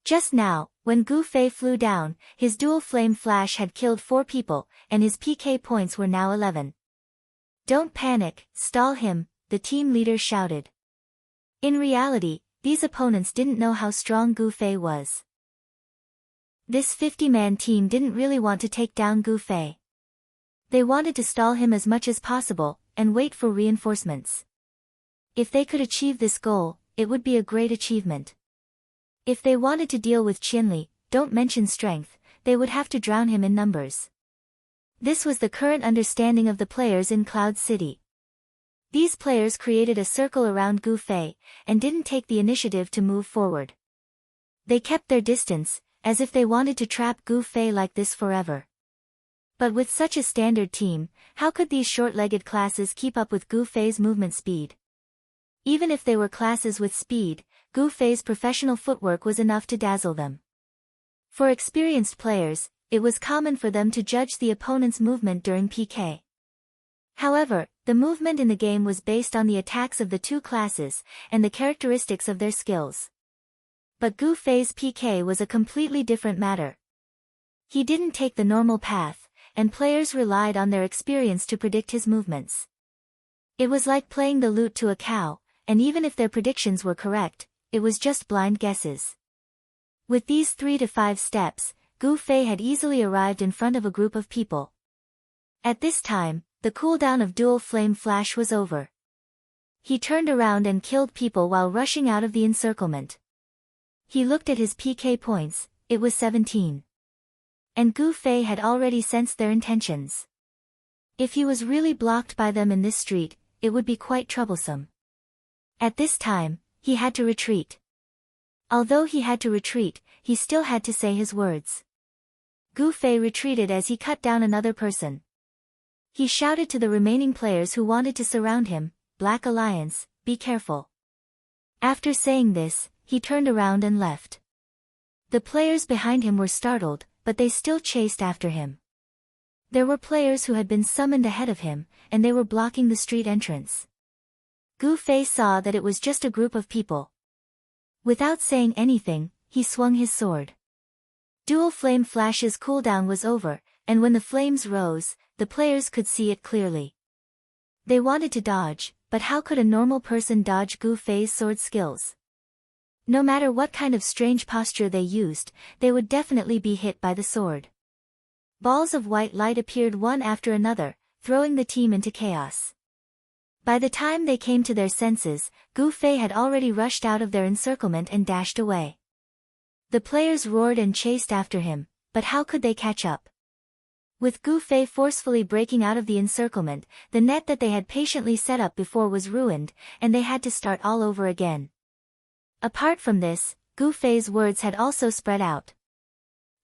Just now, when Gu Fei flew down, his dual flame flash had killed 4 people, and his PK points were now 11. "Don't panic, stall him," the team leader shouted. In reality, these opponents didn't know how strong Gu Fei was. This 50-man team didn't really want to take down Gu Fei. They wanted to stall him as much as possible, and wait for reinforcements. If they could achieve this goal, it would be a great achievement. If they wanted to deal with Qianli, don't mention strength, they would have to drown him in numbers. This was the current understanding of the players in Cloud City. These players created a circle around Gu Fei, and didn't take the initiative to move forward. They kept their distance, as if they wanted to trap Gu Fei like this forever. But with such a standard team, how could these short-legged classes keep up with Gu Fei's movement speed? Even if they were classes with speed, Gu Fei's professional footwork was enough to dazzle them. For experienced players, it was common for them to judge the opponent's movement during PK. However, the movement in the game was based on the attacks of the two classes, and the characteristics of their skills. But Gu Fei's PK was a completely different matter. He didn't take the normal path, and players relied on their experience to predict his movements. It was like playing the lute to a cow, and even if their predictions were correct, it was just blind guesses. With these 3 to 5 steps, Gu Fei had easily arrived in front of a group of people. At this time, the cooldown of Dual Flame Flash was over. He turned around and killed people while rushing out of the encirclement. He looked at his PK points, it was 17. And Gu Fei had already sensed their intentions. If he was really blocked by them in this street, it would be quite troublesome. At this time, he had to retreat. Although he had to retreat, he still had to say his words. Gu Fei retreated as he cut down another person. He shouted to the remaining players who wanted to surround him, "Black Alliance, be careful." After saying this, he turned around and left. The players behind him were startled, but they still chased after him. There were players who had been summoned ahead of him, and they were blocking the street entrance. Gu Fei saw that it was just a group of people. Without saying anything, he swung his sword. Dual Flame Flash's cooldown was over, and when the flames rose, the players could see it clearly. They wanted to dodge, but how could a normal person dodge Gu Fei's sword skills? No matter what kind of strange posture they used, they would definitely be hit by the sword. Balls of white light appeared one after another, throwing the team into chaos. By the time they came to their senses, Gu Fei had already rushed out of their encirclement and dashed away. The players roared and chased after him, but how could they catch up? With Gu Fei forcefully breaking out of the encirclement, the net that they had patiently set up before was ruined, and they had to start all over again. Apart from this, Gu Fei's words had also spread out.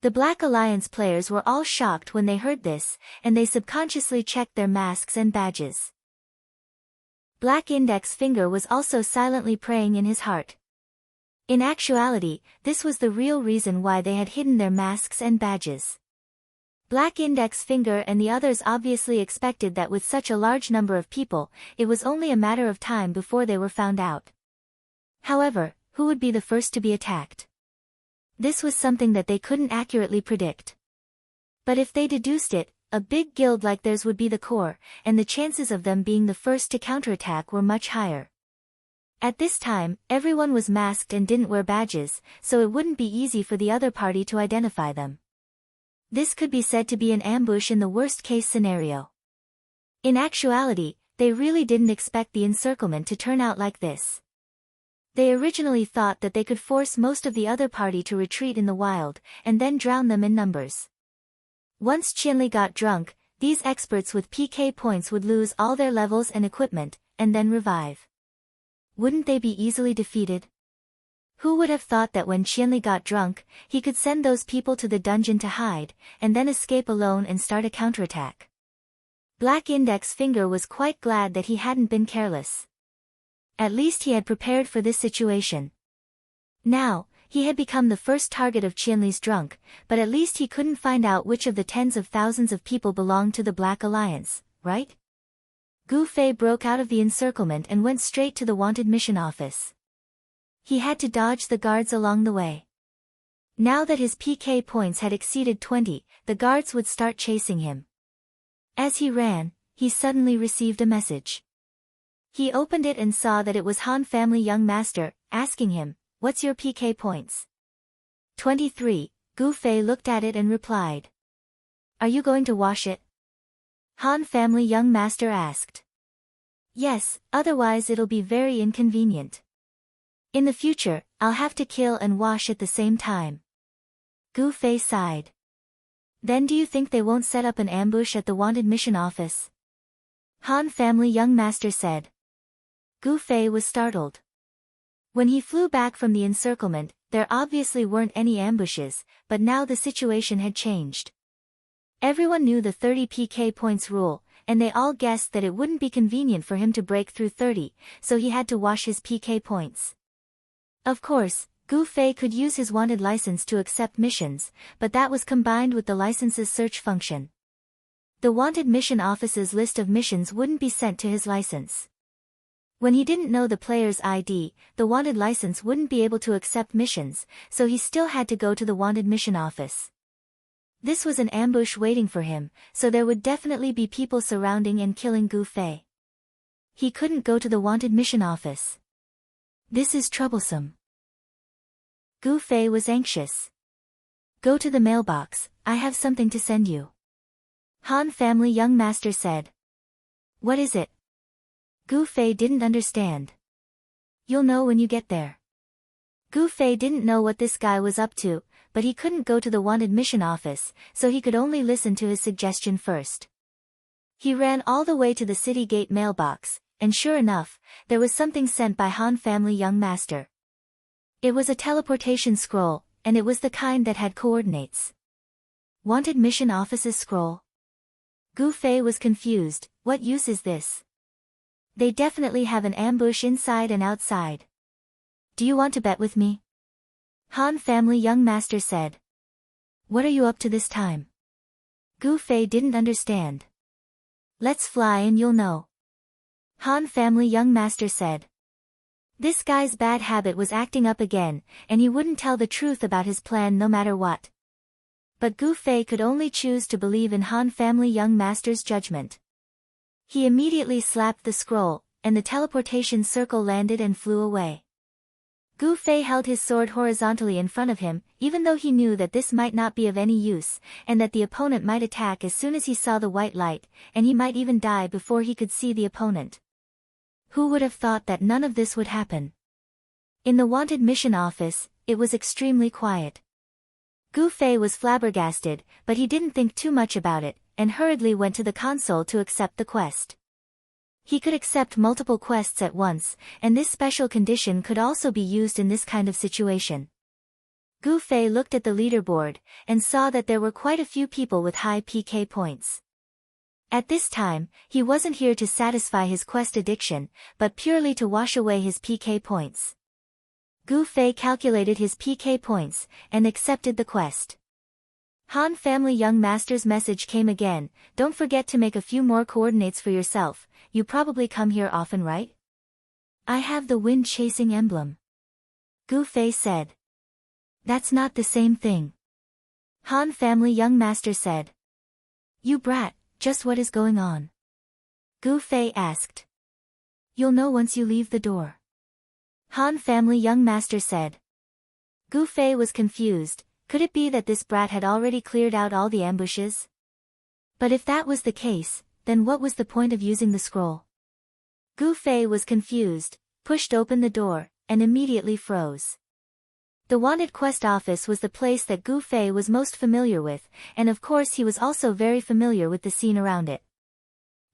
The Black Alliance players were all shocked when they heard this, and they subconsciously checked their masks and badges. Black Index Finger was also silently praying in his heart. In actuality, this was the real reason why they had hidden their masks and badges. Black Index Finger and the others obviously expected that with such a large number of people, it was only a matter of time before they were found out. However, who would be the first to be attacked? This was something that they couldn't accurately predict. But if they deduced it, a big guild like theirs would be the core, and the chances of them being the first to counterattack were much higher. At this time, everyone was masked and didn't wear badges, so it wouldn't be easy for the other party to identify them. This could be said to be an ambush in the worst-case scenario. In actuality, they really didn't expect the encirclement to turn out like this. They originally thought that they could force most of the other party to retreat in the wild, and then drown them in numbers. Once Qianli got drunk, these experts with PK points would lose all their levels and equipment, and then revive. Wouldn't they be easily defeated? Who would have thought that when Qianli got drunk, he could send those people to the dungeon to hide, and then escape alone and start a counterattack? Black Index Finger was quite glad that he hadn't been careless. At least he had prepared for this situation. Now, he had become the first target of Qianli's drunk, but at least he couldn't find out which of the tens of thousands of people belonged to the Black Alliance, right? Gu Fei broke out of the encirclement and went straight to the wanted mission office. He had to dodge the guards along the way. Now that his PK points had exceeded 20, the guards would start chasing him. As he ran, he suddenly received a message. He opened it and saw that it was Han Family Young Master, asking him, "What's your PK points?" 23, Gu Fei looked at it and replied. "Are you going to wash it?" Han Family Young Master asked. "Yes, otherwise it'll be very inconvenient. In the future, I'll have to kill and wash at the same time." Gu Fei sighed. "Then do you think they won't set up an ambush at the wanted mission office?" Han Family Young Master said. Gu Fei was startled. When he flew back from the encirclement, there obviously weren't any ambushes, but now the situation had changed. Everyone knew the 30 PK points rule, and they all guessed that it wouldn't be convenient for him to break through 30, so he had to wash his PK points. Of course, Gu Fei could use his wanted license to accept missions, but that was combined with the license's search function. The wanted mission office's list of missions wouldn't be sent to his license. When he didn't know the player's ID, the wanted license wouldn't be able to accept missions, so he still had to go to the wanted mission office. This was an ambush waiting for him, so there would definitely be people surrounding and killing Gu Fei. He couldn't go to the wanted mission office. This is troublesome. Gu Fei was anxious. "Go to the mailbox, I have something to send you." Han Family Young Master said. "What is it?" Gu Fei didn't understand. "You'll know when you get there." Gu Fei didn't know what this guy was up to, but he couldn't go to the wanted mission office, so he could only listen to his suggestion first. He ran all the way to the city gate mailbox, and sure enough, there was something sent by Han Family Young Master. It was a teleportation scroll, and it was the kind that had coordinates. Wanted mission office's scroll? Gu Fei was confused. What use is this? They definitely have an ambush inside and outside. "Do you want to bet with me?" Han Family Young Master said. "What are you up to this time?" Gu Fei didn't understand. "Let's fly and you'll know." Han Family Young Master said. This guy's bad habit was acting up again, and he wouldn't tell the truth about his plan no matter what. But Gu Fei could only choose to believe in Han Family Young Master's judgment. He immediately slapped the scroll, and the teleportation circle landed and flew away. Gu Fei held his sword horizontally in front of him, even though he knew that this might not be of any use, and that the opponent might attack as soon as he saw the white light, and he might even die before he could see the opponent. Who would have thought that none of this would happen? In the wanted mission office, it was extremely quiet. Gu Fei was flabbergasted, but he didn't think too much about it, and hurriedly went to the console to accept the quest. He could accept multiple quests at once, and this special condition could also be used in this kind of situation. Gu Fei looked at the leaderboard, and saw that there were quite a few people with high PK points. At this time, he wasn't here to satisfy his quest addiction, but purely to wash away his PK points. Gu Fei calculated his PK points, and accepted the quest. Han Family Young Master's message came again. "Don't forget to make a few more coordinates for yourself, you probably come here often, right?" "I have the wind-chasing emblem," Gu Fei said. "That's not the same thing," Han Family Young Master said. "You brat, just what is going on?" Gu Fei asked. "You'll know once you leave the door." Han family young master said. Gu Fei was confused. Could it be that this brat had already cleared out all the ambushes? But if that was the case, then what was the point of using the scroll? Gu Fei was confused, pushed open the door, and immediately froze. The wanted quest office was the place that Gu Fei was most familiar with, and of course he was also very familiar with the scene around it.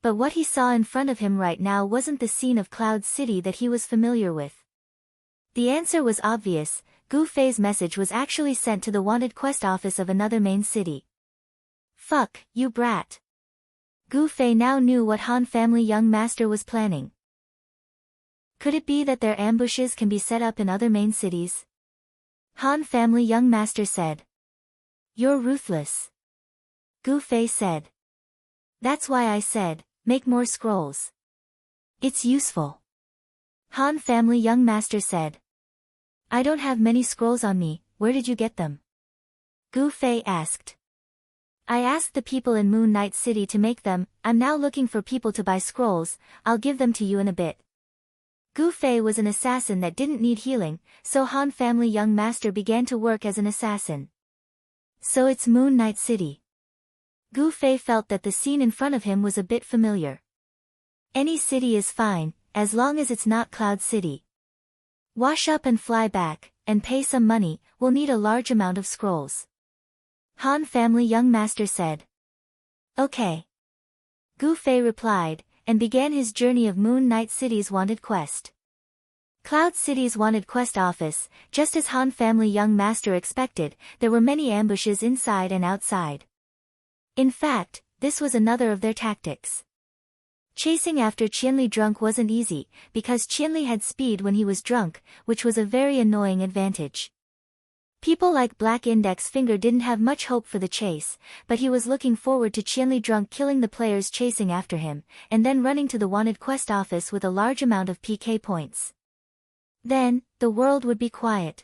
But what he saw in front of him right now wasn't the scene of Cloud City that he was familiar with. The answer was obvious. Gu Fei's message was actually sent to the wanted quest office of another main city. Fuck, you brat. Gu Fei now knew what Han family young master was planning. Could it be that their ambushes can be set up in other main cities? Han family young master said. You're ruthless. Gu Fei said. That's why I said, make more scrolls. It's useful. Han family young master said. I don't have many scrolls on me, where did you get them? Gu Fei asked. I asked the people in Moon Knight City to make them. I'm now looking for people to buy scrolls. I'll give them to you in a bit. Gu Fei was an assassin that didn't need healing, so Han family young master began to work as an assassin. So it's Moon Knight City. Gu Fei felt that the scene in front of him was a bit familiar. Any city is fine, as long as it's not Cloud City. Wash up and fly back, and pay some money. We'll need a large amount of scrolls. Han family young master said. Okay. Gu Fei replied, and began his journey of Moon Knight City's wanted quest. Cloud City's wanted quest office, just as Han family young master expected, there were many ambushes inside and outside. In fact, this was another of their tactics. Chasing after Qianli drunk wasn't easy, because Qianli had speed when he was drunk, which was a very annoying advantage. People like Black Index Finger didn't have much hope for the chase, but he was looking forward to Qianli drunk killing the players chasing after him, and then running to the wanted quest office with a large amount of PK points. Then, the world would be quiet.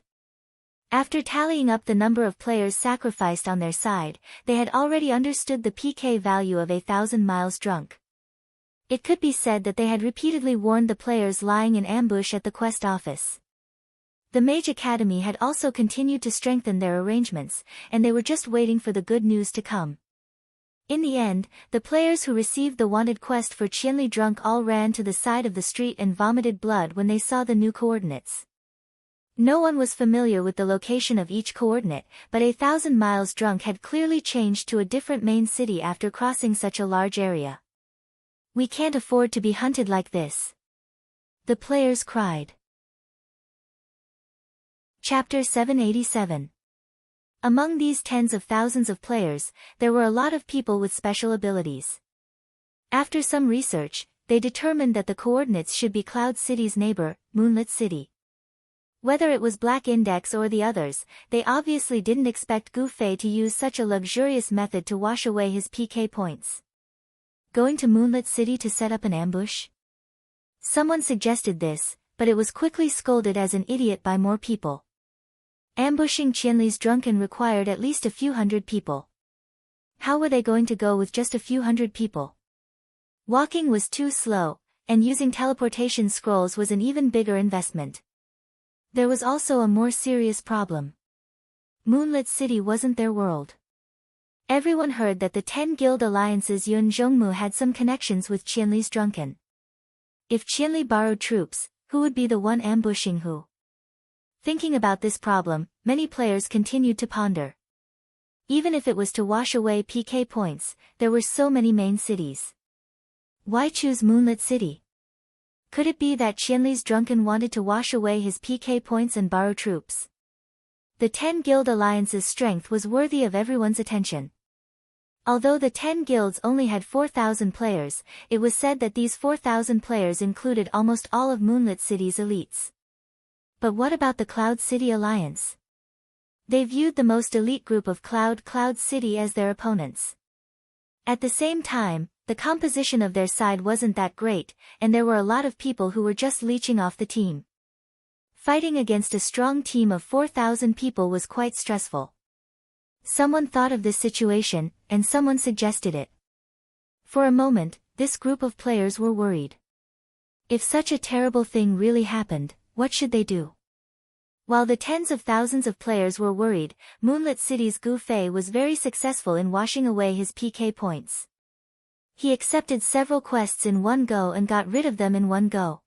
After tallying up the number of players sacrificed on their side, they had already understood the PK value of 1,000 miles drunk. It could be said that they had repeatedly warned the players lying in ambush at the quest office. The Mage Academy had also continued to strengthen their arrangements, and they were just waiting for the good news to come. In the end, the players who received the wanted quest for Qianli drunk all ran to the side of the street and vomited blood when they saw the new coordinates. No one was familiar with the location of each coordinate, but 1,000 miles drunk had clearly changed to a different main city after crossing such a large area. We can't afford to be hunted like this. The players cried. Chapter 787. Among these tens of thousands of players, there were a lot of people with special abilities. After some research, they determined that the coordinates should be Cloud City's neighbor, Moonlit City. Whether it was Black Index or the others, they obviously didn't expect Gu Fei to use such a luxurious method to wash away his PK points. Going to Moonlit City to set up an ambush? Someone suggested this, but it was quickly scolded as an idiot by more people. Ambushing Qianli's drunken required at least a few hundred people. How were they going to go with just a few hundred people? Walking was too slow, and using teleportation scrolls was an even bigger investment. There was also a more serious problem. Moonlit City wasn't their world. Everyone heard that the 10 guild alliances Yun Zhongmu had some connections with Qianli's drunken. If Qianli borrowed troops, who would be the one ambushing who? Thinking about this problem, many players continued to ponder. Even if it was to wash away PK points, there were so many main cities. Why choose Moonlit City? Could it be that Qianli's drunken wanted to wash away his PK points and borrow troops? The 10 guild alliance's strength was worthy of everyone's attention. Although the 10 guilds only had 4,000 players, it was said that these 4,000 players included almost all of Moonlit City's elites. But what about the Cloud City Alliance? They viewed the most elite group of Cloud City as their opponents. At the same time, the composition of their side wasn't that great, and there were a lot of people who were just leeching off the team. Fighting against a strong team of 4,000 people was quite stressful. Someone thought of this situation, and someone suggested it. For a moment, this group of players were worried. If such a terrible thing really happened, What should they do? While the tens of thousands of players were worried, Moonlit City's Gu Fei was very successful in washing away his PK points. He accepted several quests in one go and got rid of them in one go.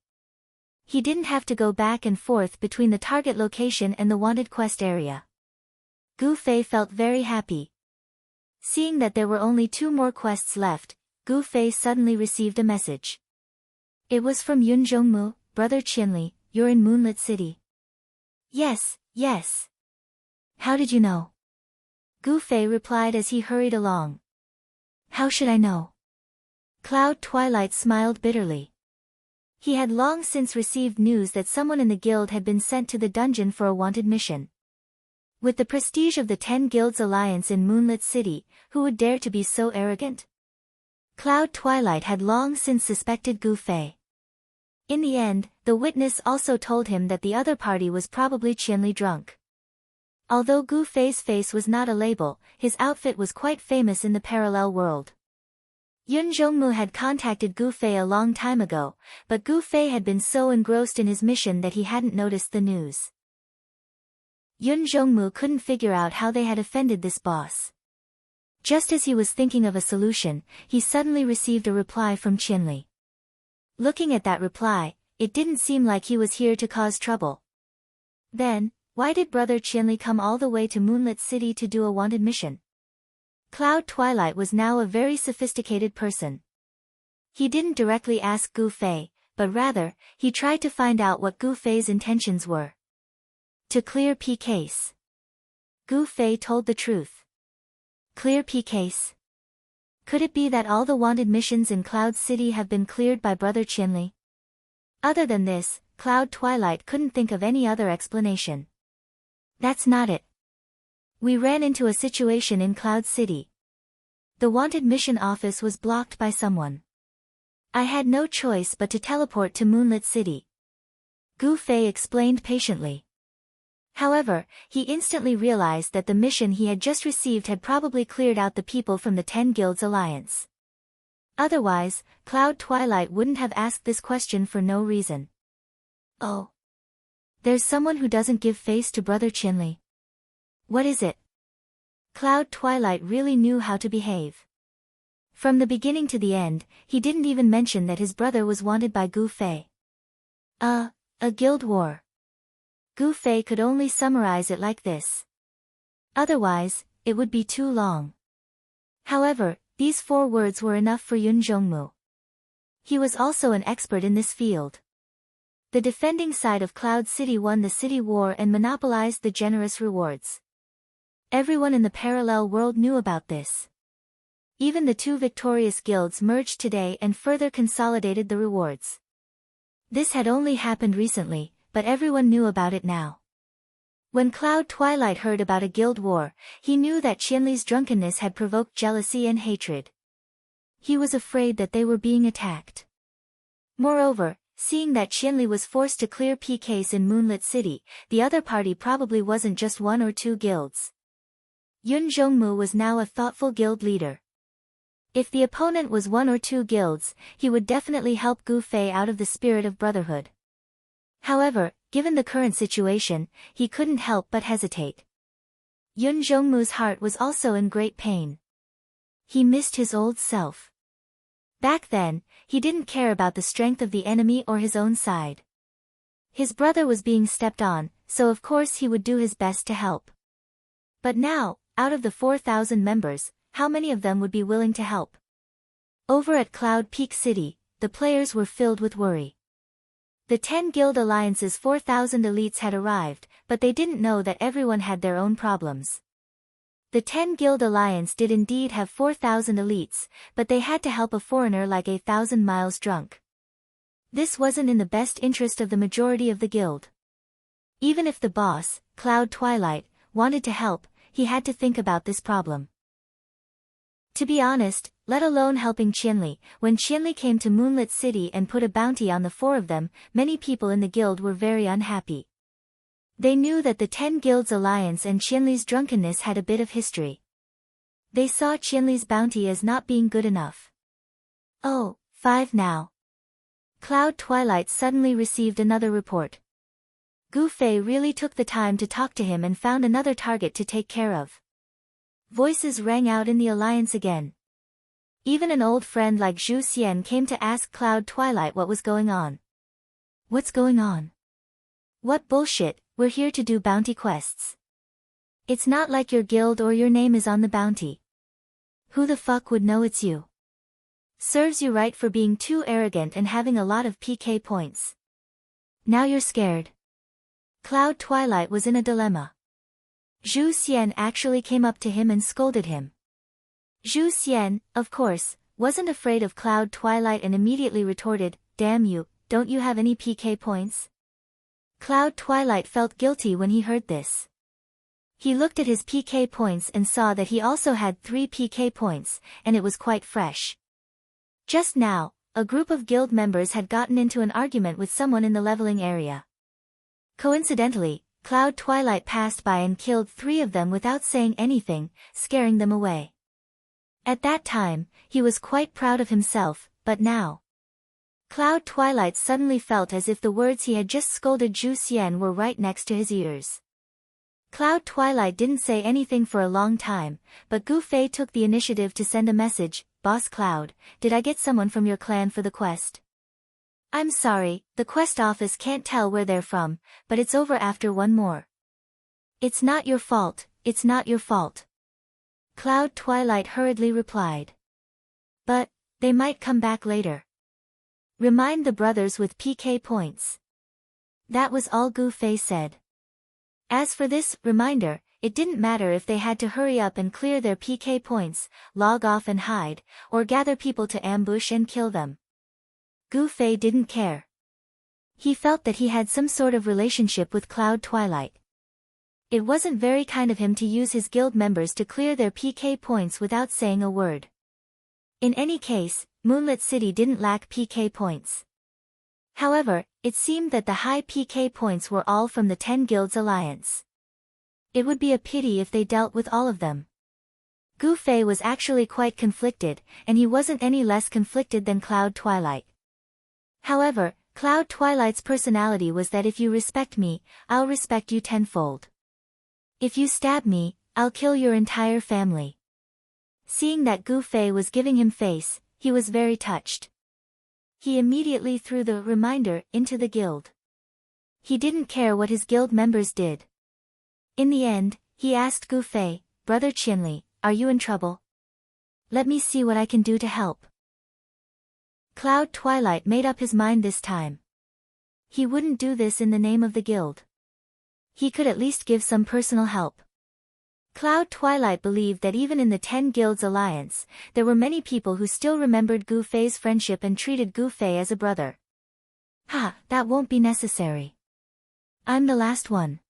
He didn't have to go back and forth between the target location and the wanted quest area. Gu Fei felt very happy. Seeing that there were only 2 more quests left, Gu Fei suddenly received a message. It was from Yun Zhongmu, "Brother Qianli, you're in Moonlit City." "Yes, yes." "How did you know?" Gu Fei replied as he hurried along. "How should I know?" Cloud Twilight smiled bitterly. He had long since received news that someone in the guild had been sent to the dungeon for a wanted mission. With the prestige of the 10 Guilds Alliance in Moonlit City, who would dare to be so arrogant? Cloud Twilight had long since suspected Gu Fei. In the end, the witness also told him that the other party was probably Qianli drunk. Although Gu Fei's face was not a label, his outfit was quite famous in the parallel world. Yun Zhongmu had contacted Gu Fei a long time ago, but Gu Fei had been so engrossed in his mission that he hadn't noticed the news. Yun Zhongmu couldn't figure out how they had offended this boss. Just as he was thinking of a solution, he suddenly received a reply from Qianli. Looking at that reply, it didn't seem like he was here to cause trouble. Then, why did Brother Qianli come all the way to Moonlit City to do a wanted mission? Cloud Twilight was now a very sophisticated person. He didn't directly ask Gu Fei, but rather, he tried to find out what Gu Fei's intentions were. To clear P case. Gu Fei told the truth. Clear P case? Could it be that all the wanted missions in Cloud City have been cleared by Brother Qianli? Other than this, Cloud Twilight couldn't think of any other explanation. That's not it. We ran into a situation in Cloud City. The wanted mission office was blocked by someone. I had no choice but to teleport to Moonlit City. Gu Fei explained patiently. However, he instantly realized that the mission he had just received had probably cleared out the people from the 10 Guilds Alliance. Otherwise, Cloud Twilight wouldn't have asked this question for no reason. Oh. There's someone who doesn't give face to Brother Qianli. What is it? Cloud Twilight really knew how to behave. From the beginning to the end, he didn't even mention that his brother was wanted by Gu Fei. A guild war. Gu Fei could only summarize it like this. Otherwise, it would be too long. However, these 4 words were enough for Yun Zhongmu. He was also an expert in this field. The defending side of Cloud City won the city war and monopolized the generous rewards. Everyone in the parallel world knew about this. Even the 2 victorious guilds merged today and further consolidated the rewards. This had only happened recently, but everyone knew about it now. When Cloud Twilight heard about a guild war, he knew that Qianli's drunkenness had provoked jealousy and hatred. He was afraid that they were being attacked. Moreover, seeing that Qianli was forced to clear P case in Moonlit City, the other party probably wasn't just 1 or 2 guilds. Yun Zhongmu was now a thoughtful guild leader. If the opponent was 1 or 2 guilds, he would definitely help Gu Fei out of the spirit of brotherhood. However, given the current situation, he couldn't help but hesitate. Yun Zhongmu's heart was also in great pain. He missed his old self. Back then, he didn't care about the strength of the enemy or his own side. His brother was being stepped on, so of course he would do his best to help. But now, out of the 4,000 members, how many of them would be willing to help? Over at Cloud Peak City, the players were filled with worry. The 10 Guild Alliance's 4,000 elites had arrived, but they didn't know that everyone had their own problems. The 10 Guild Alliance did indeed have 4,000 elites, but they had to help a foreigner like 1,000 miles drunk. This wasn't in the best interest of the majority of the guild. Even if the boss, Cloud Twilight, wanted to help, he had to think about this problem. To be honest, let alone helping Qianli, when Qianli came to Moonlit City and put a bounty on the 4 of them, many people in the guild were very unhappy. They knew that the 10 Guilds Alliance and Qianli's drunkenness had a bit of history. They saw Qianli's bounty as not being good enough. Oh, 5 now. Cloud Twilight suddenly received another report. Gu Fei really took the time to talk to him and found another target to take care of. Voices rang out in the alliance again. Even an old friend like Zhu Xian came to ask Cloud Twilight what was going on. What's going on? What bullshit, we're here to do bounty quests. It's not like your guild or your name is on the bounty. Who the fuck would know it's you? Serves you right for being too arrogant and having a lot of PK points. Now you're scared. Cloud Twilight was in a dilemma. Zhu Xian actually came up to him and scolded him. Zhu Xian, of course, wasn't afraid of Cloud Twilight and immediately retorted, "Damn you, don't you have any PK points?" Cloud Twilight felt guilty when he heard this. He looked at his PK points and saw that he also had 3 PK points, and it was quite fresh. Just now, a group of guild members had gotten into an argument with someone in the leveling area. Coincidentally, Cloud Twilight passed by and killed 3 of them without saying anything, scaring them away. At that time, he was quite proud of himself, but now, Cloud Twilight suddenly felt as if the words he had just scolded Zhu Xian were right next to his ears. Cloud Twilight didn't say anything for a long time, but Gu Fei took the initiative to send a message, "Boss Cloud, did I get someone from your clan for the quest?" "I'm sorry, the quest office can't tell where they're from, but it's over after one more." "It's not your fault, it's not your fault." Cloud Twilight hurriedly replied. "But, they might come back later. Remind the brothers with PK points." That was all Gu Fei said. As for this reminder, it didn't matter if they had to hurry up and clear their PK points, log off and hide, or gather people to ambush and kill them. Gu Fei didn't care. He felt that he had some sort of relationship with Cloud Twilight. It wasn't very kind of him to use his guild members to clear their PK points without saying a word. In any case, Moonlit City didn't lack PK points. However, it seemed that the high PK points were all from the 10 Guilds Alliance. It would be a pity if they dealt with all of them. Gu Fei was actually quite conflicted, and he wasn't any less conflicted than Cloud Twilight. However, Cloud Twilight's personality was that if you respect me, I'll respect you tenfold. If you stab me, I'll kill your entire family. Seeing that Gu Fei was giving him face, he was very touched. He immediately threw the reminder into the guild. He didn't care what his guild members did. In the end, he asked Gu Fei, "Brother Qianli, are you in trouble? Let me see what I can do to help." Cloud Twilight made up his mind this time. He wouldn't do this in the name of the guild. He could at least give some personal help. Cloud Twilight believed that even in the 10 Guilds Alliance, there were many people who still remembered Gu Fei's friendship and treated Gu Fei as a brother. That won't be necessary. I'm the last one.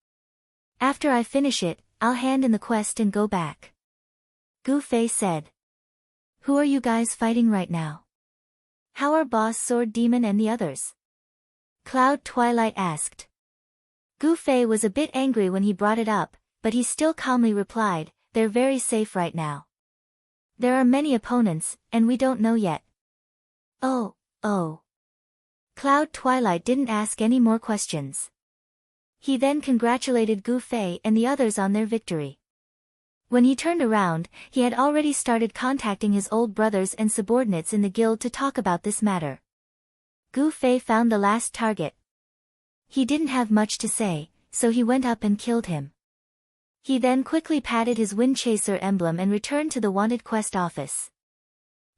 After I finish it, I'll hand in the quest and go back. Gu Fei said. Who are you guys fighting right now? How are Boss Sword Demon and the others? Cloud Twilight asked. Gu Fei was a bit angry when he brought it up, but he still calmly replied, "They're very safe right now. There are many opponents, and we don't know yet." Oh. Cloud Twilight didn't ask any more questions. He then congratulated Gu Fei and the others on their victory. When he turned around, he had already started contacting his old brothers and subordinates in the guild to talk about this matter. Gu Fei found the last target. He didn't have much to say, so he went up and killed him. He then quickly patted his Wind Chaser emblem and returned to the wanted quest office.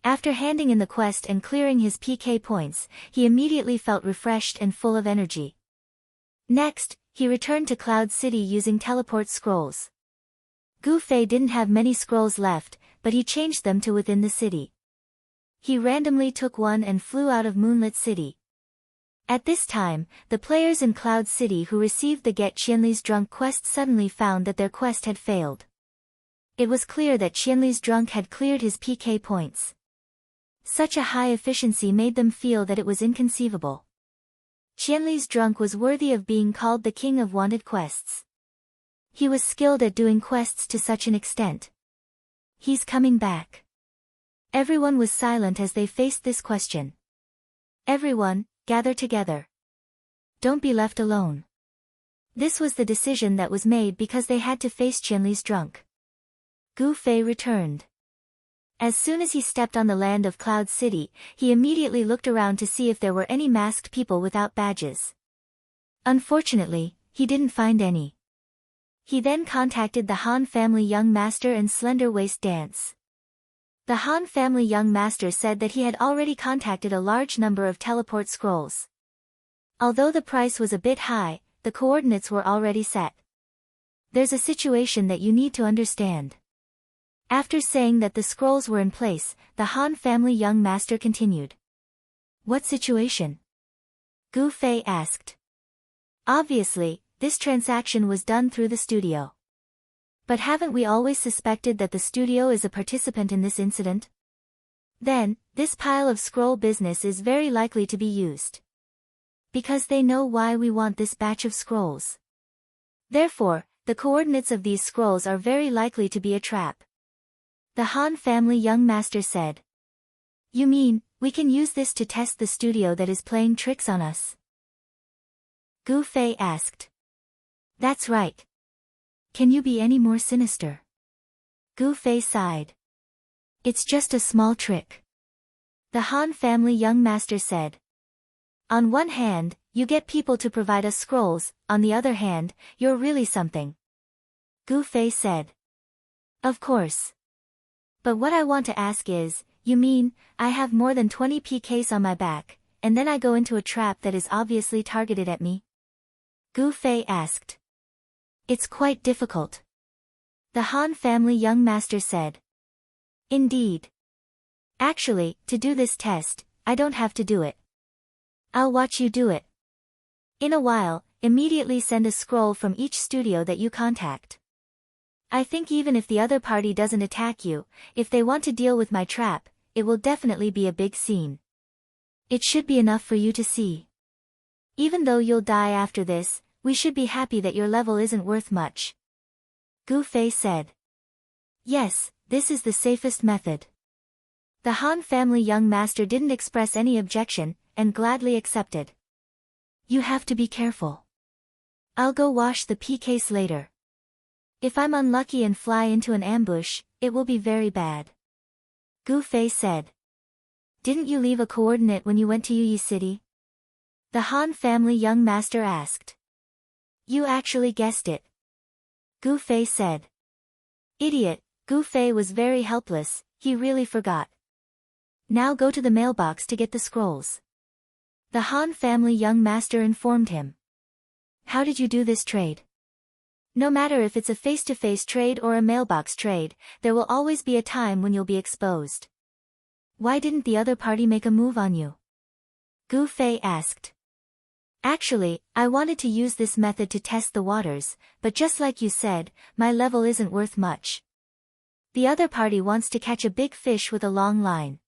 After handing in the quest and clearing his PK points, he immediately felt refreshed and full of energy. Next, he returned to Cloud City using teleport scrolls. Gu Fei didn't have many scrolls left, but he changed them to within the city. He randomly took one and flew out of Moonlit City. At this time, the players in Cloud City who received the Get Qianli's Drunk quest suddenly found that their quest had failed. It was clear that Qianli's Drunk had cleared his PK points. Such a high efficiency made them feel that it was inconceivable. Qianli's Drunk was worthy of being called the king of wanted quests. He was skilled at doing quests to such an extent. He's coming back. Everyone was silent as they faced this question. Everyone, gather together. Don't be left alone. This was the decision that was made because they had to face Qianli's drunk. Gu Fei returned. As soon as he stepped on the land of Cloud City, he immediately looked around to see if there were any masked people without badges. Unfortunately, he didn't find any. He then contacted the Han family young master and slender waist dance. The Han family young master said that he had already contacted a large number of teleport scrolls. Although the price was a bit high, the coordinates were already set. There's a situation that you need to understand. After saying that the scrolls were in place, the Han family young master continued. What situation? Gu Fei asked. Obviously, this transaction was done through the studio. But haven't we always suspected that the studio is a participant in this incident? Then, this pile of scroll business is very likely to be used. Because they know why we want this batch of scrolls. Therefore, the coordinates of these scrolls are very likely to be a trap. The Han family young master said. You mean, we can use this to test the studio that is playing tricks on us? Gu Fei asked. That's right. Can you be any more sinister? Gu Fei sighed. It's just a small trick. The Han family young master said. On one hand, you get people to provide us scrolls, on the other hand, you're really something. Gu Fei said. Of course. But what I want to ask is, you mean, I have more than 20 PKs on my back, and then I go into a trap that is obviously targeted at me? Gu Fei asked. It's quite difficult. The Han family young master said. Indeed. Actually, to do this test, I don't have to do it. I'll watch you do it. In a while, immediately send a scroll from each studio that you contact. I think even if the other party doesn't attack you, if they want to deal with my trap, it will definitely be a big scene. It should be enough for you to see. Even though you'll die after this, we should be happy that your level isn't worth much. Gu Fei said. Yes, this is the safest method. The Han family young master didn't express any objection, and gladly accepted. You have to be careful. I'll go wash the PKs later. If I'm unlucky and fly into an ambush, it will be very bad. Gu Fei said. Didn't you leave a coordinate when you went to Yi City? The Han family young master asked. You actually guessed it. Gu Fei said. Idiot, Gu Fei was very helpless, he really forgot. Now go to the mailbox to get the scrolls. The Han family young master informed him. How did you do this trade? No matter if it's a face-to-face trade or a mailbox trade, there will always be a time when you'll be exposed. Why didn't the other party make a move on you? Gu Fei asked. Actually, I wanted to use this method to test the waters, but just like you said, my level isn't worth much. The other party wants to catch a big fish with a long line.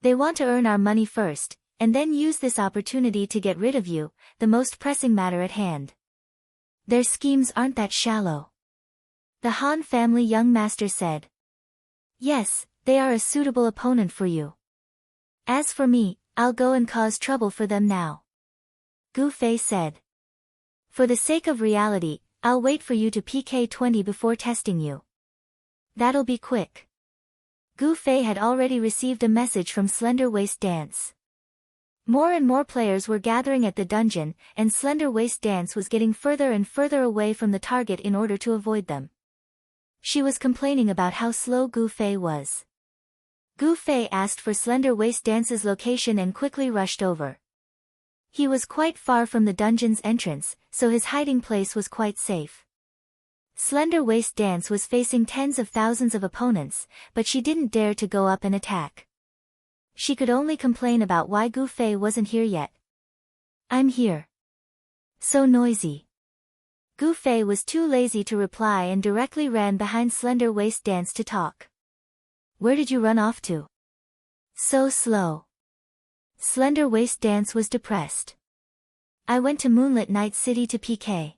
They want to earn our money first, and then use this opportunity to get rid of you, the most pressing matter at hand. Their schemes aren't that shallow. The Han family young master said. Yes, they are a suitable opponent for you. As for me, I'll go and cause trouble for them now. Gu Fei said. For the sake of reality, I'll wait for you to PK 20 before testing you. That'll be quick. Gu Fei had already received a message from Slender Waist Dance. More and more players were gathering at the dungeon, and Slender Waist Dance was getting further and further away from the target in order to avoid them. She was complaining about how slow Gu Fei was. Gu Fei asked for Slender Waist Dance's location and quickly rushed over. He was quite far from the dungeon's entrance, so his hiding place was quite safe. Slender Waist Dance was facing tens of thousands of opponents, but she didn't dare to go up and attack. She could only complain about why Gu Fei wasn't here yet. I'm here. So noisy. Gu Fei was too lazy to reply and directly ran behind Slender Waist Dance to talk. Where did you run off to? So slow. Slender Waist Dance was depressed. I went to Moonlit Night City to PK.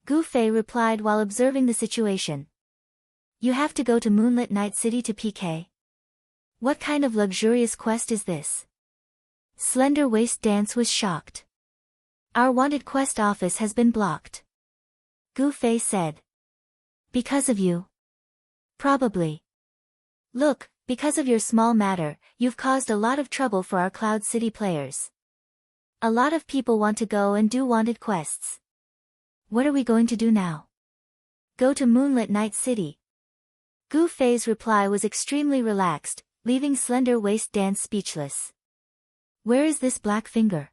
Gu Fei replied while observing the situation. You have to go to Moonlit Night City to PK? What kind of luxurious quest is this? Slender Waist Dance was shocked. Our wanted quest office has been blocked. Gu Fei said. Because of you? Probably. Look, because of your small matter, you've caused a lot of trouble for our Cloud City players. A lot of people want to go and do wanted quests. What are we going to do now? Go to Moonlit Night City. Gu Fei's reply was extremely relaxed, leaving Slender Waist Dance speechless. Where is this black finger?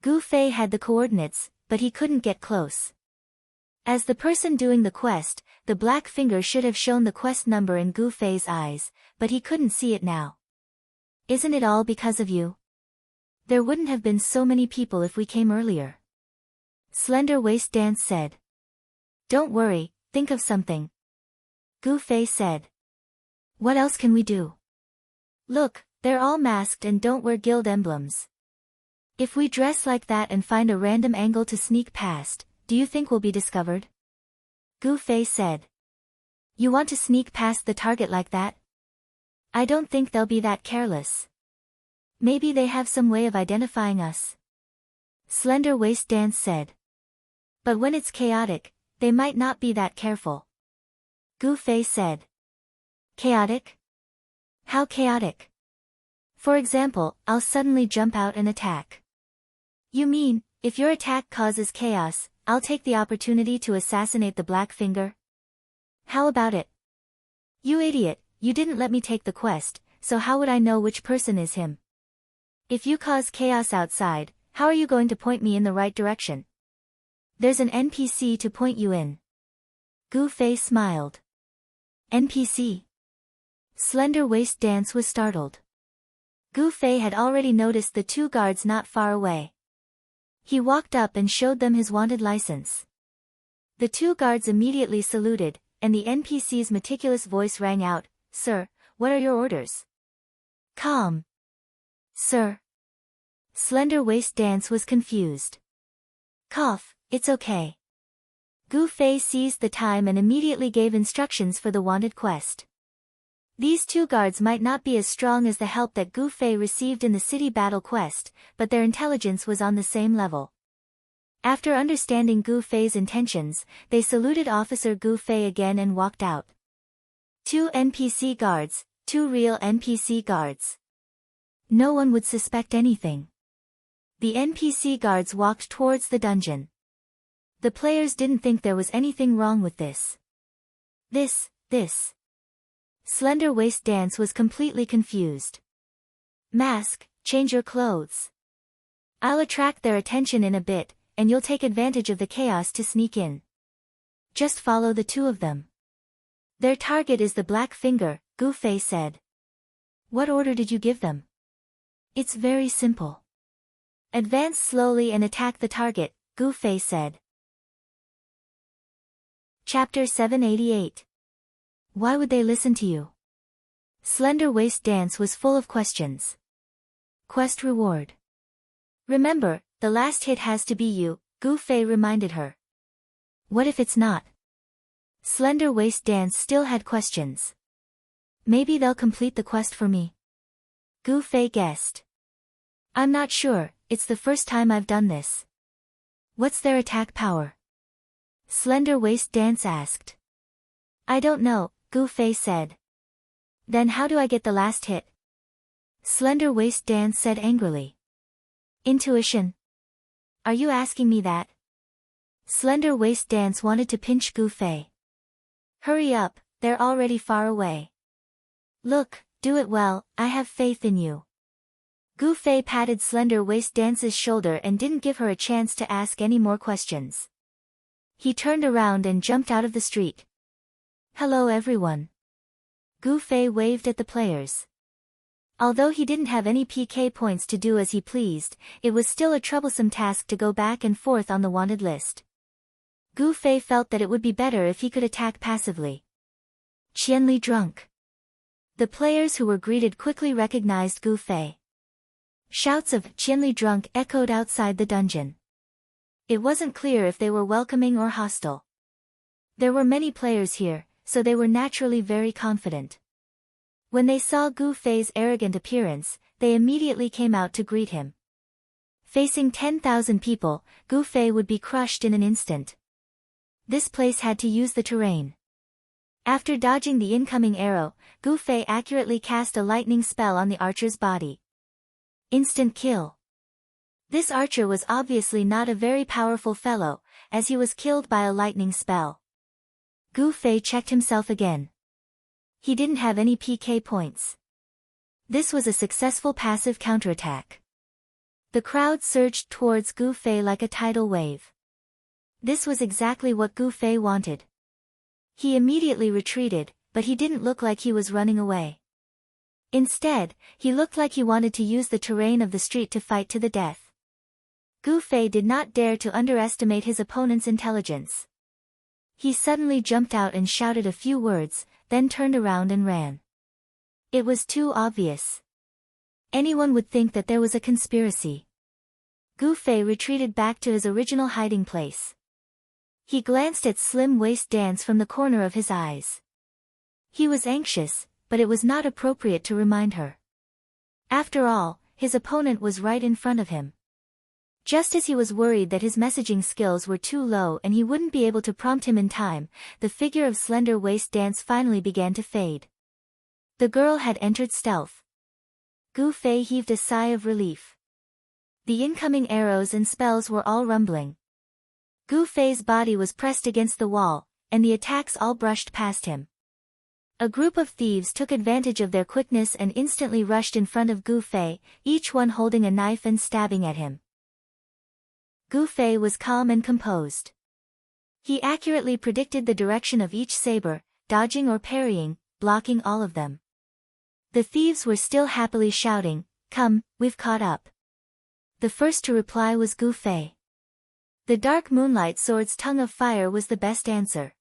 Gu Fei had the coordinates, but he couldn't get close. As the person doing the quest, the black finger should have shown the quest number in Gu Fei's eyes, but he couldn't see it now. Isn't it all because of you? There wouldn't have been so many people if we came earlier. Slender Waist Dance said. Don't worry, think of something. Gu Fei said. What else can we do? Look, they're all masked and don't wear guild emblems. If we dress like that and find a random angle to sneak past, do you think we'll be discovered? Gu Fei said. You want to sneak past the target like that? I don't think they'll be that careless. Maybe they have some way of identifying us. Slender Waist Dance said. But when it's chaotic, they might not be that careful. Gu Fei said. Chaotic? How chaotic? For example, I'll suddenly jump out and attack. You mean, if your attack causes chaos, I'll take the opportunity to assassinate the black finger? How about it? You idiot, you didn't let me take the quest, so how would I know which person is him? If you cause chaos outside, how are you going to point me in the right direction? There's an NPC to point you in. Gu Fei smiled. NPC? Slender Waist Dance was startled. Gu Fei had already noticed the two guards not far away. He walked up and showed them his wanted license. The two guards immediately saluted, and the NPC's meticulous voice rang out, Sir, what are your orders? Calm. Sir. Slender Waist Dance was confused. Cough, it's okay. Gu Fei seized the time and immediately gave instructions for the wanted quest. These two guards might not be as strong as the help that Gu Fei received in the city battle quest, but their intelligence was on the same level. After understanding Gu Fei's intentions, they saluted Officer Gu Fei again and walked out. 2 NPC guards, 2 real NPC guards. No one would suspect anything. The NPC guards walked towards the dungeon. The players didn't think there was anything wrong with this. This. Slender Waist Dance was completely confused. Mask, change your clothes. I'll attract their attention in a bit, and you'll take advantage of the chaos to sneak in. Just follow the two of them. Their target is the black finger, Gu Fei said. What order did you give them? It's very simple. Advance slowly and attack the target, Gu Fei said. Chapter 788. Why would they listen to you? Slender Waist Dance was full of questions. Quest reward. Remember, the last hit has to be you, Gu Fei reminded her. What if it's not? Slender Waist Dance still had questions. Maybe they'll complete the quest for me. Gu Fei guessed. I'm not sure, it's the first time I've done this. What's their attack power? Slender Waist Dance asked. I don't know, Gu Fei said. Then how do I get the last hit? Slender Waist Dance said angrily. Intuition. Are you asking me that? Slender Waist Dance wanted to pinch Gu Fei. Hurry up, they're already far away. Look, do it well, I have faith in you. Gu Fei patted Slender Waist Dance's shoulder and didn't give her a chance to ask any more questions. He turned around and jumped out of the street. Hello everyone. Gu Fei waved at the players. Although he didn't have any PK points to do as he pleased, it was still a troublesome task to go back and forth on the wanted list. Gu Fei felt that it would be better if he could attack passively. Qianli drunk. The players who were greeted quickly recognized Gu Fei. Shouts of Qianli drunk echoed outside the dungeon. It wasn't clear if they were welcoming or hostile. There were many players here, so they were naturally very confident. When they saw Gu Fei's arrogant appearance, they immediately came out to greet him. Facing 10,000 people, Gu Fei would be crushed in an instant. This place had to use the terrain. After dodging the incoming arrow, Gu Fei accurately cast a lightning spell on the archer's body. Instant kill. This archer was obviously not a very powerful fellow, as he was killed by a lightning spell. Gu Fei checked himself again. He didn't have any PK points. This was a successful passive counterattack. The crowd surged towards Gu Fei like a tidal wave. This was exactly what Gu Fei wanted. He immediately retreated, but he didn't look like he was running away. Instead, he looked like he wanted to use the terrain of the street to fight to the death. Gu Fei did not dare to underestimate his opponent's intelligence. He suddenly jumped out and shouted a few words, then turned around and ran. It was too obvious. Anyone would think that there was a conspiracy. Gu Fei retreated back to his original hiding place. He glanced at Slim Waist Dance from the corner of his eyes. He was anxious, but it was not appropriate to remind her. After all, his opponent was right in front of him. Just as he was worried that his messaging skills were too low and he wouldn't be able to prompt him in time, the figure of Slender Waist Dance finally began to fade. The girl had entered stealth. Gu Fei heaved a sigh of relief. The incoming arrows and spells were all rumbling. Gu Fei's body was pressed against the wall, and the attacks all brushed past him. A group of thieves took advantage of their quickness and instantly rushed in front of Gu Fei, each one holding a knife and stabbing at him. Gu Fei was calm and composed. He accurately predicted the direction of each saber, dodging or parrying, blocking all of them. The thieves were still happily shouting, "Come, we've caught up." The first to reply was Gu Fei. The dark moonlight sword's tongue of fire was the best answer.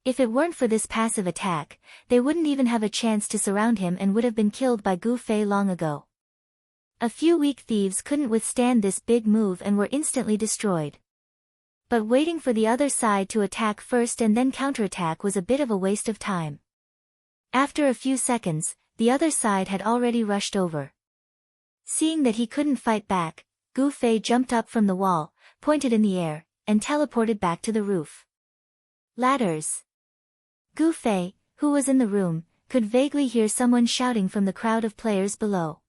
If it weren't for this passive attack, they wouldn't even have a chance to surround him and would have been killed by Gu Fei long ago. A few weak thieves couldn't withstand this big move and were instantly destroyed. But waiting for the other side to attack first and then counterattack was a bit of a waste of time. After a few seconds, the other side had already rushed over. Seeing that he couldn't fight back, Gu Fei jumped up from the wall, pointed in the air, and teleported back to the roof. Ladders. Gu Fei, who was in the room, could vaguely hear someone shouting from the crowd of players below.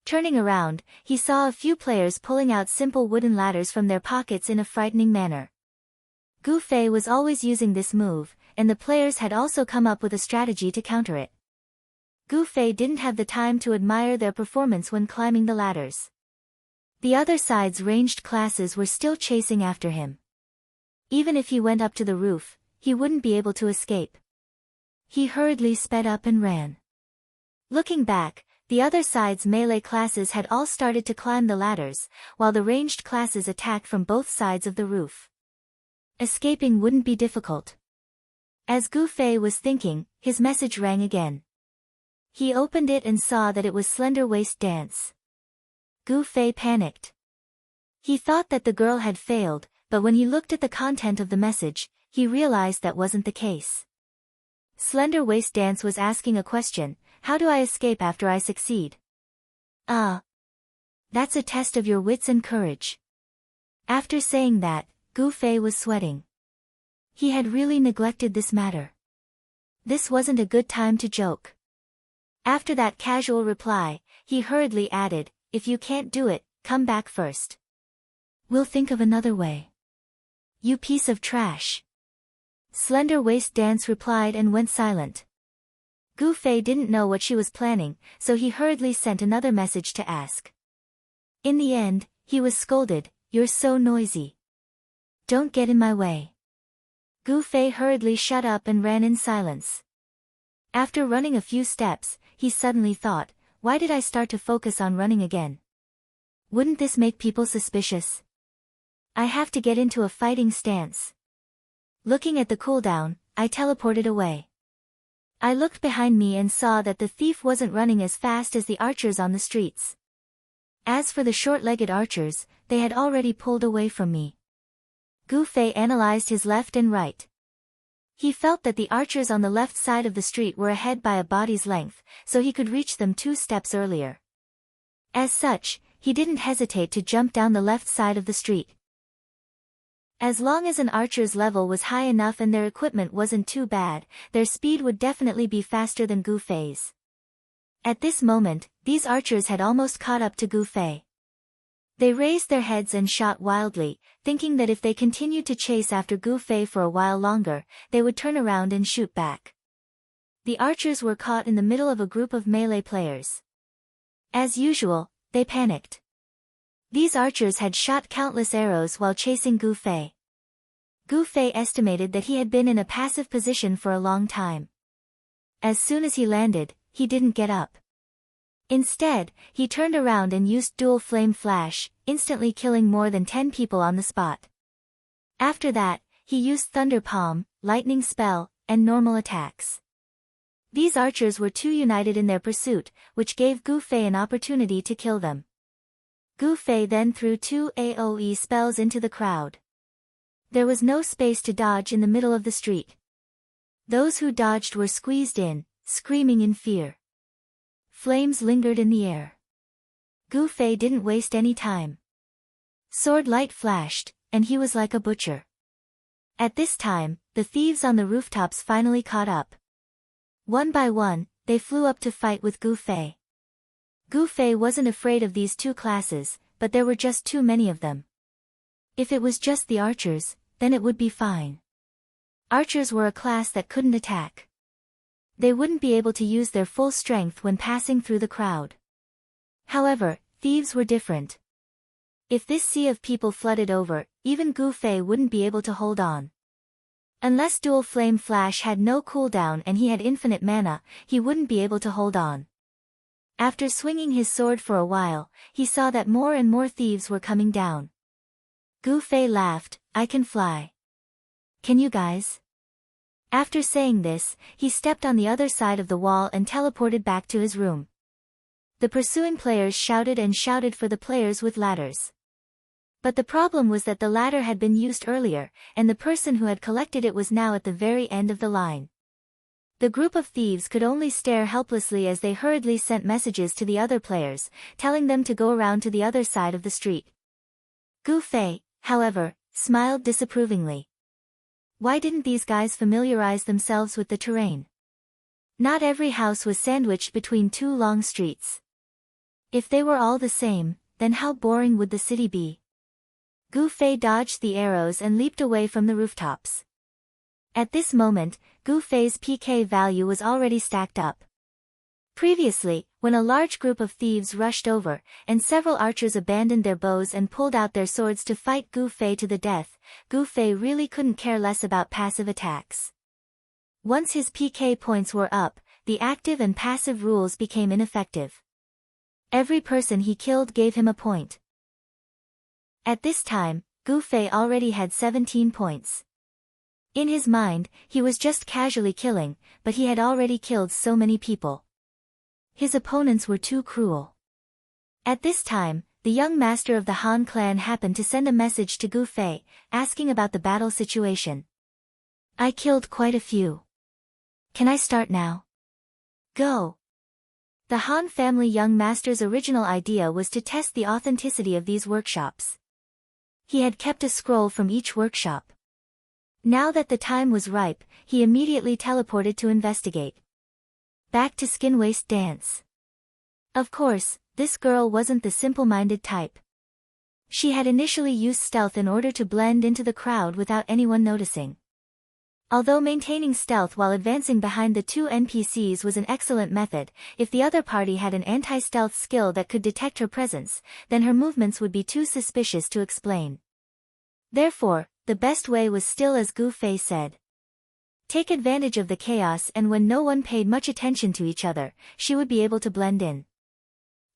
Turning around, he saw a few players pulling out simple wooden ladders from their pockets in a frightening manner. Gu Fei was always using this move, and the players had also come up with a strategy to counter it. Gu Fei didn't have the time to admire their performance when climbing the ladders. The other side's ranged classes were still chasing after him. Even if he went up to the roof, he wouldn't be able to escape. He hurriedly sped up and ran. Looking back, the other side's melee classes had all started to climb the ladders, while the ranged classes attacked from both sides of the roof. Escaping wouldn't be difficult. As Gu Fei was thinking, his message rang again. He opened it and saw that it was Slender Waist Dance. Gu Fei panicked. He thought that the girl had failed, but when he looked at the content of the message, he realized that wasn't the case. Slender Waist Dance was asking a question: how do I escape after I succeed? That's a test of your wits and courage. After saying that, Gu Fei was sweating. He had really neglected this matter. This wasn't a good time to joke. After that casual reply, he hurriedly added, "If you can't do it, come back first. We'll think of another way." "You piece of trash." Slender Waist Dance replied and went silent. Gu Fei didn't know what she was planning, so he hurriedly sent another message to ask. In the end, he was scolded, "You're so noisy. Don't get in my way." Gu Fei hurriedly shut up and ran in silence. After running a few steps, he suddenly thought, why did I start to focus on running again? Wouldn't this make people suspicious? I have to get into a fighting stance. Looking at the cooldown, I teleported away. I looked behind me and saw that the thief wasn't running as fast as the archers on the streets. As for the short-legged archers, they had already pulled away from me. Gu Fei analyzed his left and right. He felt that the archers on the left side of the street were ahead by a body's length, so he could reach them 2 steps earlier. As such, he didn't hesitate to jump down the left side of the street. As long as an archer's level was high enough and their equipment wasn't too bad, their speed would definitely be faster than Gu Fei's. At this moment, these archers had almost caught up to Gu Fei. They raised their heads and shot wildly, thinking that if they continued to chase after Gu Fei for a while longer, they would turn around and shoot back. The archers were caught in the middle of a group of melee players. As usual, they panicked. These archers had shot countless arrows while chasing Gu Fei. Gu Fei estimated that he had been in a passive position for a long time. As soon as he landed, he didn't get up. Instead, he turned around and used dual flame flash, instantly killing more than 10 people on the spot. After that, he used thunder palm, lightning spell, and normal attacks. These archers were too united in their pursuit, which gave Gu Fei an opportunity to kill them. Gu Fei then threw 2 AoE spells into the crowd. There was no space to dodge in the middle of the street. Those who dodged were squeezed in, screaming in fear. Flames lingered in the air. Gu Fei didn't waste any time. Sword light flashed, and he was like a butcher. At this time, the thieves on the rooftops finally caught up. One by one, they flew up to fight with Gu Fei. Gu Fei wasn't afraid of these two classes, but there were just too many of them. If it was just the archers, then it would be fine. Archers were a class that couldn't attack. They wouldn't be able to use their full strength when passing through the crowd. However, thieves were different. If this sea of people flooded over, even Gu Fei wouldn't be able to hold on. Unless dual flame flash had no cooldown and he had infinite mana, he wouldn't be able to hold on. After swinging his sword for a while, he saw that more and more thieves were coming down. Gu Fei laughed, "I can fly. Can you guys?" After saying this, he stepped on the other side of the wall and teleported back to his room. The pursuing players shouted and shouted for the players with ladders. But the problem was that the ladder had been used earlier, and the person who had collected it was now at the very end of the line. The group of thieves could only stare helplessly as they hurriedly sent messages to the other players, telling them to go around to the other side of the street. Gu Fei, however, smiled disapprovingly. Why didn't these guys familiarize themselves with the terrain? Not every house was sandwiched between two long streets. If they were all the same, then how boring would the city be? Gu Fei dodged the arrows and leaped away from the rooftops. At this moment, Gu Fei's PK value was already stacked up. Previously, when a large group of thieves rushed over, and several archers abandoned their bows and pulled out their swords to fight Gu Fei to the death, Gu Fei really couldn't care less about passive attacks. Once his PK points were up, the active and passive rules became ineffective. Every person he killed gave him a point. At this time, Gu Fei already had 17 points. In his mind, he was just casually killing, but he had already killed so many people. His opponents were too cruel. At this time, the young master of the Han clan happened to send a message to Gu Fei, asking about the battle situation. "I killed quite a few. Can I start now?" "Go." The Han family young master's original idea was to test the authenticity of these workshops. He had kept a scroll from each workshop. Now that the time was ripe, he immediately teleported to investigate. Back to Skin Waste Dance. Of course, this girl wasn't the simple-minded type. She had initially used stealth in order to blend into the crowd without anyone noticing. Although maintaining stealth while advancing behind the two NPCs was an excellent method, if the other party had an anti-stealth skill that could detect her presence, then her movements would be too suspicious to explain. Therefore, the best way was still as Gu Fei said. Take advantage of the chaos, and when no one paid much attention to each other, she would be able to blend in.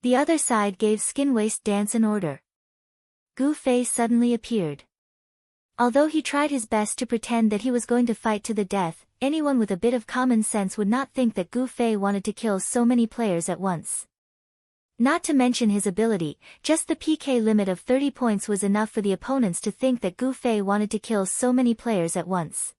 The other side gave Skin Waste Dance an order. Gu Fei suddenly appeared. Although he tried his best to pretend that he was going to fight to the death, anyone with a bit of common sense would not think that Gu Fei wanted to kill so many players at once. Not to mention his ability, just the PK limit of 30 points was enough for the opponents to think that Gu Fei wanted to kill so many players at once.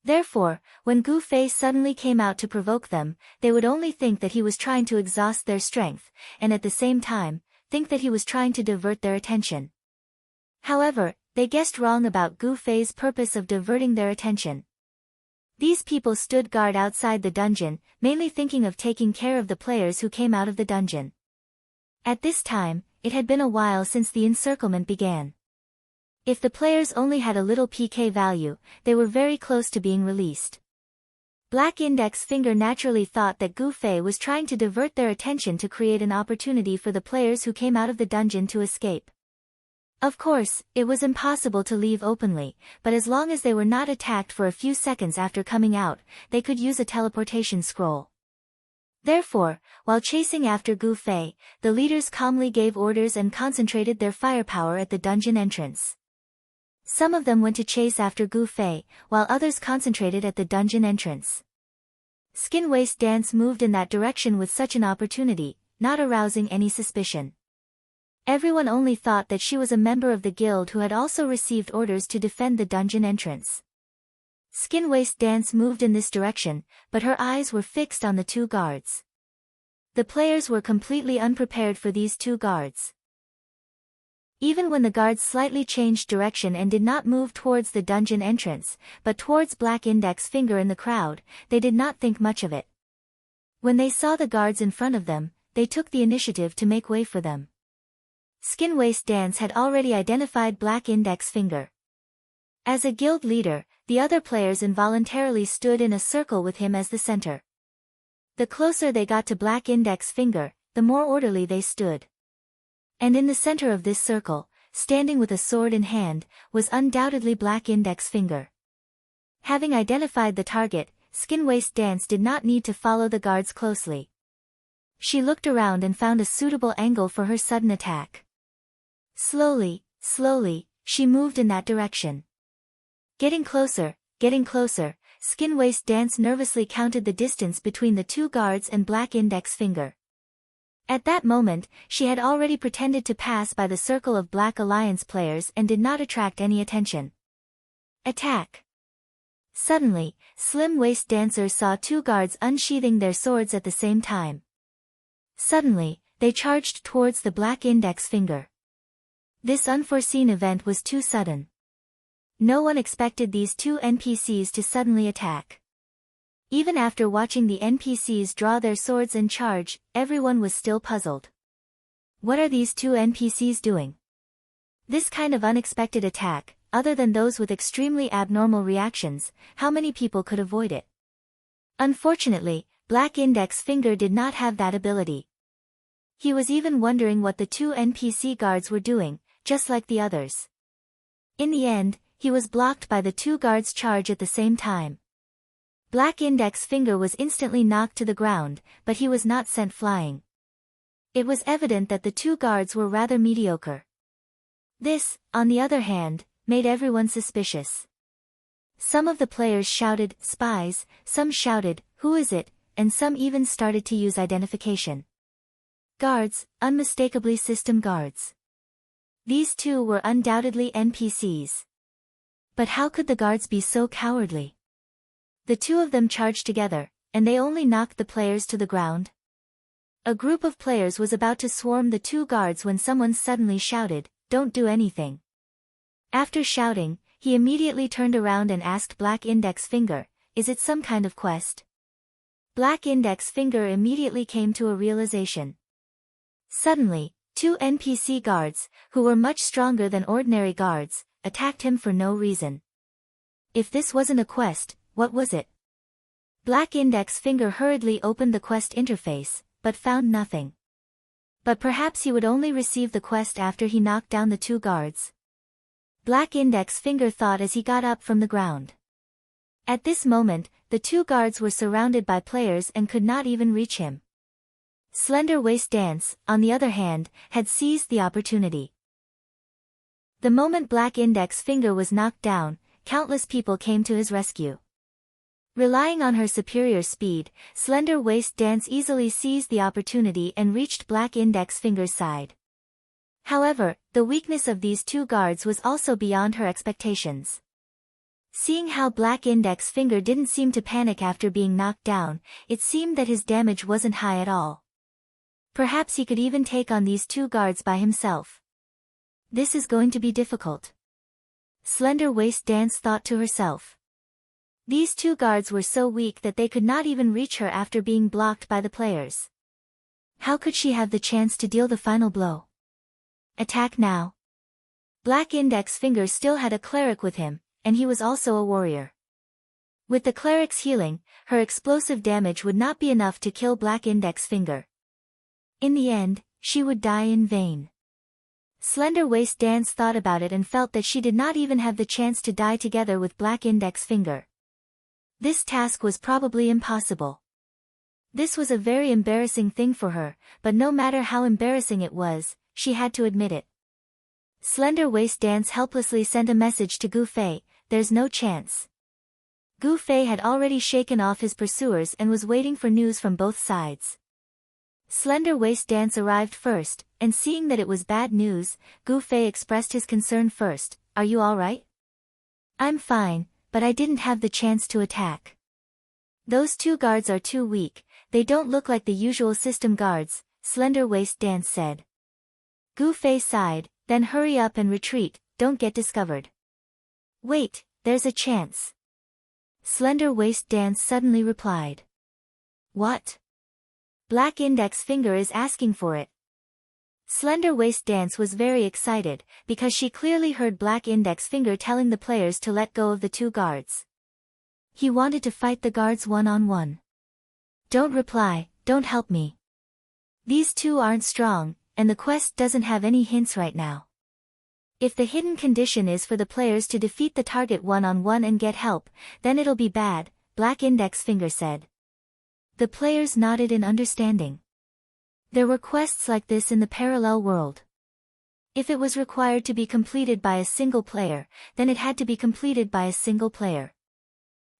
Therefore, when Gu Fei suddenly came out to provoke them, they would only think that he was trying to exhaust their strength, and at the same time, think that he was trying to divert their attention. However, they guessed wrong about Gu Fei's purpose of diverting their attention. These people stood guard outside the dungeon, mainly thinking of taking care of the players who came out of the dungeon. At this time, it had been a while since the encirclement began. If the players only had a little PK value, they were very close to being released. Black Index Finger naturally thought that Gu Fei was trying to divert their attention to create an opportunity for the players who came out of the dungeon to escape. Of course, it was impossible to leave openly, but as long as they were not attacked for a few seconds after coming out, they could use a teleportation scroll. Therefore, while chasing after Gu Fei, the leaders calmly gave orders and concentrated their firepower at the dungeon entrance. Some of them went to chase after Gu Fei, while others concentrated at the dungeon entrance. Skin Waist Dance moved in that direction with such an opportunity, not arousing any suspicion. Everyone only thought that she was a member of the guild who had also received orders to defend the dungeon entrance. Skin Waist Dance moved in this direction, but her eyes were fixed on the two guards. The players were completely unprepared for these two guards. Even when the guards slightly changed direction and did not move towards the dungeon entrance, but towards Black Index Finger in the crowd, they did not think much of it. When they saw the guards in front of them, they took the initiative to make way for them. Skin Waist Dance had already identified Black Index Finger. As a guild leader, the other players involuntarily stood in a circle with him as the center. The closer they got to Black Index Finger, the more orderly they stood. And in the center of this circle, standing with a sword in hand, was undoubtedly Black Index Finger. Having identified the target, Skin Waist Dance did not need to follow the guards closely. She looked around and found a suitable angle for her sudden attack. Slowly, she moved in that direction. Getting closer, Skin Waist Dance nervously counted the distance between the two guards and Black Index Finger. At that moment, she had already pretended to pass by the circle of Black Alliance players and did not attract any attention. Attack! Suddenly, Slim Waist Dancer saw two guards unsheathing their swords at the same time. Suddenly, they charged towards the Black Index Finger. This unforeseen event was too sudden. No one expected these two NPCs to suddenly attack. Even after watching the NPCs draw their swords and charge, everyone was still puzzled. What are these two NPCs doing? This kind of unexpected attack, other than those with extremely abnormal reactions, how many people could avoid it? Unfortunately, Black Index Finger did not have that ability. He was even wondering what the two NPC guards were doing, just like the others. In the end, he was blocked by the two guards' charge at the same time. Black Index Finger was instantly knocked to the ground, but he was not sent flying. It was evident that the two guards were rather mediocre. This, on the other hand, made everyone suspicious. Some of the players shouted, "Spies," some shouted, "Who is it?" and some even started to use identification. Guards, unmistakably system guards. These two were undoubtedly NPCs. But how could the guards be so cowardly? The two of them charged together, and they only knocked the players to the ground. A group of players was about to swarm the two guards when someone suddenly shouted, "Don't do anything." After shouting, he immediately turned around and asked Black Index Finger, "Is it some kind of quest?" Black Index Finger immediately came to a realization. Suddenly, two NPC guards, who were much stronger than ordinary guards, attacked him for no reason. If this wasn't a quest, what was it? Black Index Finger hurriedly opened the quest interface, but found nothing. But perhaps he would only receive the quest after he knocked down the two guards. Black Index Finger thought as he got up from the ground. At this moment, the two guards were surrounded by players and could not even reach him. Slender Waist Dance, on the other hand, had seized the opportunity. The moment Black Index Finger was knocked down, countless people came to his rescue. Relying on her superior speed, Slender Waist Dance easily seized the opportunity and reached Black Index Finger's side. However, the weakness of these two guards was also beyond her expectations. Seeing how Black Index Finger didn't seem to panic after being knocked down, it seemed that his damage wasn't high at all. Perhaps he could even take on these 2 guards by himself. This is going to be difficult. Slender Waist Dance thought to herself. These 2 guards were so weak that they could not even reach her after being blocked by the players. How could she have the chance to deal the final blow? Attack now. Black Index Finger still had a cleric with him, and he was also a warrior. With the cleric's healing, her explosive damage would not be enough to kill Black Index Finger. In the end, she would die in vain. Slender Waist Dance thought about it and felt that she did not even have the chance to die together with Black Index Finger. This task was probably impossible. This was a very embarrassing thing for her, but no matter how embarrassing it was, she had to admit it. Slender Waist Dance helplessly sent a message to Gu Fei, "There's no chance." Gu Fei had already shaken off his pursuers and was waiting for news from both sides. Slender Waist Dance arrived first, and seeing that it was bad news, Gu Fei expressed his concern first. "Are you alright?" "I'm fine, but I didn't have the chance to attack. Those 2 guards are too weak, they don't look like the usual system guards," Slender Waist Dance said. Gu Fei sighed, "Then hurry up and retreat, don't get discovered." "Wait, there's a chance." Slender Waist Dance suddenly replied. "What?" "Black Index Finger is asking for it." Slender Waist Dance was very excited, because she clearly heard Black Index Finger telling the players to let go of the 2 guards. He wanted to fight the guards one-on-one. "Don't reply, don't help me. These 2 aren't strong, and the quest doesn't have any hints right now. If the hidden condition is for the players to defeat the target one-on-one and get help, then it'll be bad," Black Index Finger said. The players nodded in understanding. There were quests like this in the parallel world. If it was required to be completed by a single player, then it had to be completed by a single player.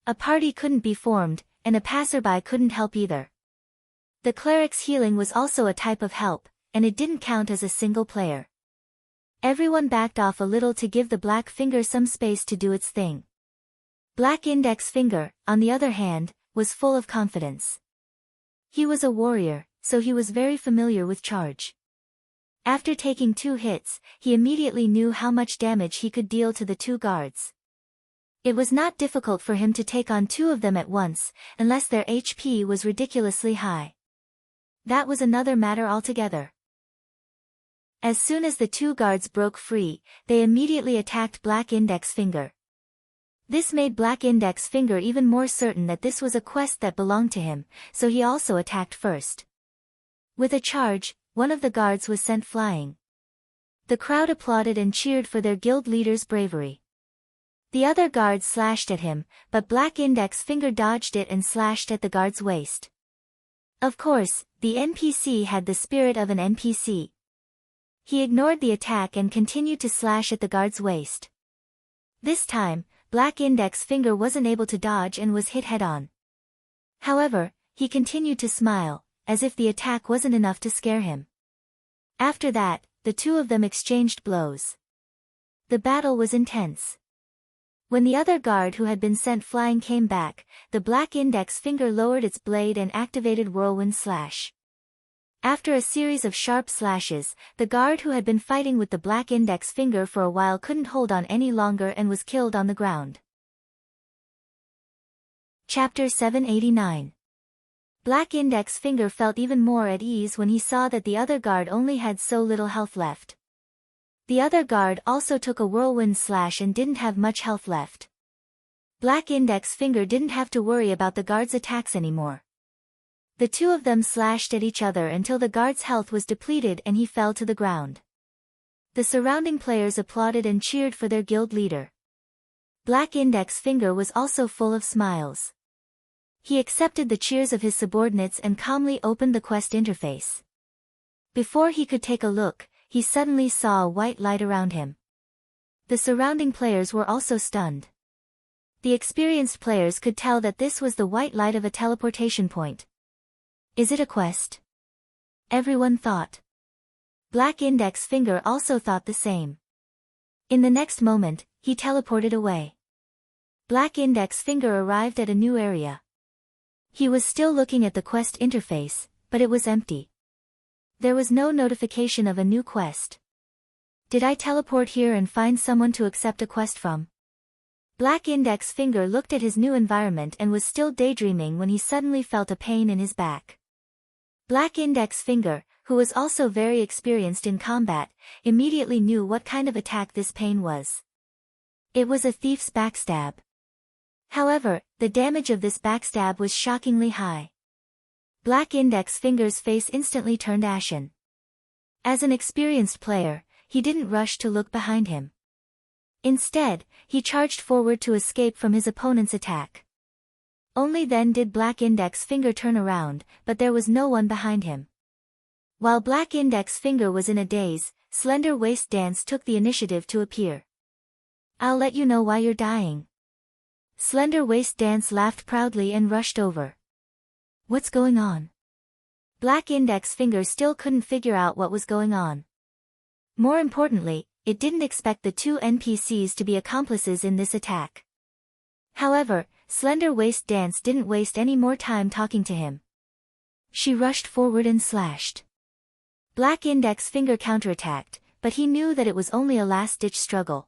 A party couldn't be formed, and a passerby couldn't help either. The cleric's healing was also a type of help, and it didn't count as a single player. Everyone backed off a little to give the Black Finger some space to do its thing. Black Index Finger, on the other hand, was full of confidence. He was a warrior, so he was very familiar with charge. After taking 2 hits, he immediately knew how much damage he could deal to the 2 guards. It was not difficult for him to take on 2 of them at once, unless their HP was ridiculously high. That was another matter altogether. As soon as the 2 guards broke free, they immediately attacked Black Index Finger. This made Black Index Finger even more certain that this was a quest that belonged to him, so he also attacked first. With a charge, one of the guards was sent flying. The crowd applauded and cheered for their guild leader's bravery. The other guard slashed at him, but Black Index Finger dodged it and slashed at the guard's waist. Of course, the NPC had the spirit of an NPC. He ignored the attack and continued to slash at the guard's waist. This time, Black Index Finger wasn't able to dodge and was hit head-on. However, he continued to smile, as if the attack wasn't enough to scare him. After that, the 2 of them exchanged blows. The battle was intense. When the other guard who had been sent flying came back, the Black Index Finger lowered its blade and activated Whirlwind Slash. After a series of sharp slashes, the guard who had been fighting with the Black Index Finger for a while couldn't hold on any longer and was killed on the ground. Chapter 789. Black Index Finger felt even more at ease when he saw that the other guard only had so little health left. The other guard also took a Whirlwind Slash and didn't have much health left. Black Index Finger didn't have to worry about the guard's attacks anymore. The 2 of them slashed at each other until the guard's health was depleted and he fell to the ground. The surrounding players applauded and cheered for their guild leader. Black Index Finger was also full of smiles. He accepted the cheers of his subordinates and calmly opened the quest interface. Before he could take a look, he suddenly saw a white light around him. The surrounding players were also stunned. The experienced players could tell that this was the white light of a teleportation point. Is it a quest? Everyone thought. Black Index Finger also thought the same. In the next moment, he teleported away. Black Index Finger arrived at a new area. He was still looking at the quest interface, but it was empty. There was no notification of a new quest. Did I teleport here and find someone to accept a quest from? Black Index Finger looked at his new environment and was still daydreaming when he suddenly felt a pain in his back. Black Index Finger, who was also very experienced in combat, immediately knew what kind of attack this pain was. It was a thief's backstab. However, the damage of this backstab was shockingly high. Black Index Finger's face instantly turned ashen. As an experienced player, he didn't rush to look behind him. Instead, he charged forward to escape from his opponent's attack. Only then did Black Index Finger turn around, but there was no one behind him. While Black Index Finger was in a daze, Slender Waist Dance took the initiative to appear. "I'll let you know why you're dying." Slender Waist Dance laughed proudly and rushed over. "What's going on?" Black Index Finger still couldn't figure out what was going on. More importantly, it didn't expect the two NPCs to be accomplices in this attack. However, Slender Waist Dance didn't waste any more time talking to him. She rushed forward and slashed. Black Index Finger counterattacked, but he knew that it was only a last-ditch struggle.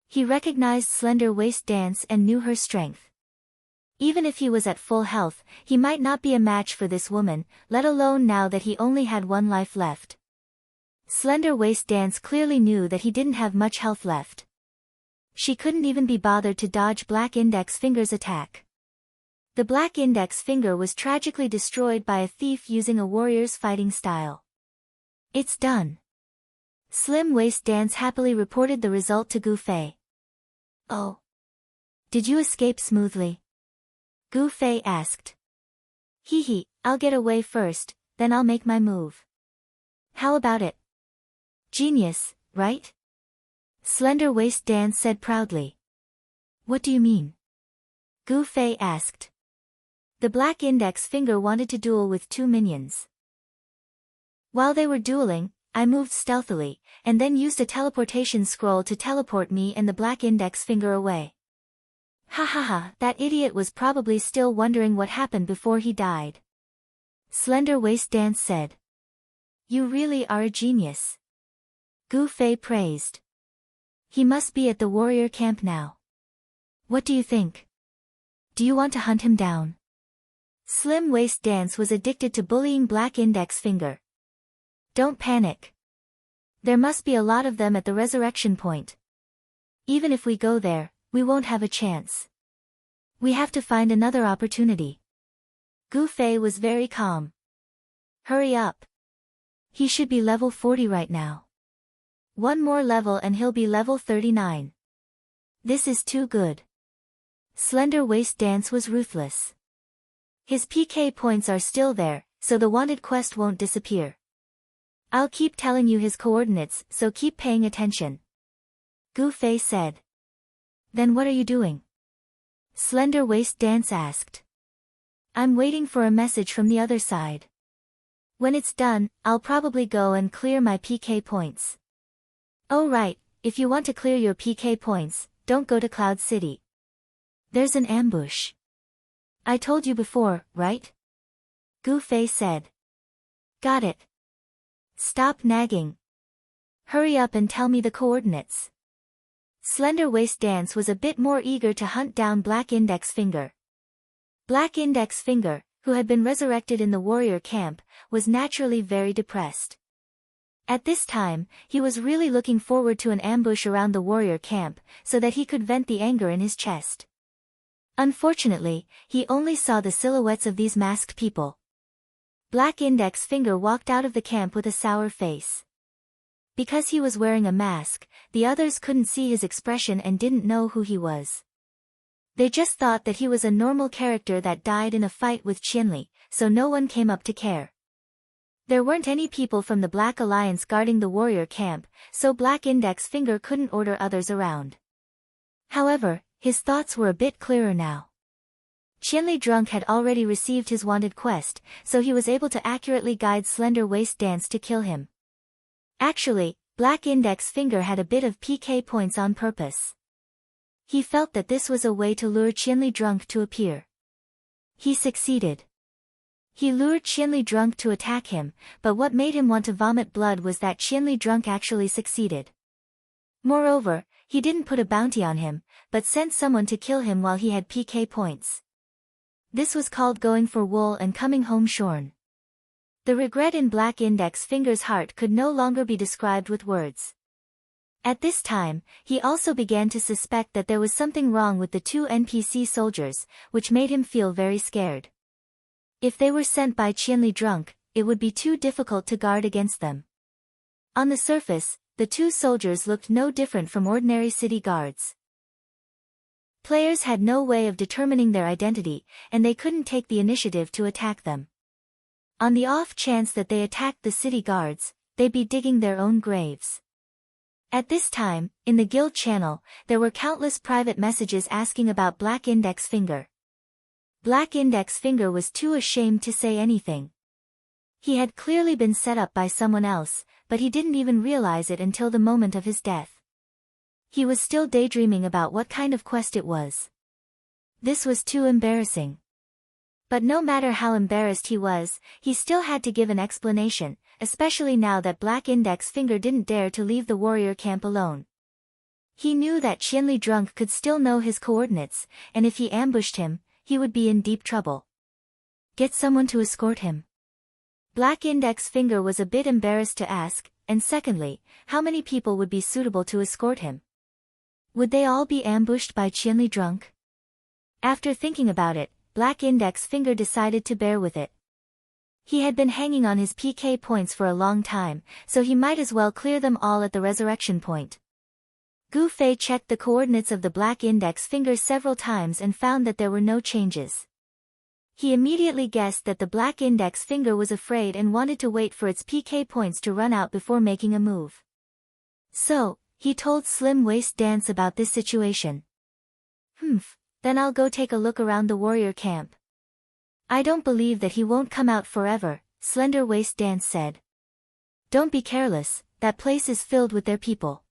He recognized Slender Waist Dance and knew her strength. Even if he was at full health, he might not be a match for this woman, let alone now that he only had one life left. Slender Waist Dance clearly knew that he didn't have much health left. She couldn't even be bothered to dodge Black Index Finger's attack. The Black Index Finger was tragically destroyed by a thief using a warrior's fighting style. "It's done." Slim Waist Dance happily reported the result to Gu Fei. "Oh. Did you escape smoothly?" Gu Fei asked. "Hee, I'll get away first, then I'll make my move." "How about it?" "Genius, right?" Slender Waist Dance said proudly. "What do you mean?" Gu Fei asked. The Black Index Finger wanted to duel with two minions. "While they were dueling, I moved stealthily, and then used a teleportation scroll to teleport me and the Black Index Finger away." "Ha ha ha, that idiot was probably still wondering what happened before he died." Slender Waist Dance said. "You really are a genius." Gu Fei praised. "He must be at the warrior camp now. What do you think? Do you want to hunt him down?" Slim Waist Dance was addicted to bullying Black Index Finger. "Don't panic. There must be a lot of them at the resurrection point. Even if we go there, we won't have a chance. We have to find another opportunity." Gu Fei was very calm. "Hurry up. He should be level 40 right now. One more level and he'll be level 39. This is too good." Slender Waist Dance was ruthless. "His PK points are still there, so the wanted quest won't disappear. I'll keep telling you his coordinates, so keep paying attention." Gu Fei said. "Then what are you doing?" Slender Waist Dance asked. "I'm waiting for a message from the other side. When it's done, I'll probably go and clear my PK points." "Oh right, if you want to clear your PK points, don't go to Cloud City. There's an ambush. I told you before, right?" Gu Fei said. "Got it. Stop nagging. Hurry up and tell me the coordinates." Slender Waist Dance was a bit more eager to hunt down Black Index Finger. Black Index Finger, who had been resurrected in the warrior camp, was naturally very depressed. At this time, he was really looking forward to an ambush around the warrior camp, so that he could vent the anger in his chest. Unfortunately, he only saw the silhouettes of these masked people. Black Index Finger walked out of the camp with a sour face. Because he was wearing a mask, the others couldn't see his expression and didn't know who he was. They just thought that he was a normal character that died in a fight with Qianli, so no one came up to care. There weren't any people from the Black Alliance guarding the warrior camp, so Black Index Finger couldn't order others around. However, his thoughts were a bit clearer now. Qianli Drunk had already received his wanted quest, so he was able to accurately guide Slender Waist Dance to kill him. Actually, Black Index Finger had a bit of PK points on purpose. He felt that this was a way to lure Qianli Drunk to appear. He succeeded. He lured Qianli Drunk to attack him, but what made him want to vomit blood was that Qianli Drunk actually succeeded. Moreover, he didn't put a bounty on him, but sent someone to kill him while he had PK points. This was called going for wool and coming home shorn. The regret in Black Index Finger's heart could no longer be described with words. At this time, he also began to suspect that there was something wrong with the two NPC soldiers, which made him feel very scared. If they were sent by Qianli Drunk, it would be too difficult to guard against them. On the surface, the two soldiers looked no different from ordinary city guards. Players had no way of determining their identity, and they couldn't take the initiative to attack them. On the off chance that they attacked the city guards, they'd be digging their own graves. At this time, in the guild channel, there were countless private messages asking about Black Index Finger. Black Index Finger was too ashamed to say anything. He had clearly been set up by someone else, but he didn't even realize it until the moment of his death. He was still daydreaming about what kind of quest it was. This was too embarrassing. But no matter how embarrassed he was, he still had to give an explanation, especially now that Black Index Finger didn't dare to leave the warrior camp alone. He knew that Qianli Drunk could still know his coordinates, and if he ambushed him, he would be in deep trouble. Get someone to escort him. Black Index Finger was a bit embarrassed to ask, and secondly, how many people would be suitable to escort him? Would they all be ambushed by Qianli Drunk? After thinking about it, Black Index Finger decided to bear with it. He had been hanging on his PK points for a long time, so he might as well clear them all at the resurrection point. Gu Fei checked the coordinates of the Black Index Finger several times and found that there were no changes. He immediately guessed that the Black Index Finger was afraid and wanted to wait for its PK points to run out before making a move. So, he told Slim Waist Dance about this situation. Then I'll go take a look around the warrior camp. I don't believe that he won't come out forever, Slender Waist Dance said. Don't be careless, that place is filled with their people.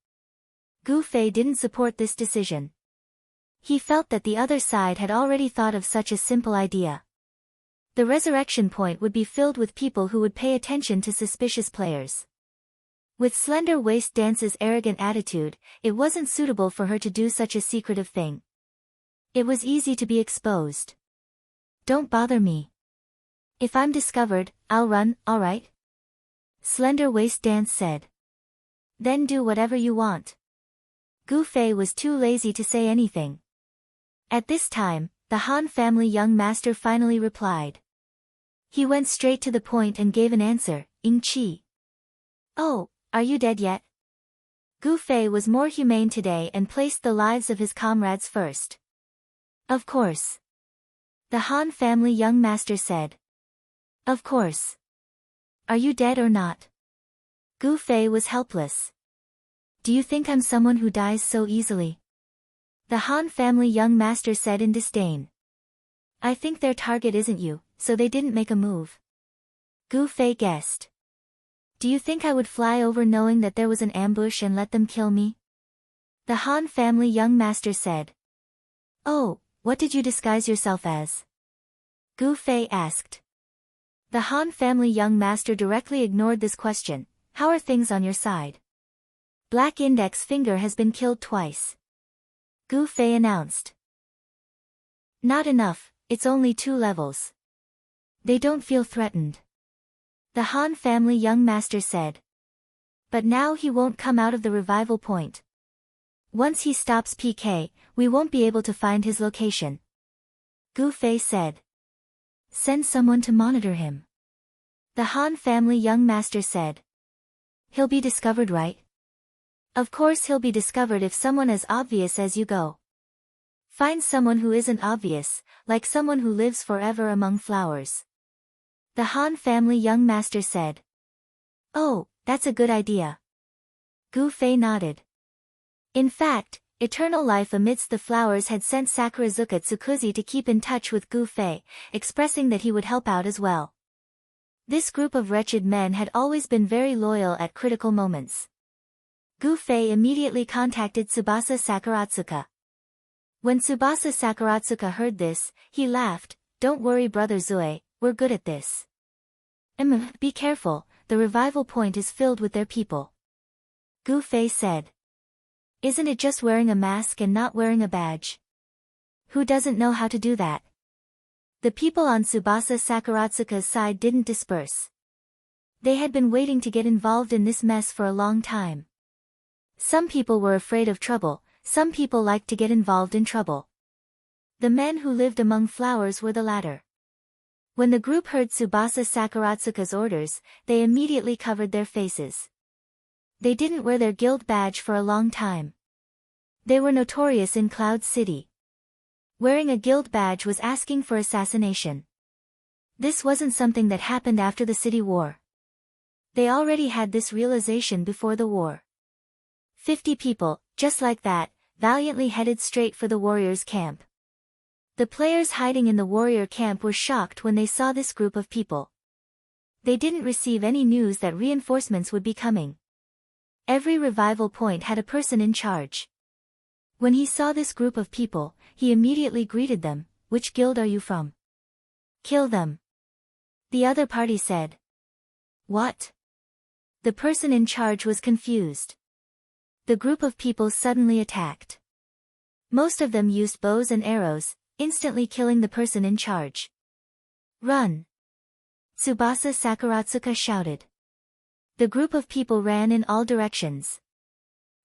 Gu Fei didn't support this decision. He felt that the other side had already thought of such a simple idea. The resurrection point would be filled with people who would pay attention to suspicious players. With Slender Waist Dance's arrogant attitude, it wasn't suitable for her to do such a secretive thing. It was easy to be exposed. Don't bother me. If I'm discovered, I'll run, alright? Slender Waist Dance said. Then do whatever you want. Gu Fei was too lazy to say anything. At this time, the Han family young master finally replied. He went straight to the point and gave an answer, Ying Qi. Oh, are you dead yet? Gu Fei was more humane today and placed the lives of his comrades first. Of course. The Han family young master said. Of course. Are you dead or not? Gu Fei was helpless. Do you think I'm someone who dies so easily? The Han family young master said in disdain. I think their target isn't you, so they didn't make a move. Gu Fei guessed. Do you think I would fly over knowing that there was an ambush and let them kill me? The Han family young master said. Oh, what did you disguise yourself as? Gu Fei asked. The Han family young master directly ignored this question. How are things on your side? Black Index Finger has been killed twice. Gu Fei announced. Not enough, it's only 2 levels. They don't feel threatened. The Han family young master said. But now he won't come out of the revival point. Once he stops PK, we won't be able to find his location. Gu Fei said. Send someone to monitor him. The Han family young master said. He'll be discovered, right? Of course he'll be discovered if someone as obvious as you go. Find someone who isn't obvious, like someone who lives forever among flowers. The Han family young master said. Oh, that's a good idea. Gu Fei nodded. In fact, Eternal Life Amidst the Flowers had sent Sakurazuka Tsukuzi to keep in touch with Gu Fei, expressing that he would help out as well. This group of wretched men had always been very loyal at critical moments. Gu Fei immediately contacted Tsubasa Sakuratsuka. When Tsubasa Sakuratsuka heard this, he laughed. Don't worry, Brother Zue, we're good at this. Be careful, the revival point is filled with their people. Gu Fei said. Isn't it just wearing a mask and not wearing a badge? Who doesn't know how to do that? The people on Tsubasa Sakaratsuka's side didn't disperse. They had been waiting to get involved in this mess for a long time. Some people were afraid of trouble, some people liked to get involved in trouble. The men who lived among flowers were the latter. When the group heard Tsubasa Sakaratsuka's orders, they immediately covered their faces. They didn't wear their guild badge for a long time. They were notorious in Cloud City. Wearing a guild badge was asking for assassination. This wasn't something that happened after the city war. They already had this realization before the war. 50 people, just like that, valiantly headed straight for the warriors' camp. The players hiding in the warrior camp were shocked when they saw this group of people. They didn't receive any news that reinforcements would be coming. Every revival point had a person in charge. When he saw this group of people, he immediately greeted them. Which guild are you from? Kill them. The other party said. What? The person in charge was confused. The group of people suddenly attacked. Most of them used bows and arrows, instantly killing the person in charge. Run! Tsubasa Sakaratsuka shouted. The group of people ran in all directions.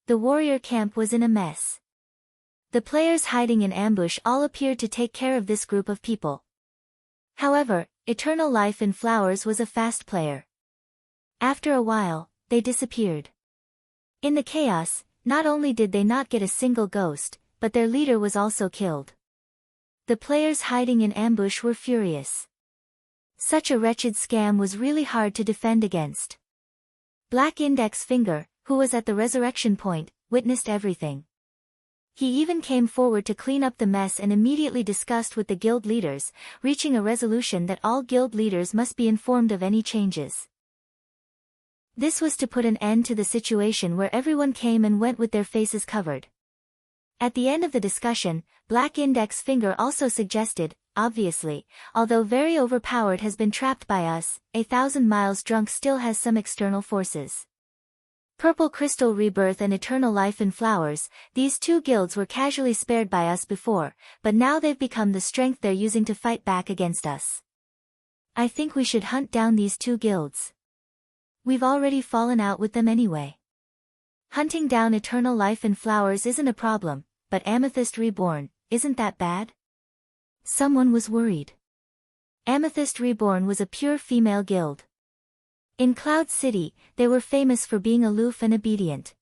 The warrior camp was in a mess. The players hiding in ambush all appeared to take care of this group of people. However, Eternal Life in Flowers was a fast player. After a while, they disappeared. In the chaos, not only did they not get a single ghost, but their leader was also killed. The players hiding in ambush were furious. Such a wretched scam was really hard to defend against. Black Index Finger, who was at the resurrection point, witnessed everything. He even came forward to clean up the mess and immediately discussed with the guild leaders, reaching a resolution that all guild leaders must be informed of any changes. This was to put an end to the situation where everyone came and went with their faces covered. At the end of the discussion, Black Index Finger also suggested, obviously, although very overpowered has been trapped by us, 1,000 miles drunk still has some external forces. Purple Crystal Rebirth and Eternal Life in Flowers, these two guilds were casually spared by us before, but now they've become the strength they're using to fight back against us. I think we should hunt down these two guilds. We've already fallen out with them anyway. Hunting down Eternal Life in Flowers isn't a problem, but Amethyst Reborn, isn't that bad? Someone was worried. Amethyst Reborn was a pure female guild. In Cloud City, they were famous for being aloof and obedient.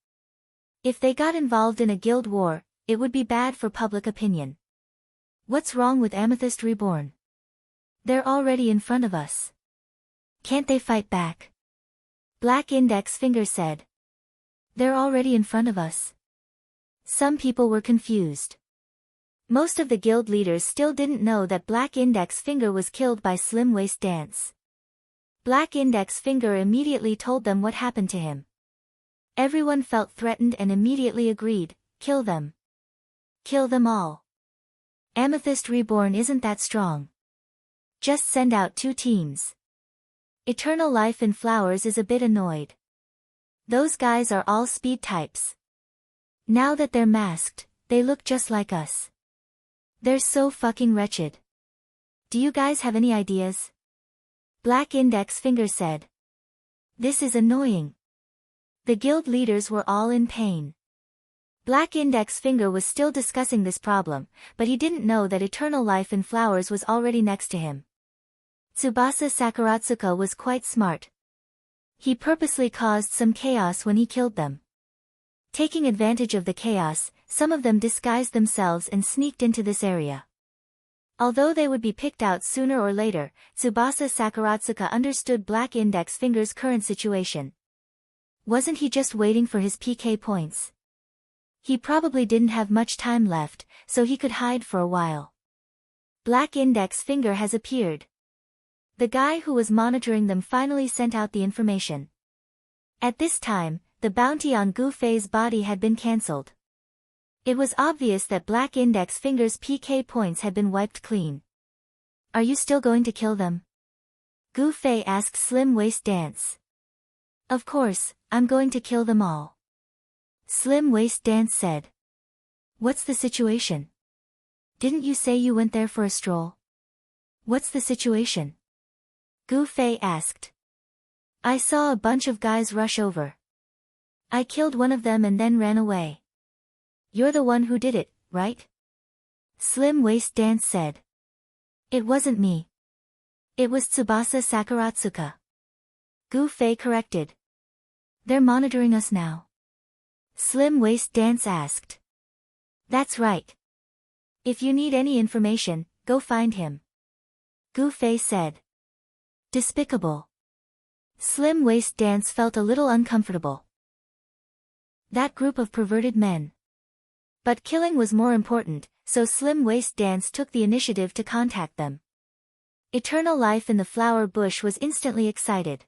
If they got involved in a guild war, it would be bad for public opinion. What's wrong with Amethyst Reborn? They're already in front of us. Can't they fight back? Black Index Finger said. They're already in front of us. Some people were confused. Most of the guild leaders still didn't know that Black Index Finger was killed by Slim Waist Dance. Black Index Finger immediately told them what happened to him. Everyone felt threatened and immediately agreed, kill them. Kill them all. Amethyst Reborn isn't that strong. Just send out 2 teams. Eternal Life in Flowers is a bit annoyed. Those guys are all speed types. Now that they're masked, they look just like us. They're so fucking wretched. Do you guys have any ideas? Black Index Finger said. This is annoying. The guild leaders were all in pain. Black Index Finger was still discussing this problem, but he didn't know that Eternal Life in Flowers was already next to him. Tsubasa Sakaratsuka was quite smart. He purposely caused some chaos when he killed them. Taking advantage of the chaos, some of them disguised themselves and sneaked into this area. Although they would be picked out sooner or later, Tsubasa Sakaratsuka understood Black Index Finger's current situation. Wasn't he just waiting for his PK points? He probably didn't have much time left, so he could hide for a while. Black Index Finger has appeared. The guy who was monitoring them finally sent out the information. At this time, the bounty on Gu Fei's body had been cancelled. It was obvious that Black Index Finger's PK points had been wiped clean. Are you still going to kill them? Gu Fei asked Slim Waist Dance. Of course, I'm going to kill them all. Slim Waist Dance said. What's the situation? Didn't you say you went there for a stroll? What's the situation? Gu Fei asked. I saw a bunch of guys rush over. I killed one of them and then ran away. You're the one who did it, right? Slim Waist Dance said. It wasn't me. It was Tsubasa Sakaratsuka. Gu Fei corrected. They're monitoring us now. Slim Waist Dance asked. That's right. If you need any information, go find him. Gu Fei said. Despicable. Slim Waist Dance felt a little uncomfortable. That group of perverted men. But killing was more important, so Slim Waist Dance took the initiative to contact them. Eternal Life in the Flower Bush was instantly excited.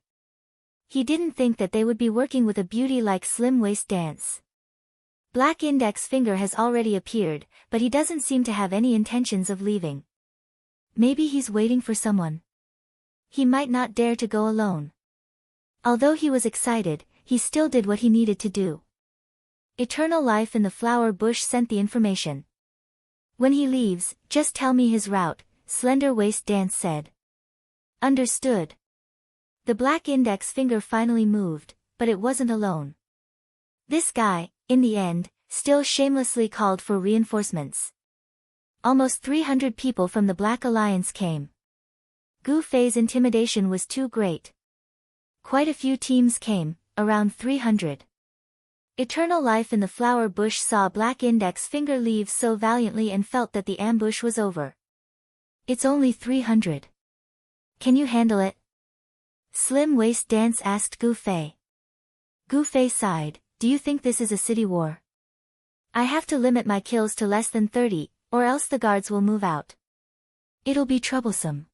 He didn't think that they would be working with a beauty like Slim Waist Dance. Black Index Finger has already appeared, but he doesn't seem to have any intentions of leaving. Maybe he's waiting for someone. He might not dare to go alone. Although he was excited, he still did what he needed to do. Eternal Life in the Flower Bush sent the information. When he leaves, just tell me his route, Slender Waist Dance said. Understood. The Black Index Finger finally moved, but it wasn't alone. This guy, in the end, still shamelessly called for reinforcements. Almost 300 people from the Black Alliance came. Gu Fei's intimidation was too great. Quite a few teams came, around 300. Eternal Life in the Flower Bush saw Black Index Finger leave so valiantly and felt that the ambush was over. It's only 300. Can you handle it? Slim Waist Dance asked Gu Fei. Gu Fei sighed, do you think this is a city war? I have to limit my kills to less than 30, or else the guards will move out. It'll be troublesome.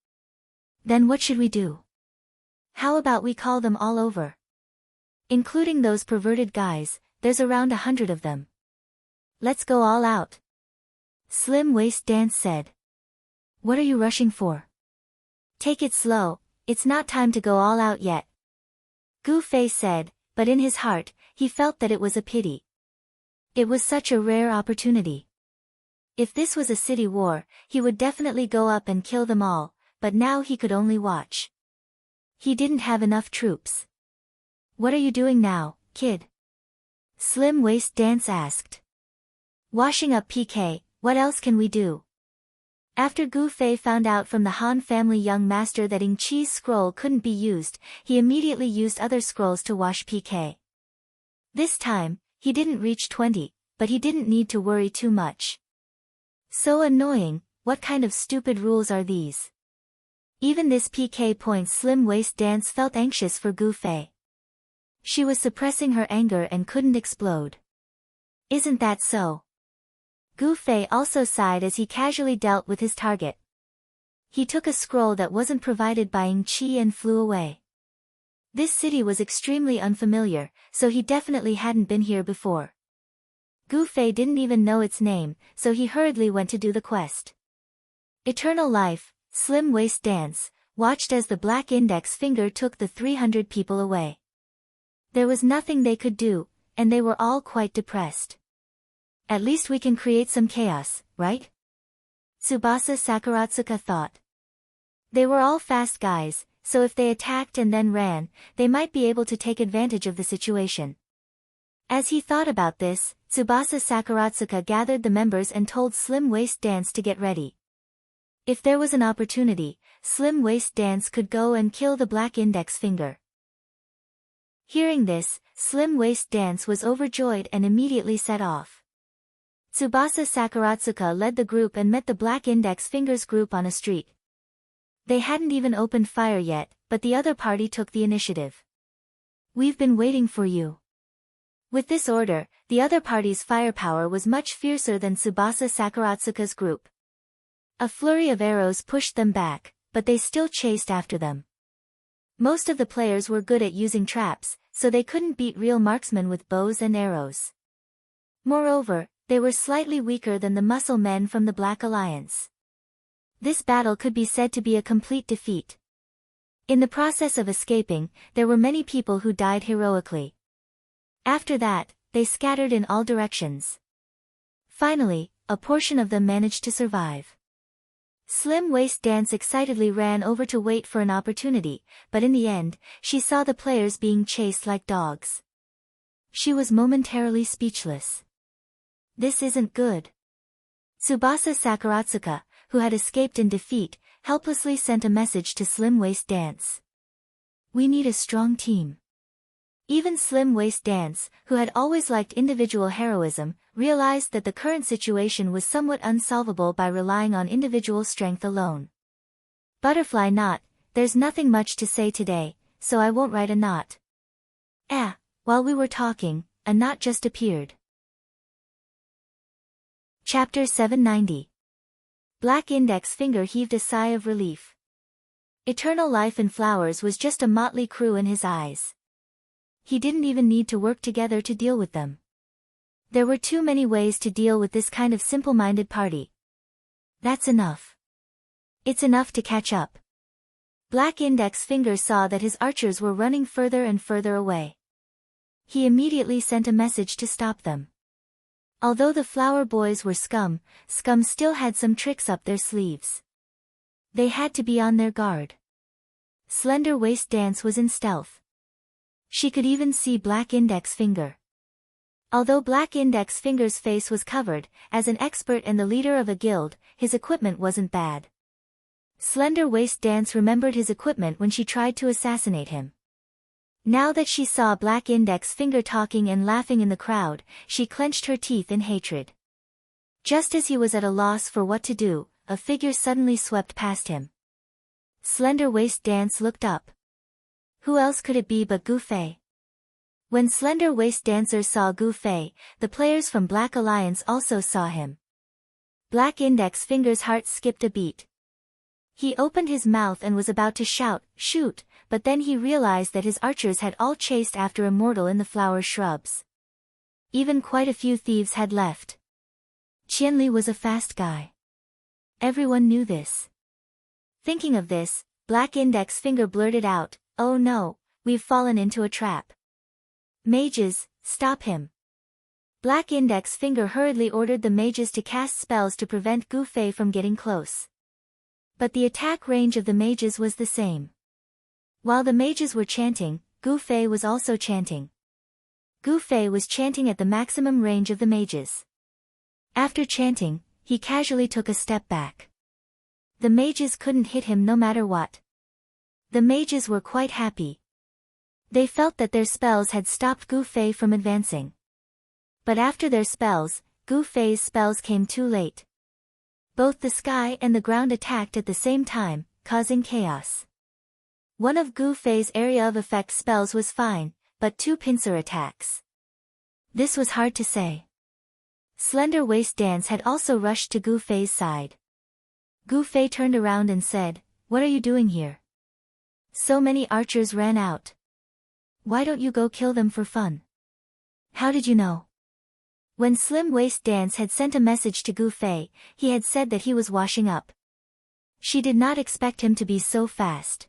Then what should we do? How about we call them all over? Including those perverted guys, there's around 100 of them. Let's go all out. Slim Waist Dance said. What are you rushing for? Take it slow, it's not time to go all out yet. Gu Fei said, but in his heart, he felt that it was a pity. It was such a rare opportunity. If this was a city war, he would definitely go up and kill them all, but now he could only watch. He didn't have enough troops. What are you doing now, kid? Slim Waist Dance asked. Washing up PK, what else can we do? After Gu Fei found out from the Han family young master that Ing Chi's scroll couldn't be used, he immediately used other scrolls to wash PK. This time, he didn't reach 20, but he didn't need to worry too much. So annoying, what kind of stupid rules are these? Even this PK point Slim Waist Dance felt anxious for Gu Fei. She was suppressing her anger and couldn't explode. Isn't that so? Gu Fei also sighed as he casually dealt with his target. He took a scroll that wasn't provided by Ing Chi and flew away. This city was extremely unfamiliar, so he definitely hadn't been here before. Gu Fei didn't even know its name, so he hurriedly went to do the quest. Eternal Life, Slim Waist Dance, watched as the Black Index Finger took the 300 people away. There was nothing they could do, and they were all quite depressed. At least we can create some chaos, right? Tsubasa Sakaratsuka thought. They were all fast guys, so if they attacked and then ran, they might be able to take advantage of the situation. As he thought about this, Tsubasa Sakaratsuka gathered the members and told Slim Waist Dance to get ready. If there was an opportunity, Slim Waist Dance could go and kill the Black Index Finger. Hearing this, Slim Waist Dance was overjoyed and immediately set off. Tsubasa Sakaratsuka led the group and met the Black Index Fingers group on a street. They hadn't even opened fire yet, but the other party took the initiative. We've been waiting for you. With this order, the other party's firepower was much fiercer than Tsubasa Sakaratsuka's group. A flurry of arrows pushed them back, but they still chased after them. Most of the players were good at using traps, so they couldn't beat real marksmen with bows and arrows. Moreover, they were slightly weaker than the muscle men from the Black Alliance. This battle could be said to be a complete defeat. In the process of escaping, there were many people who died heroically. After that, they scattered in all directions. Finally, a portion of them managed to survive. Slim Waist Dance excitedly ran over to wait for an opportunity, but in the end, she saw the players being chased like dogs. She was momentarily speechless. This isn't good. Tsubasa Sakuratsuka, who had escaped in defeat, helplessly sent a message to Slim Waist Dance. We need a strong team. Even Slim Waist Dance, who had always liked individual heroism, realized that the current situation was somewhat unsolvable by relying on individual strength alone. Butterfly knot, there's nothing much to say today, so I won't write a knot. While we were talking, a knot just appeared. Chapter 790. Black Index Finger heaved a sigh of relief. Eternal Life in Flowers was just a motley crew in his eyes. He didn't even need to work together to deal with them. There were too many ways to deal with this kind of simple-minded party. That's enough. It's enough to catch up. Black Index Finger saw that his archers were running further and further away. He immediately sent a message to stop them. Although the flower boys were scum still had some tricks up their sleeves. They had to be on their guard. Slender Waist Dance was in stealth. She could even see Black Index Finger. Although Black Index Finger's face was covered, as an expert and the leader of a guild, his equipment wasn't bad. Slender Waist Dance remembered his equipment when she tried to assassinate him. Now that she saw Black Index Finger talking and laughing in the crowd, she clenched her teeth in hatred. Just as he was at a loss for what to do, a figure suddenly swept past him. Slender Waist Dance looked up. Who else could it be but Gu Fei? When Slender Waist Dancer saw Gu Fei, the players from Black Alliance also saw him. Black Index Finger's heart skipped a beat. He opened his mouth and was about to shout, "Shoot!" but then he realized that his archers had all chased after Immortal in the flower shrubs. Even quite a few thieves had left. Qianli was a fast guy. Everyone knew this. Thinking of this, Black Index Finger blurted out, "Oh no, we've fallen into a trap. Mages, stop him." Black Index Finger hurriedly ordered the mages to cast spells to prevent Gu Fei from getting close. But the attack range of the mages was the same. While the mages were chanting, Gu Fei was also chanting. Gu Fei was chanting at the maximum range of the mages. After chanting, he casually took a step back. The mages couldn't hit him no matter what. The mages were quite happy. They felt that their spells had stopped Gu Fei from advancing. But after their spells, Gu Fei's spells came too late. Both the sky and the ground attacked at the same time, causing chaos. One of Gu Fei's area of effect spells was fine, but two pincer attacks. This was hard to say. Slender Waist Dance had also rushed to Gu Fei's side. Gu Fei turned around and said, "What are you doing here? So many archers ran out. Why don't you go kill them for fun?" "How did you know?" When Slim Waist Dance had sent a message to Gu Fei, he had said that he was washing up. She did not expect him to be so fast.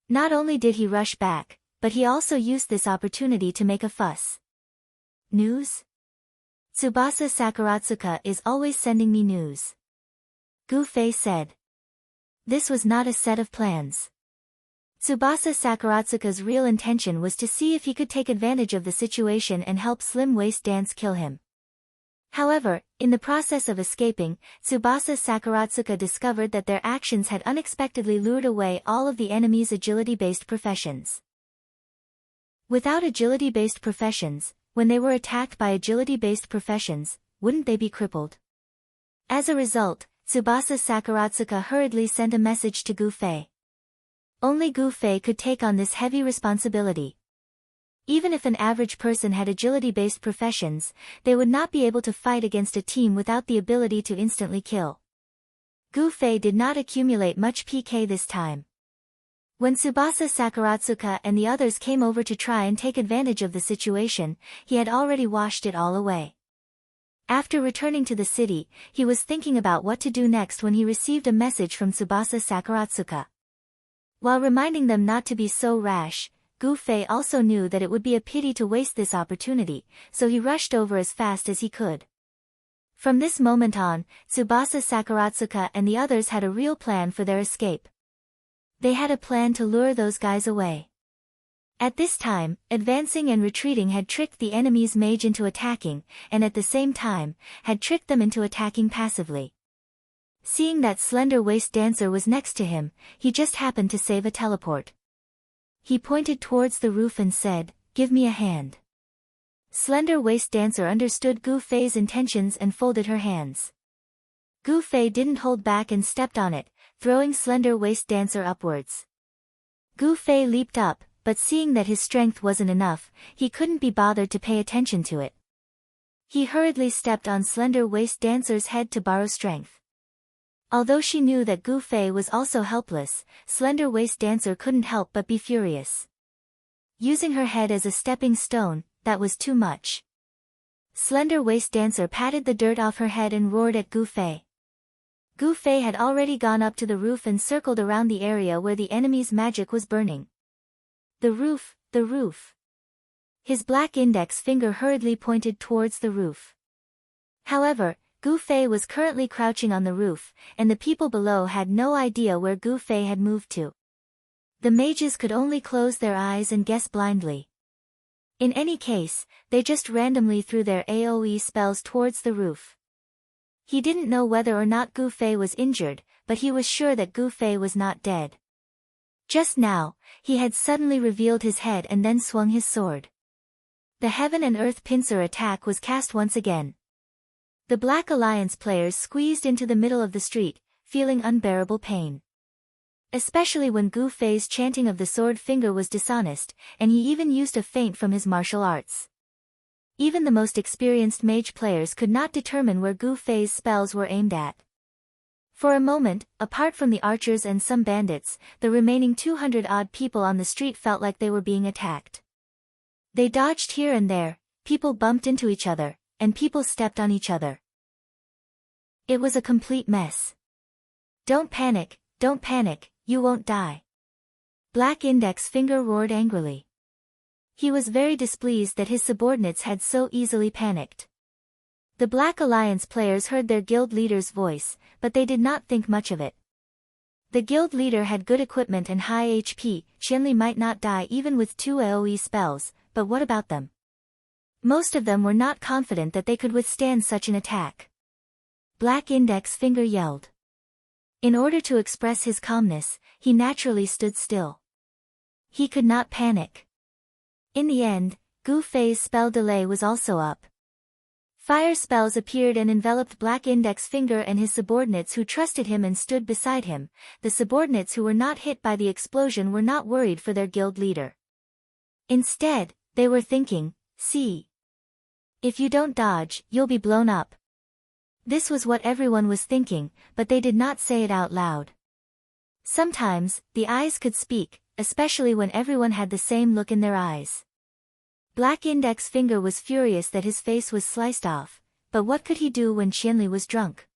Not only did he rush back, but he also used this opportunity to make a fuss. News? Tsubasa Sakuratsuka is always sending me news. Gu Fei said. This was not a set of plans. Tsubasa Sakuratsuka's real intention was to see if he could take advantage of the situation and help Slim Waist Dance kill him. However, in the process of escaping, Tsubasa Sakuratsuka discovered that their actions had unexpectedly lured away all of the enemy's agility-based professions. Without agility-based professions, when they were attacked by agility-based professions, wouldn't they be crippled? As a result, Tsubasa Sakuratsuka hurriedly sent a message to Gu Fei. Only Gu Fei could take on this heavy responsibility. Even if an average person had agility-based professions, they would not be able to fight against a team without the ability to instantly kill. Gu Fei did not accumulate much PK this time. When Tsubasa Sakuratsuka and the others came over to try and take advantage of the situation, he had already washed it all away. After returning to the city, he was thinking about what to do next when he received a message from Tsubasa Sakuratsuka. While reminding them not to be so rash, Gu Fei also knew that it would be a pity to waste this opportunity, so he rushed over as fast as he could. From this moment on, Tsubasa Sakuratsuka and the others had a real plan for their escape. They had a plan to lure those guys away. At this time, advancing and retreating had tricked the enemy's mage into attacking, and at the same time, had tricked them into attacking passively. Seeing that slender-waist dancer was next to him, he just happened to save a teleport. He pointed towards the roof and said, "Give me a hand." Slender-waist dancer understood Gu Fei's intentions and folded her hands. Gu Fei didn't hold back and stepped on it, throwing slender-waist dancer upwards. Gu Fei leaped up, but seeing that his strength wasn't enough, he couldn't be bothered to pay attention to it. He hurriedly stepped on slender-waist dancer's head to borrow strength. Although she knew that Gu Fei was also helpless, slender-waist dancer couldn't help but be furious. Using her head as a stepping stone, that was too much. Slender-waist dancer patted the dirt off her head and roared at Gu Fei. Gu Fei had already gone up to the roof and circled around the area where the enemy's magic was burning. The roof, the roof. His black index finger hurriedly pointed towards the roof. However, Gu Fei was currently crouching on the roof, and the people below had no idea where Gu Fei had moved to. The mages could only close their eyes and guess blindly. In any case, they just randomly threw their AoE spells towards the roof. He didn't know whether or not Gu Fei was injured, but he was sure that Gu Fei was not dead. Just now, he had suddenly revealed his head and then swung his sword. The Heaven and Earth pincer attack was cast once again. The Black Alliance players squeezed into the middle of the street, feeling unbearable pain. Especially when Gu Fei's chanting of the sword finger was dishonest, and he even used a feint from his martial arts. Even the most experienced mage players could not determine where Gu Fei's spells were aimed at. For a moment, apart from the archers and some bandits, the remaining 200-odd people on the street felt like they were being attacked. They dodged here and there, people bumped into each other, and people stepped on each other. It was a complete mess. Don't panic, you won't die. Black Index Finger roared angrily. He was very displeased that his subordinates had so easily panicked. The Black Alliance players heard their guild leader's voice, but they did not think much of it. The guild leader had good equipment and high HP, Qianli might not die even with 2 AoE spells, but what about them? Most of them were not confident that they could withstand such an attack. Black Index Finger yelled. In order to express his calmness, he naturally stood still. He could not panic. In the end, Gu Fei's spell delay was also up. Fire spells appeared and enveloped Black Index Finger and his subordinates who trusted him and stood beside him. The subordinates who were not hit by the explosion were not worried for their guild leader. Instead, they were thinking, "See. If you don't dodge, you'll be blown up." This was what everyone was thinking, but they did not say it out loud. Sometimes, the eyes could speak, especially when everyone had the same look in their eyes. Black Index Finger was furious that his face was sliced off, but what could he do when Qianli was drunk?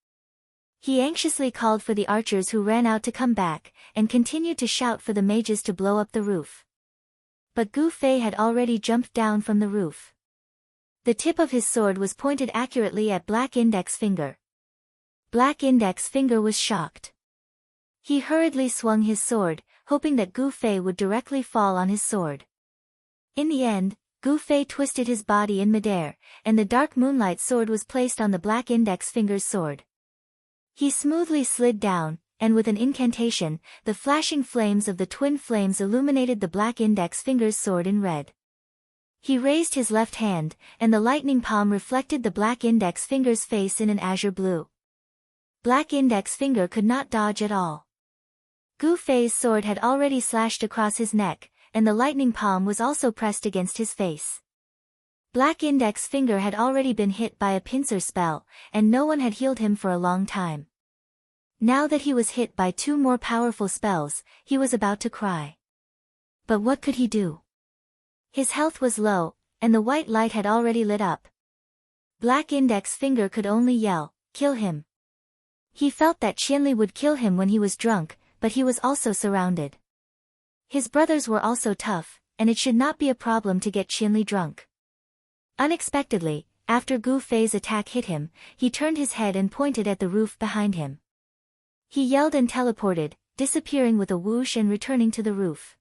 He anxiously called for the archers who ran out to come back, and continued to shout for the mages to blow up the roof. But Gu Fei had already jumped down from the roof. The tip of his sword was pointed accurately at Black Index Finger. Black Index Finger was shocked. He hurriedly swung his sword, hoping that Gu Fei would directly fall on his sword. In the end, Gu Fei twisted his body in midair, and the dark moonlight sword was placed on the Black Index Finger's sword. He smoothly slid down, and with an incantation, the flashing flames of the twin flames illuminated the Black Index Finger's sword in red. He raised his left hand, and the lightning palm reflected the Black Index Finger's face in an azure blue. Black Index Finger could not dodge at all. Gu Fei's sword had already slashed across his neck, and the lightning palm was also pressed against his face. Black Index Finger had already been hit by a pincer spell, and no one had healed him for a long time. Now that he was hit by 2 more powerful spells, he was about to cry. But what could he do? His health was low, and the white light had already lit up. Black Index Finger could only yell, "Kill him." He felt that Qianli would kill him when he was drunk, but he was also surrounded. His brothers were also tough, and it should not be a problem to get Qianli drunk. Unexpectedly, after Gu Fei's attack hit him, he turned his head and pointed at the roof behind him. He yelled and teleported, disappearing with a whoosh and returning to the roof.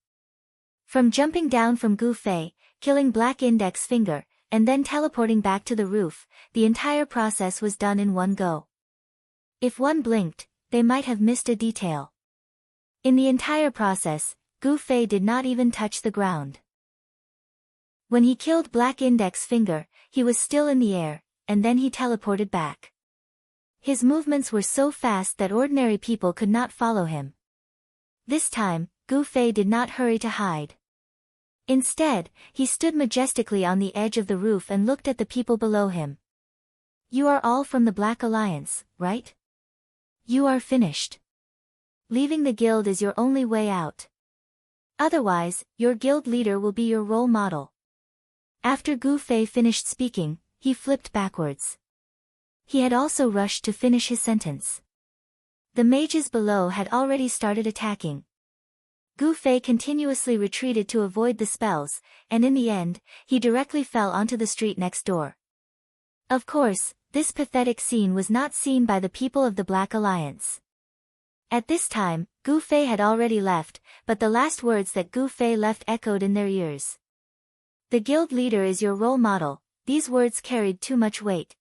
From jumping down from Gu Fei, killing Black Index Finger, and then teleporting back to the roof, the entire process was done in one go. If one blinked, they might have missed a detail. In the entire process, Gu Fei did not even touch the ground. When he killed Black Index Finger, he was still in the air, and then he teleported back. His movements were so fast that ordinary people could not follow him. This time, Gu Fei did not hurry to hide. Instead, he stood majestically on the edge of the roof and looked at the people below him. You are all from the Black Alliance, right? You are finished. Leaving the guild is your only way out. Otherwise, your guild leader will be your role model. After Gu Fei finished speaking, he flipped backwards. He had also rushed to finish his sentence. The mages below had already started attacking. Gu Fei continuously retreated to avoid the spells, and in the end, he directly fell onto the street next door. Of course, this pathetic scene was not seen by the people of the Black Alliance. At this time, Gu Fei had already left, but the last words that Gu Fei left echoed in their ears. The guild leader is your role model. These words carried too much weight.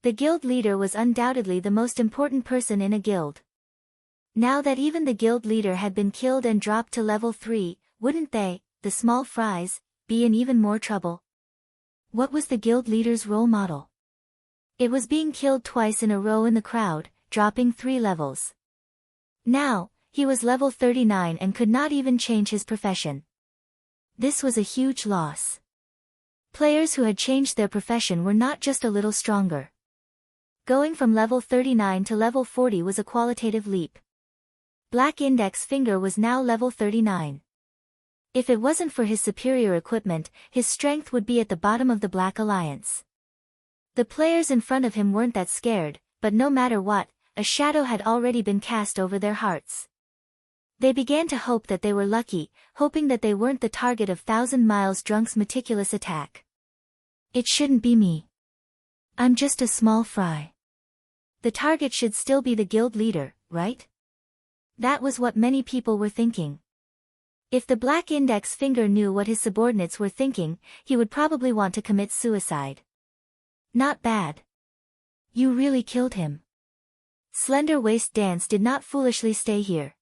The guild leader was undoubtedly the most important person in a guild. Now that even the guild leader had been killed and dropped to level 3, wouldn't they, the small fries, be in even more trouble? What was the guild leader's role model? It was being killed twice in a row in the crowd, dropping 3 levels. Now, he was level 39 and could not even change his profession. This was a huge loss. Players who had changed their profession were not just a little stronger. Going from level 39 to level 40 was a qualitative leap. Black Index Finger was now level 39. If it wasn't for his superior equipment, his strength would be at the bottom of the Black Alliance. The players in front of him weren't that scared, but no matter what, a shadow had already been cast over their hearts. They began to hope that they were lucky, hoping that they weren't the target of Thousand Miles Drunk's meticulous attack. It shouldn't be me. I'm just a small fry. The target should still be the guild leader, right? That was what many people were thinking. If the Black Index Finger knew what his subordinates were thinking, he would probably want to commit suicide. Not bad. You really killed him. Slender Waist Dance did not foolishly stay here.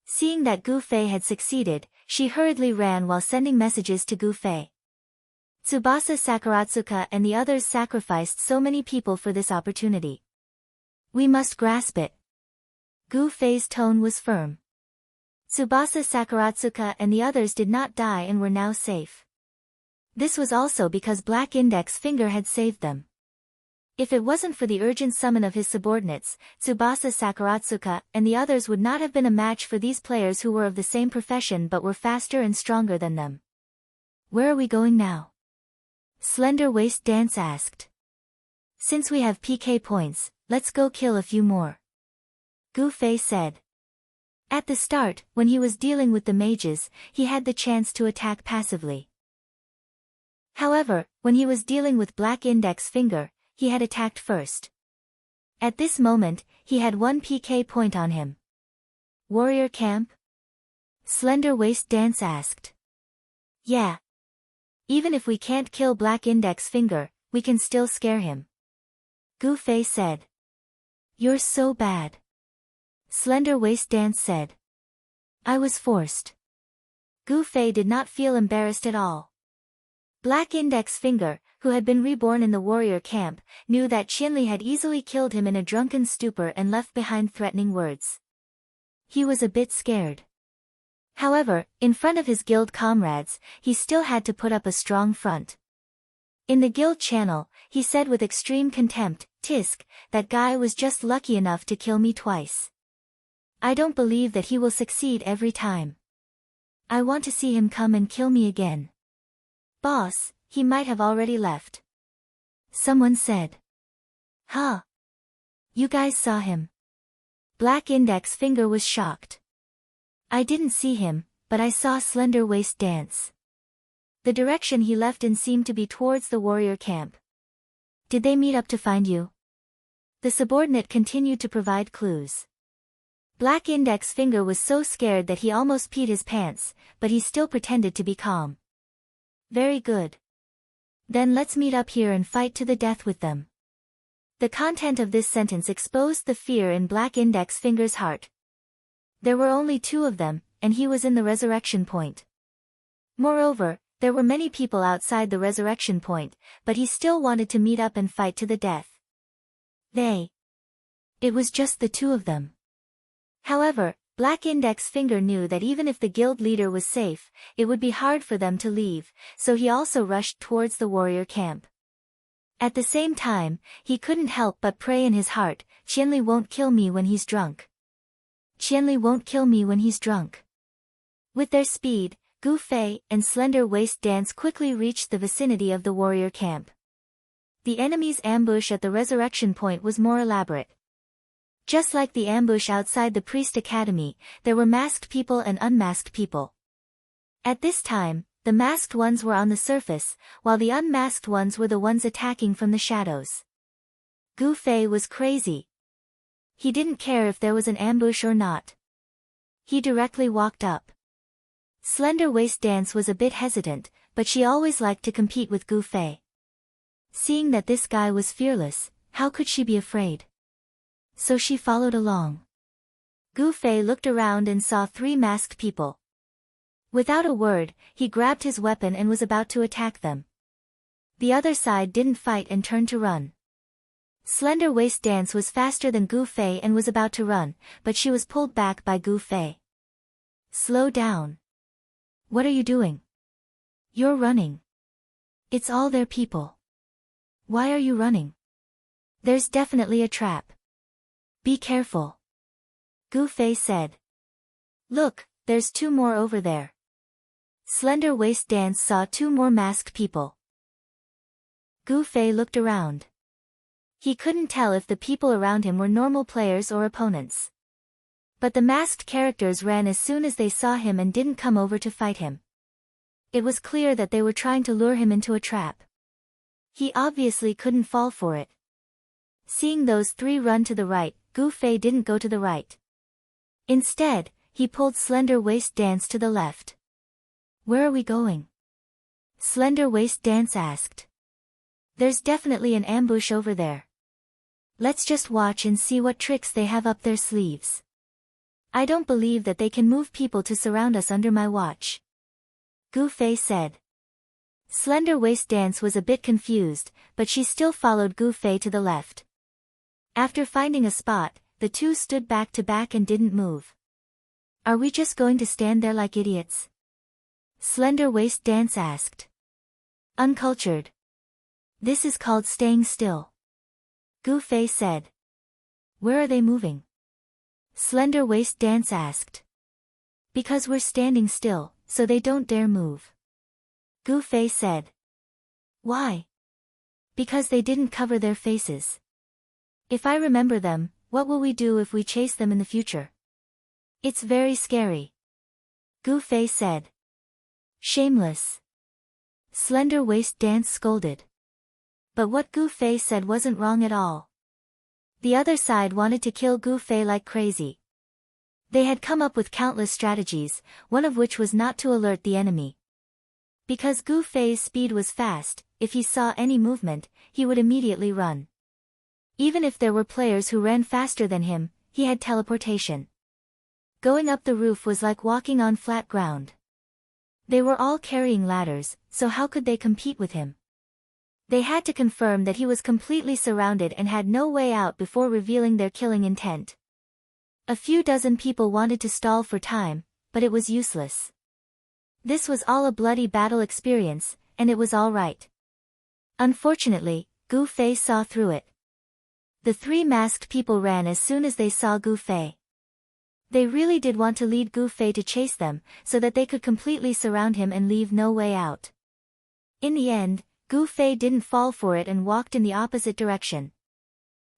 Seeing that Gu Fei had succeeded, she hurriedly ran while sending messages to Gu Fei. Tsubasa Sakaratsuka and the others sacrificed so many people for this opportunity. We must grasp it. Gu Fei's tone was firm. Tsubasa Sakaratsuka and the others did not die and were now safe. This was also because Black Index Finger had saved them. If it wasn't for the urgent summon of his subordinates, Tsubasa Sakaratsuka and the others would not have been a match for these players who were of the same profession but were faster and stronger than them. Where are we going now? Slender Waist Dance asked. Since we have PK points, let's go kill a few more. Gu Fei said. At the start, when he was dealing with the mages, he had the chance to attack passively. However, when he was dealing with Black Index Finger, he had attacked first. At this moment, he had 1 PK point on him. Warrior camp? Slender Waist Dance asked. Yeah. Even if we can't kill Black Index Finger, we can still scare him. Gu Fei said. You're so bad. Slender Waist Dance said. I was forced. Gu Fei did not feel embarrassed at all. Black Index Finger, who had been reborn in the warrior camp, knew that Qianli had easily killed him in a drunken stupor and left behind threatening words. He was a bit scared. However, in front of his guild comrades, he still had to put up a strong front. In the guild channel, he said with extreme contempt, "Tisk, that guy was just lucky enough to kill me twice. I don't believe that he will succeed every time. I want to see him come and kill me again." Boss, he might have already left. Someone said. Huh? You guys saw him? Black Index Finger was shocked. I didn't see him, but I saw Slender Waist dance. The direction he left in seemed to be towards the warrior camp. Did they meet up to find you? The subordinate continued to provide clues. Black Index Finger was so scared that he almost peed his pants, but he still pretended to be calm. Very good. Then let's meet up here and fight to the death with them. The content of this sentence exposed the fear in Black Index Finger's heart. There were only 2 of them, and he was in the resurrection point. Moreover, there were many people outside the resurrection point, but he still wanted to meet up and fight to the death. It was just the 2 of them. However, Black Index Finger knew that even if the guild leader was safe, it would be hard for them to leave, so he also rushed towards the warrior camp. At the same time, he couldn't help but pray in his heart, Qianli won't kill me when he's drunk. Qianli won't kill me when he's drunk. With their speed, Gu Fei and Slender Waist Dance quickly reached the vicinity of the warrior camp. The enemy's ambush at the resurrection point was more elaborate. Just like the ambush outside the priest academy, there were masked people and unmasked people. At this time, the masked ones were on the surface, while the unmasked ones were the ones attacking from the shadows. Gu Fei was crazy. He didn't care if there was an ambush or not. He directly walked up. Slender Waist Dance was a bit hesitant, but she always liked to compete with Gu Fei. Seeing that this guy was fearless, how could she be afraid? So she followed along. Gu Fei looked around and saw 3 masked people. Without a word, he grabbed his weapon and was about to attack them. The other side didn't fight and turned to run. Slender Waist Dance was faster than Gu Fei and was about to run, but she was pulled back by Gu Fei. Slow down. What are you doing? You're running. It's all their people. Why are you running? There's definitely a trap. Be careful. Gu Fei said. Look, there's 2 more over there. Slender Waist Dance saw 2 more masked people. Gu Fei looked around. He couldn't tell if the people around him were normal players or opponents. But the masked characters ran as soon as they saw him and didn't come over to fight him. It was clear that they were trying to lure him into a trap. He obviously couldn't fall for it. Seeing those 3 run to the right, Gu Fei didn't go to the right. Instead, he pulled Slender Waist Dance to the left. Where are we going? Slender Waist Dance asked. There's definitely an ambush over there. Let's just watch and see what tricks they have up their sleeves. I don't believe that they can move people to surround us under my watch. Gu Fei said. Slender Waist Dance was a bit confused, but she still followed Gu Fei to the left. After finding a spot, the 2 stood back to back and didn't move. Are we just going to stand there like idiots? Slender Waist Dance asked. Uncultured. This is called staying still. Gu Fei said. Where are they moving? Slender Waist Dance asked. Because we're standing still, so they don't dare move. Gu Fei said. Why? Because they didn't cover their faces. If I remember them, what will we do if we chase them in the future? It's very scary. Gu Fei said. Shameless. Slender Waist Dance scolded. But what Gu Fei said wasn't wrong at all. The other side wanted to kill Gu Fei like crazy. They had come up with countless strategies, one of which was not to alert the enemy. Because Gu Fei's speed was fast, if he saw any movement, he would immediately run. Even if there were players who ran faster than him, he had teleportation. Going up the roof was like walking on flat ground. They were all carrying ladders, so how could they compete with him? They had to confirm that he was completely surrounded and had no way out before revealing their killing intent. A few dozen people wanted to stall for time, but it was useless. This was all a bloody battle experience, and it was all right. Unfortunately, Gu Fei saw through it. The 3 masked people ran as soon as they saw Gu Fei. They really did want to lead Gu Fei to chase them, so that they could completely surround him and leave no way out. In the end, Gu Fei didn't fall for it and walked in the opposite direction.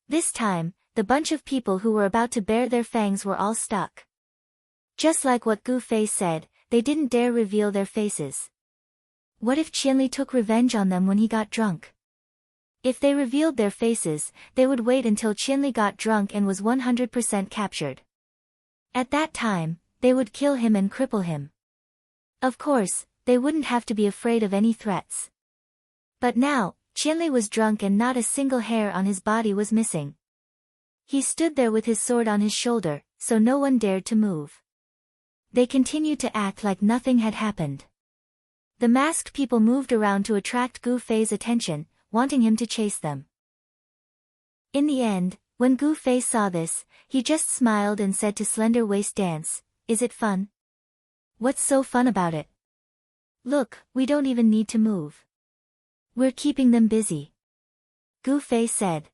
This time, the bunch of people who were about to bare their fangs were all stuck. Just like what Gu Fei said, they didn't dare reveal their faces. What if Qianli took revenge on them when he got drunk? If they revealed their faces, they would wait until Qianli got drunk and was 100% captured. At that time, they would kill him and cripple him. Of course, they wouldn't have to be afraid of any threats. But now, Qianli was drunk and not a single hair on his body was missing. He stood there with his sword on his shoulder, so no one dared to move. They continued to act like nothing had happened. The masked people moved around to attract Gu Fei's attention, wanting him to chase them. In the end, when Gu Fei saw this, he just smiled and said to Slender Waist Dance, "Is it fun? What's so fun about it? Look, we don't even need to move. We're keeping them busy." Gu Fei said.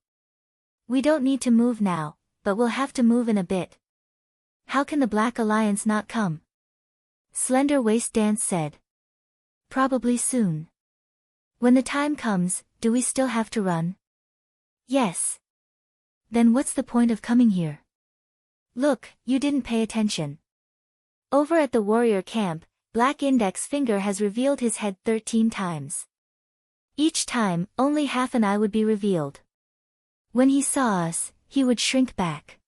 "We don't need to move now, but we'll have to move in a bit." "How can the Black Alliance not come?" Slender Waist Dance said. "Probably soon. When the time comes, do we still have to run?" "Yes." "Then what's the point of coming here?" "Look, you didn't pay attention. Over at the warrior camp, Black Index Finger has revealed his head 13 times. Each time, only half an eye would be revealed. When he saw us, he would shrink back.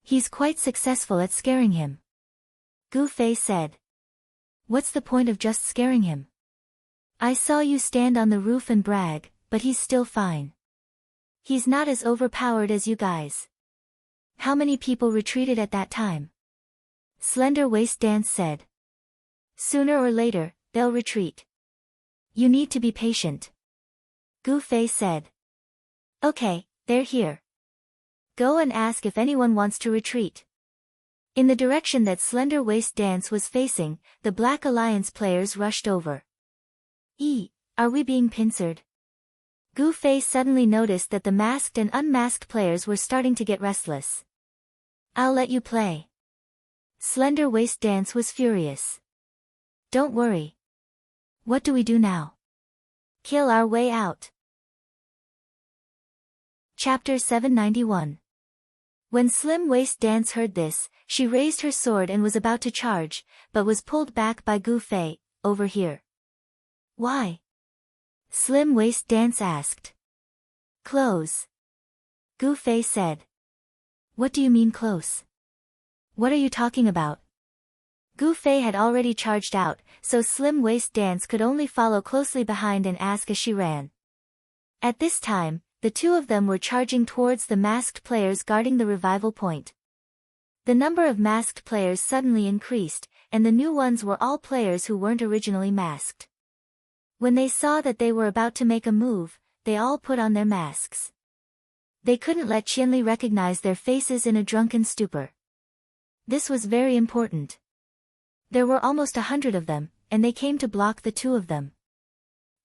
He's quite successful at scaring him." Gu Fei said. "What's the point of just scaring him? I saw you stand on the roof and brag, but he's still fine. He's not as overpowered as you guys." "How many people retreated at that time?" Slender Waist Dance said. "Sooner or later, they'll retreat. You need to be patient." Gu Fei said. "Okay, they're here. Go and ask if anyone wants to retreat." In the direction that Slender Waist Dance was facing, the Black Alliance players rushed over. Are we being pincered?" Gu Fei suddenly noticed that the masked and unmasked players were starting to get restless. "I'll let you play." Slender Waist Dance was furious. "Don't worry. What do we do now? Kill our way out." Chapter 791. When Slim Waist Dance heard this, she raised her sword and was about to charge, but was pulled back by Gu Fei. "Over here." "Why?" Slim Waist Dance asked. "Close." Gu Fei said. "What do you mean close? What are you talking about?" Gu Fei had already charged out, so Slim Waist Dance could only follow closely behind and ask as she ran. At this time, the two of them were charging towards the masked players guarding the revival point. The number of masked players suddenly increased, and the new ones were all players who weren't originally masked. When they saw that they were about to make a move, they all put on their masks. They couldn't let Qianli recognize their faces in a drunken stupor. This was very important. There were almost 100 of them, and they came to block the two of them.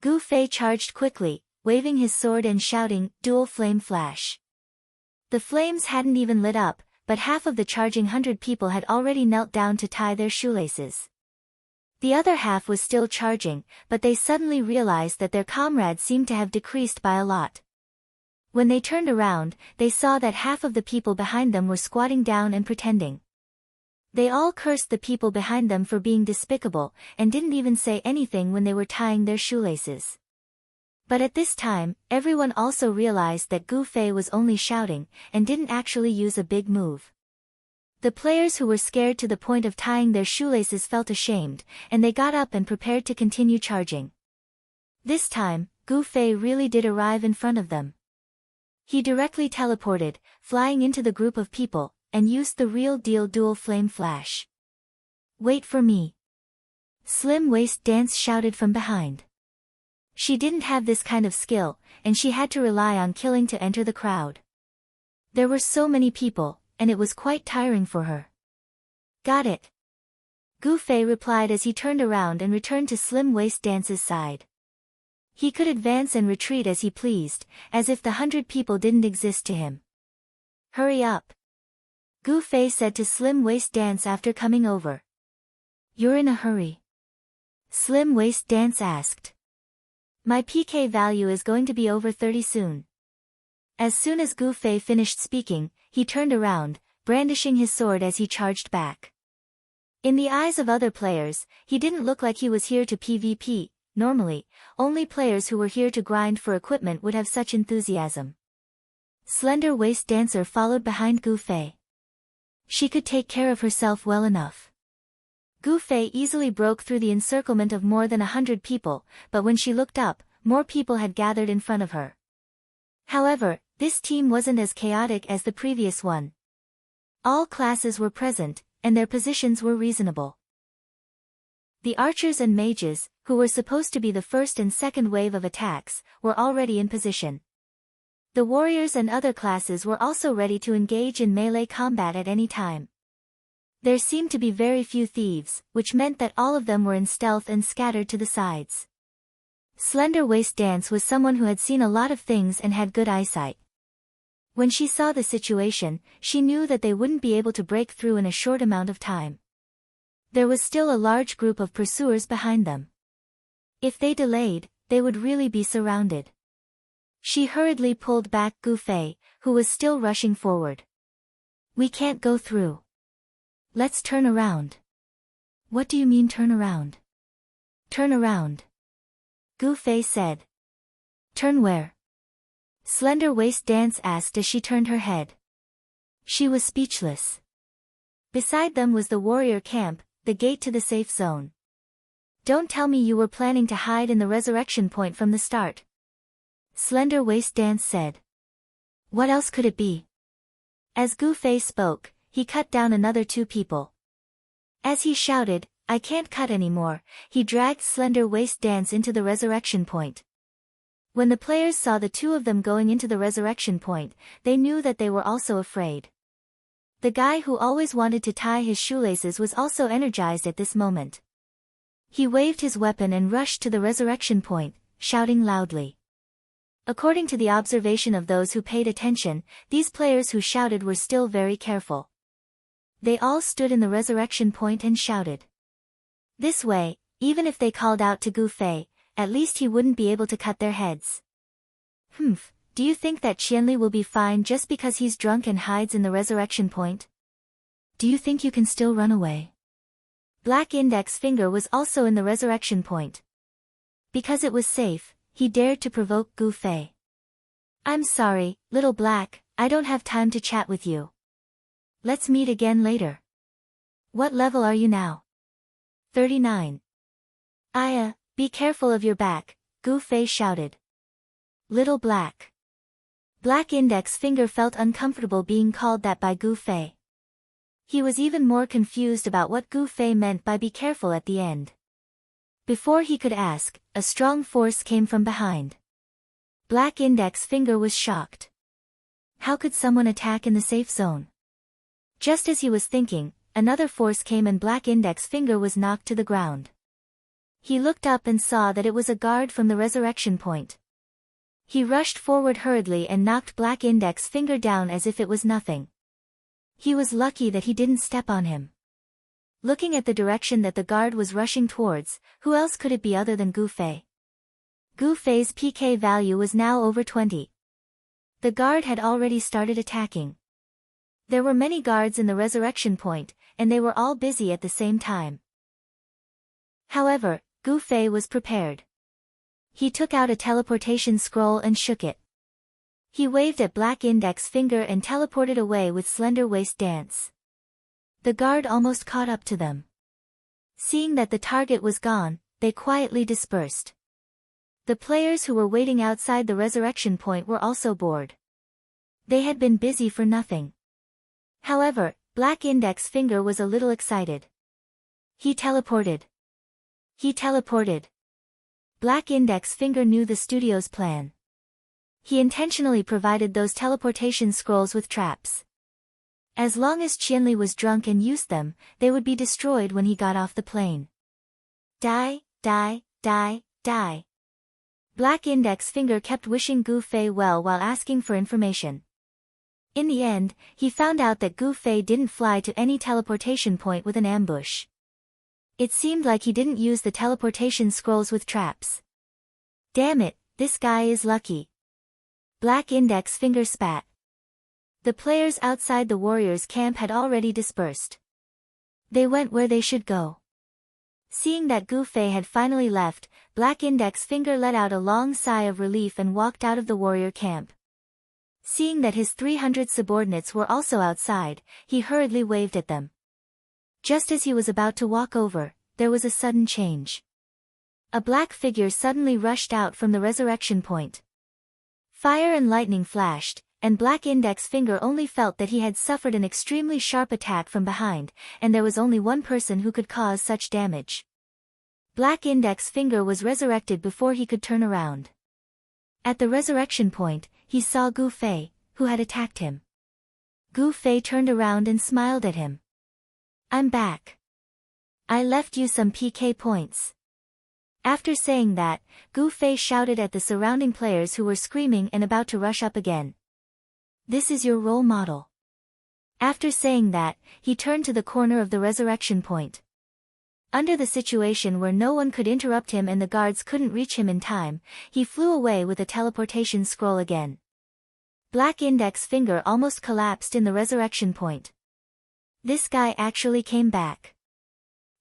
Gu Fei charged quickly, waving his sword and shouting, "Dual Flame Flash." The flames hadn't even lit up, but half of the charging 100 people had already knelt down to tie their shoelaces. The other half was still charging, but they suddenly realized that their comrades seemed to have decreased by a lot. When they turned around, they saw that half of the people behind them were squatting down and pretending. They all cursed the people behind them for being despicable, and didn't even say anything when they were tying their shoelaces. But at this time, everyone also realized that Gu Fei was only shouting, and didn't actually use a big move. The players who were scared to the point of tying their shoelaces felt ashamed, and they got up and prepared to continue charging. This time, Gu Fei really did arrive in front of them. He directly teleported, flying into the group of people, and used the real deal Dual Flame Flash. "Wait for me!" Slim Waist Dance shouted from behind. She didn't have this kind of skill, and she had to rely on killing to enter the crowd. There were so many people, and it was quite tiring for her. "Got it." Gu Fei replied as he turned around and returned to Slim Waist Dance's side. He could advance and retreat as he pleased, as if the 100 people didn't exist to him. "Hurry up," Gu Fei said to Slim Waist Dance after coming over. "You're in a hurry?" Slim Waist Dance asked. "My PK value is going to be over 30 soon." As soon as Gu Fei finished speaking, he turned around, brandishing his sword as he charged back. In the eyes of other players, he didn't look like he was here to PvP. Normally, only players who were here to grind for equipment would have such enthusiasm. Slender Waist Dancer followed behind Gu Fei. She could take care of herself well enough. Gu Fei easily broke through the encirclement of more than 100 people, but when she looked up, more people had gathered in front of her. However, this team wasn't as chaotic as the previous one. All classes were present, and their positions were reasonable. The archers and mages, who were supposed to be the first and second wave of attacks, were already in position. The warriors and other classes were also ready to engage in melee combat at any time. There seemed to be very few thieves, which meant that all of them were in stealth and scattered to the sides. Slender Waist Dance was someone who had seen a lot of things and had good eyesight. When she saw the situation, she knew that they wouldn't be able to break through in a short amount of time. There was still a large group of pursuers behind them. If they delayed, they would really be surrounded. She hurriedly pulled back Gu Fei, who was still rushing forward. "We can't go through. Let's turn around." "What do you mean turn around?" "Turn around," Gu Fei said. "Turn where?" Slender Waist Dance asked as she turned her head. She was speechless. Beside them was the warrior camp, the gate to the safe zone. "Don't tell me you were planning to hide in the resurrection point from the start," Slender Waist Dance said. "What else could it be?" As Gu Fei spoke, he cut down another 2 people. As he shouted, "I can't cut anymore," he dragged Slender Waist Dance into the resurrection point. When the players saw the 2 of them going into the resurrection point, they knew that they were also afraid. The guy who always wanted to tie his shoelaces was also energized at this moment. He waved his weapon and rushed to the resurrection point, shouting loudly. According to the observation of those who paid attention, these players who shouted were still very careful. They all stood in the resurrection point and shouted. This way, even if they called out to Gu Fei, at least he wouldn't be able to cut their heads. Do you think that Qianli will be fine just because he's drunk and hides in the resurrection point? Do you think you can still run away? Black Index Finger was also in the resurrection point. Because it was safe, he dared to provoke Gu Fei. "I'm sorry, Little Black, I don't have time to chat with you. Let's meet again later." "What level are you now?" 39. "Aya, be careful of your back," Gu Fei shouted. "Little Black." Black Index Finger felt uncomfortable being called that by Gu Fei. He was even more confused about what Gu Fei meant by "be careful" at the end. Before he could ask, a strong force came from behind. Black Index Finger was shocked. How could someone attack in the safe zone? Just as he was thinking, another force came and Black Index Finger was knocked to the ground. He looked up and saw that it was a guard from the resurrection point. He rushed forward hurriedly and knocked Black Index Finger down as if it was nothing. He was lucky that he didn't step on him. Looking at the direction that the guard was rushing towards, who else could it be other than Gu Fei? Gu Fei's PK value was now over 20. The guard had already started attacking. There were many guards in the resurrection point, and they were all busy at the same time. However, Gu Fei was prepared. He took out a teleportation scroll and shook it. He waved at Black Index Finger and teleported away with Slender Waist Dance. The guard almost caught up to them. Seeing that the target was gone, they quietly dispersed. The players who were waiting outside the resurrection point were also bored. They had been busy for nothing. However, Black Index Finger was a little excited. He teleported. He teleported. Black Index Finger knew the studio's plan. He intentionally provided those teleportation scrolls with traps. As long as Qianli was drunk and used them, they would be destroyed when he got off the plane. Die, die, die, die. Black Index Finger kept wishing Gu Fei well while asking for information. In the end, he found out that Gu Fei didn't fly to any teleportation point with an ambush. It seemed like he didn't use the teleportation scrolls with traps. Damn it, this guy is lucky. Black Index Finger spat. The players outside the warriors' camp had already dispersed. They went where they should go. Seeing that Gu Fei had finally left, Black Index Finger let out a long sigh of relief and walked out of the warrior camp. Seeing that his 300 subordinates were also outside, he hurriedly waved at them. Just as he was about to walk over, there was a sudden change. A black figure suddenly rushed out from the resurrection point. Fire and lightning flashed, and Black Index Finger only felt that he had suffered an extremely sharp attack from behind, and there was only one person who could cause such damage. Black Index Finger was resurrected before he could turn around. At the resurrection point, he saw Gu Fei, who had attacked him. Gu Fei turned around and smiled at him. "I'm back. I left you some PK points." After saying that, Gu Fei shouted at the surrounding players who were screaming and about to rush up again. "This is your role model." After saying that, he turned to the corner of the resurrection point. Under the situation where no one could interrupt him and the guards couldn't reach him in time, he flew away with a teleportation scroll again. Black Index Finger almost collapsed in the resurrection point. This guy actually came back.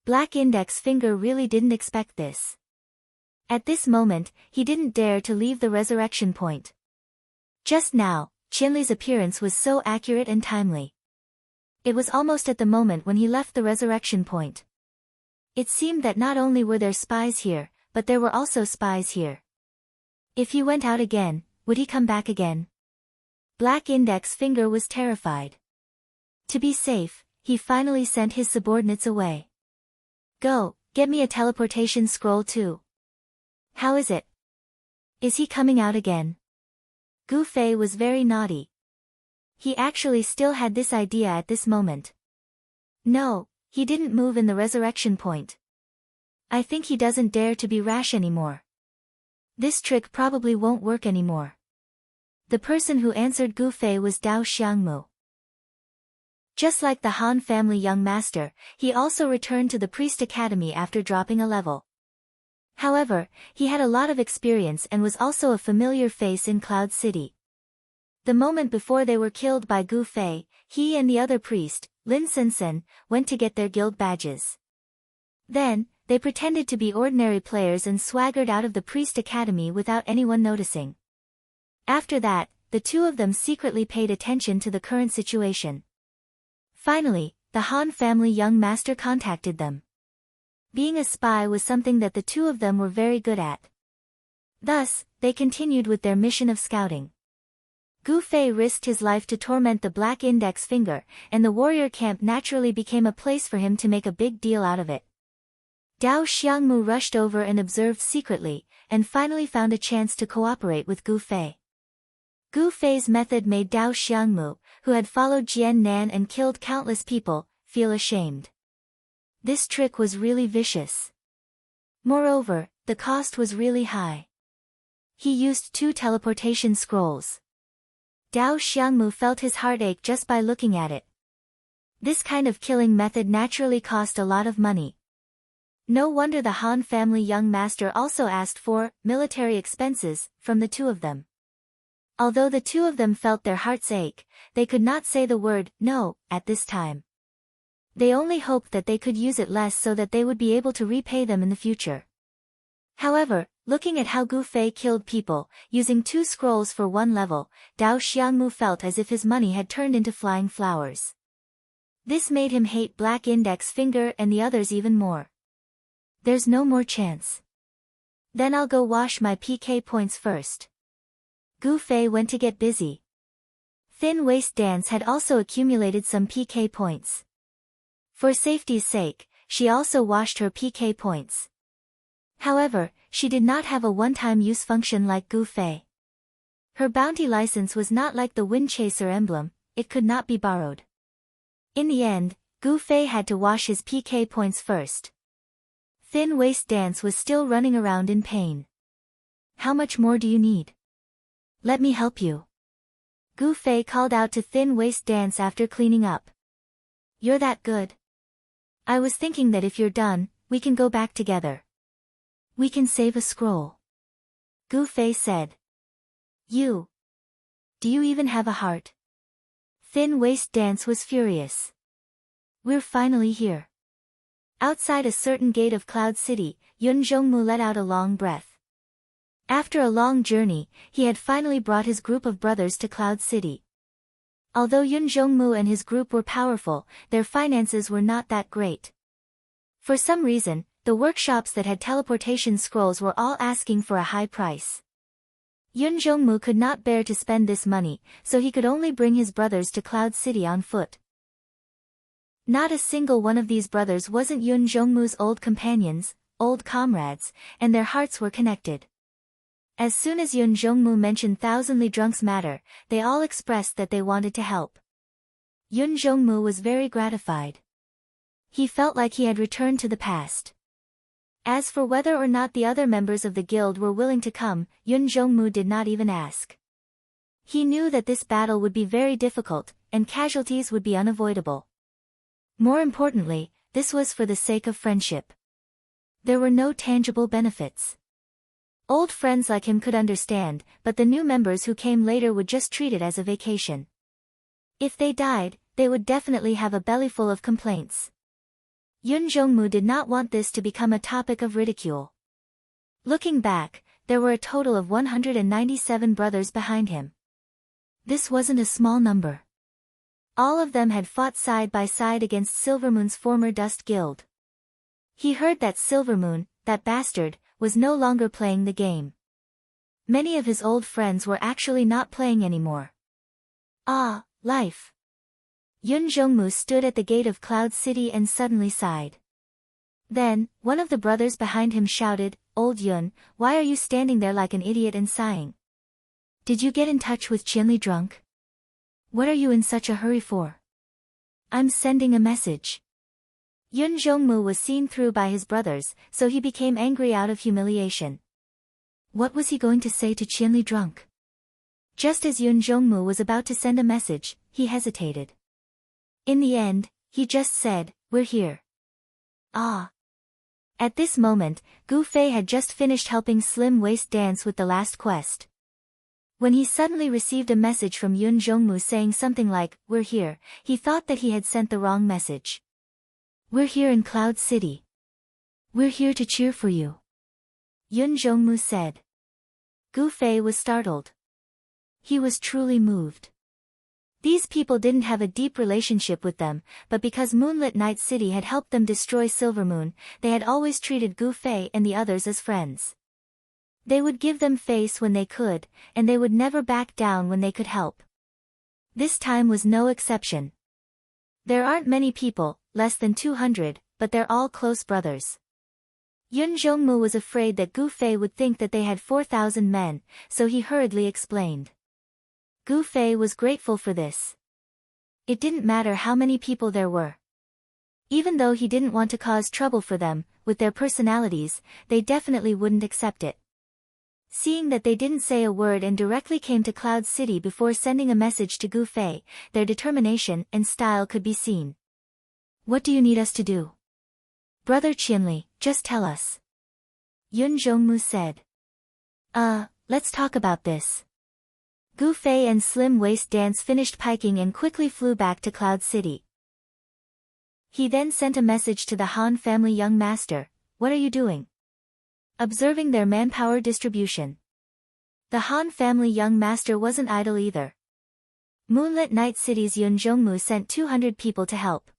Black Index Finger really didn't expect this. At this moment, he didn't dare to leave the resurrection point. Just now, Qianli's appearance was so accurate and timely. It was almost at the moment when he left the resurrection point. It seemed that not only were there spies here, but there were also spies here. If he went out again, would he come back again? Black Index Finger was terrified. To be safe, he finally sent his subordinates away. "Go, get me a teleportation scroll too." "How is it? Is he coming out again?" Gu Fei was very naughty. He actually still had this idea at this moment. No, he didn't move in the resurrection point. I think he doesn't dare to be rash anymore. This trick probably won't work anymore. The person who answered Gu Fei was Dao Xiangmu. Just like the Han family young master, he also returned to the priest academy after dropping a level. However, he had a lot of experience and was also a familiar face in Cloud City. The moment before they were killed by Gu Fei, he and the other priest, Lin Sensen, went to get their guild badges. Then, they pretended to be ordinary players and swaggered out of the priest academy without anyone noticing. After that, the two of them secretly paid attention to the current situation. Finally, the Han family young master contacted them. Being a spy was something that the two of them were very good at. Thus, they continued with their mission of scouting. Gu Fei risked his life to torment the Black Index Finger, and the warrior camp naturally became a place for him to make a big deal out of it. Dao Xiangmu rushed over and observed secretly, and finally found a chance to cooperate with Gu Fei. Gu Fei's method made Dao Xiangmu, who had followed Jian Nan and killed countless people, feel ashamed. This trick was really vicious. Moreover, the cost was really high. He used 2 teleportation scrolls. Dao Xiangmu felt his heart ache just by looking at it. This kind of killing method naturally cost a lot of money. No wonder the Han family young master also asked for military expenses from the two of them. Although the two of them felt their hearts ache, they could not say the word no at this time. They only hoped that they could use it less so that they would be able to repay them in the future. However, looking at how Gu Fei killed people, using 2 scrolls for 1 level, Dao Xiangmu felt as if his money had turned into flying flowers. This made him hate Black Index Finger and the others even more. There's no more chance. Then I'll go wash my PK points first. Gu Fei went to get busy. Thin Waist Dance had also accumulated some PK points. For safety's sake, she also washed her PK points. However, she did not have a one-time use function like Gu Fei. Her bounty license was not like the Wind Chaser emblem, it could not be borrowed. In the end, Gu Fei had to wash his PK points first. Thin Waist Dance was still running around in pain. "How much more do you need? Let me help you." Gu Fei called out to Thin Waist Dance after cleaning up. "You're that good? I was thinking that if you're done, we can go back together. We can save a scroll." Gu Fei said. Do you even have a heart?" Thin Waist Dance was furious. "We're finally here. Outside a certain gate of Cloud City, Yun Jongmu let out a long breath. After a long journey, he had finally brought his group of brothers to Cloud City. Although Yun Jongmu and his group were powerful, their finances were not that great. For some reason, the workshops that had teleportation scrolls were all asking for a high price. Yun Jongmu could not bear to spend this money, so he could only bring his brothers to Cloud City on foot. Not a single one of these brothers wasn't Yun Jongmu's old companions, old comrades, and their hearts were connected. As soon as Yun Jongmu mentioned Thousandly Drunk's matter, they all expressed that they wanted to help. Yun Jongmu was very gratified. He felt like he had returned to the past. As for whether or not the other members of the guild were willing to come, Yun Jongmu did not even ask. He knew that this battle would be very difficult, and casualties would be unavoidable. More importantly, this was for the sake of friendship. There were no tangible benefits. Old friends like him could understand, but the new members who came later would just treat it as a vacation. If they died, they would definitely have a bellyful of complaints. Yun Jongmu did not want this to become a topic of ridicule. Looking back, there were a total of 197 brothers behind him. This wasn't a small number. All of them had fought side by side against Silvermoon's former Dust Guild. He heard that Silvermoon, that bastard, was no longer playing the game. Many of his old friends were actually not playing anymore. Ah, life. Yun Jongmu stood at the gate of Cloud City and suddenly sighed. Then, one of the brothers behind him shouted, "Old Yun, why are you standing there like an idiot and sighing? Did you get in touch with Qianli Drunk? What are you in such a hurry for?" "I'm sending a message." Yun Jongmu was seen through by his brothers, so he became angry out of humiliation. What was he going to say to Qianli Drunk? Just as Yun Jongmu was about to send a message, he hesitated. In the end, he just said, "We're here." Ah. At this moment, Gu Fei had just finished helping Slim Waist dance with the last quest. When he suddenly received a message from Yun Jongmu saying something like, "We're here," he thought that he had sent the wrong message. "We're here in Cloud City. We're here to cheer for you," Yun Jongmu said. Gu Fei was startled. He was truly moved. These people didn't have a deep relationship with them, but because Moonlit Night City had helped them destroy Silvermoon, they had always treated Gu Fei and the others as friends. They would give them face when they could, and they would never back down when they could help. This time was no exception. There aren't many people, less than 200, but they're all close brothers. Yun Jongmu was afraid that Gu Fei would think that they had 4,000 men, so he hurriedly explained. Gu Fei was grateful for this. It didn't matter how many people there were. Even though he didn't want to cause trouble for them, with their personalities, they definitely wouldn't accept it. Seeing that they didn't say a word and directly came to Cloud City before sending a message to Gu Fei, their determination and style could be seen. "What do you need us to do?" "Brother Qianli, just tell us," Yun Jongmu said. Let's talk about this." Gu Fei and Slim Waist Dance finished piking and quickly flew back to Cloud City. He then sent a message to the Han family young master, "What are you doing?" Observing their manpower distribution. The Han family young master wasn't idle either. Moonlit Night City's Yun Jongmu sent 200 people to help.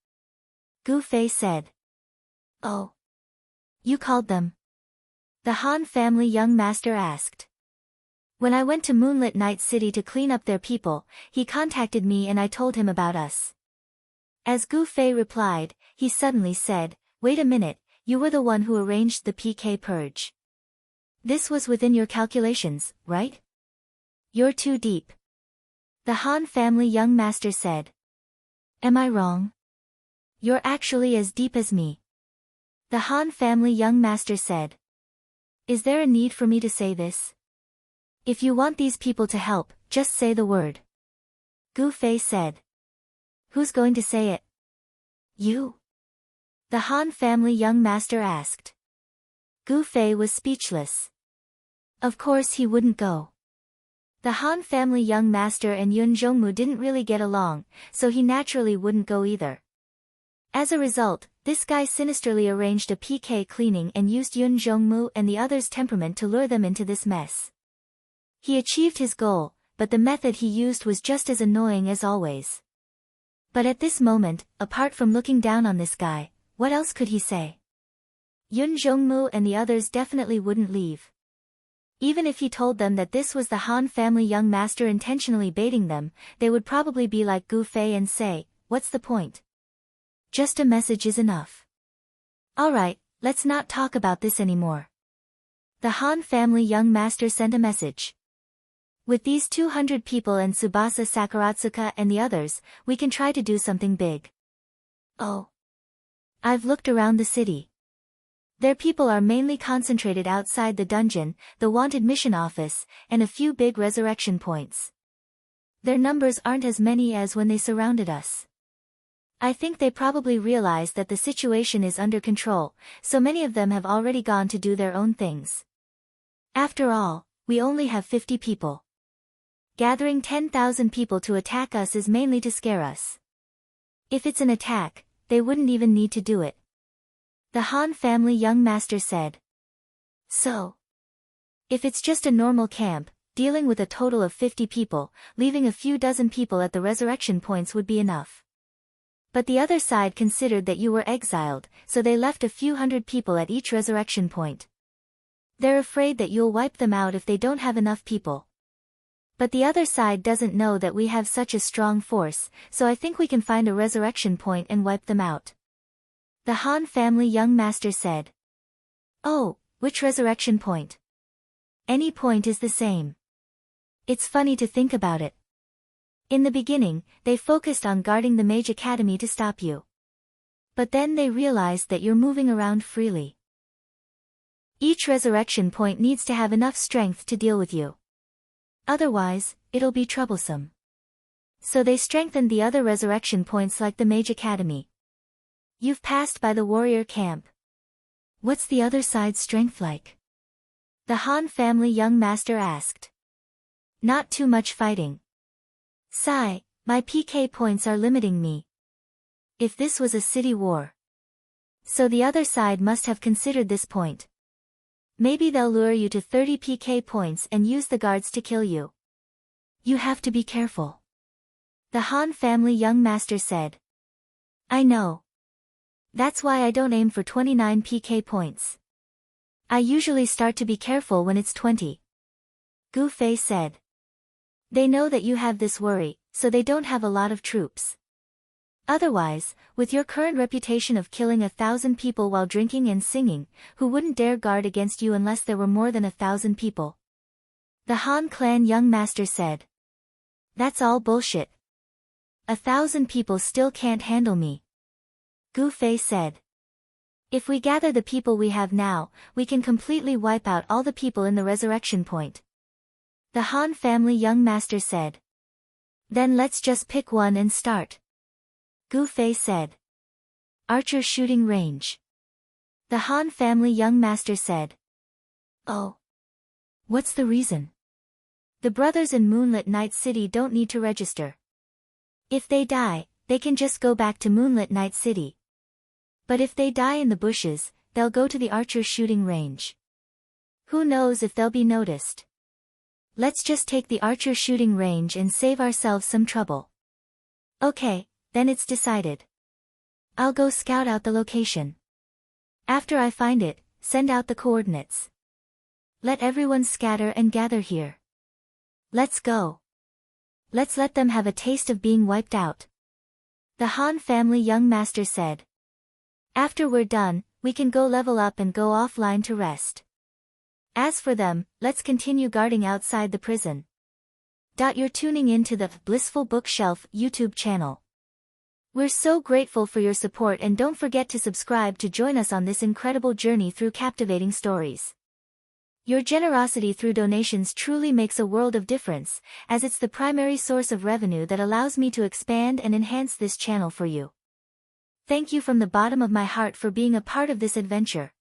Gu Fei said. "Oh. You called them?" The Han family young master asked. "When I went to Moonlit Night City to clean up their people, he contacted me and I told him about us." As Gu Fei replied, he suddenly said, "Wait a minute, you were the one who arranged the PK purge. This was within your calculations, right?" "You're too deep," the Han family young master said. "Am I wrong?" "You're actually as deep as me," the Han family young master said. "Is there a need for me to say this? If you want these people to help, just say the word," Gu Fei said. "Who's going to say it?" "You?" the Han family young master asked. Gu Fei was speechless. Of course he wouldn't go. The Han family young master and Yun Jongmu didn't really get along, so he naturally wouldn't go either. As a result, This guy sinisterly arranged a PK cleaning and used Yun Zhongmu and the others' temperament to lure them into this mess. He achieved his goal, but the method he used was just as annoying as always. But at this moment, apart from looking down on this guy, what else could he say? Yun Zhongmu and the others definitely wouldn't leave. Even if he told them that this was the Han family young master intentionally baiting them, they would probably be like Gu Fei and say, "What's the point? Just a message is enough." Alright, let's not talk about this anymore. The Han family young master sent a message. With these 200 people and Tsubasa Sakuratsuka and the others, we can try to do something big. Oh. I've looked around the city. Their people are mainly concentrated outside the dungeon, the wanted mission office, and a few big resurrection points. Their numbers aren't as many as when they surrounded us. I think they probably realize that the situation is under control, so many of them have already gone to do their own things. After all, we only have 50 people. Gathering 10,000 people to attack us is mainly to scare us. If it's an attack, they wouldn't even need to do it. The Han family young master said. So, if it's just a normal camp, dealing with a total of 50 people, leaving a few dozen people at the resurrection points would be enough. But the other side considered that you were exiled, so they left a few hundred people at each resurrection point. They're afraid that you'll wipe them out if they don't have enough people. But the other side doesn't know that we have such a strong force, so I think we can find a resurrection point and wipe them out. The Han family young master said. Oh, which resurrection point? Any point is the same. It's funny to think about it. In the beginning, they focused on guarding the Mage Academy to stop you. But then they realized that you're moving around freely. Each resurrection point needs to have enough strength to deal with you. Otherwise, it'll be troublesome. So they strengthened the other resurrection points like the Mage Academy. You've passed by the warrior camp. What's the other side's strength like? The Han family young master asked. Not too much fighting. Sigh, my PK points are limiting me. If this was a city war. So the other side must have considered this point. Maybe they'll lure you to 30 PK points and use the guards to kill you. You have to be careful. The Han family young master said. I know. That's why I don't aim for 29 PK points. I usually start to be careful when it's 20. Gu Fei said. They know that you have this worry, so they don't have a lot of troops. Otherwise, with your current reputation of killing 1,000 people while drinking and singing, who wouldn't dare guard against you unless there were more than 1,000 people? The Han clan young master said. That's all bullshit. 1,000 people still can't handle me. Gu Fei said. If we gather the people we have now, we can completely wipe out all the people in the resurrection point. The Han family young master said. Then let's just pick one and start. Gu Fei said. Archer shooting range. The Han family young master said. Oh. What's the reason? The brothers in Moonlit Night City don't need to register. If they die, they can just go back to Moonlit Night City. But if they die in the bushes, they'll go to the archer shooting range. Who knows if they'll be noticed? Let's just take the archer shooting range and save ourselves some trouble. Okay. Then it's decided. I'll go scout out the location. After I find it, send out the coordinates. Let everyone scatter and gather here. Let's go. Let's let them have a taste of being wiped out. The Han family young master said. After we're done, we can go level up and go offline to rest. As for them, let's continue guarding outside the prison. You're tuning in to the Blissful Bookshelf YouTube channel. We're so grateful for your support, and don't forget to subscribe to join us on this incredible journey through captivating stories. Your generosity through donations truly makes a world of difference, as it's the primary source of revenue that allows me to expand and enhance this channel for you. Thank you from the bottom of my heart for being a part of this adventure.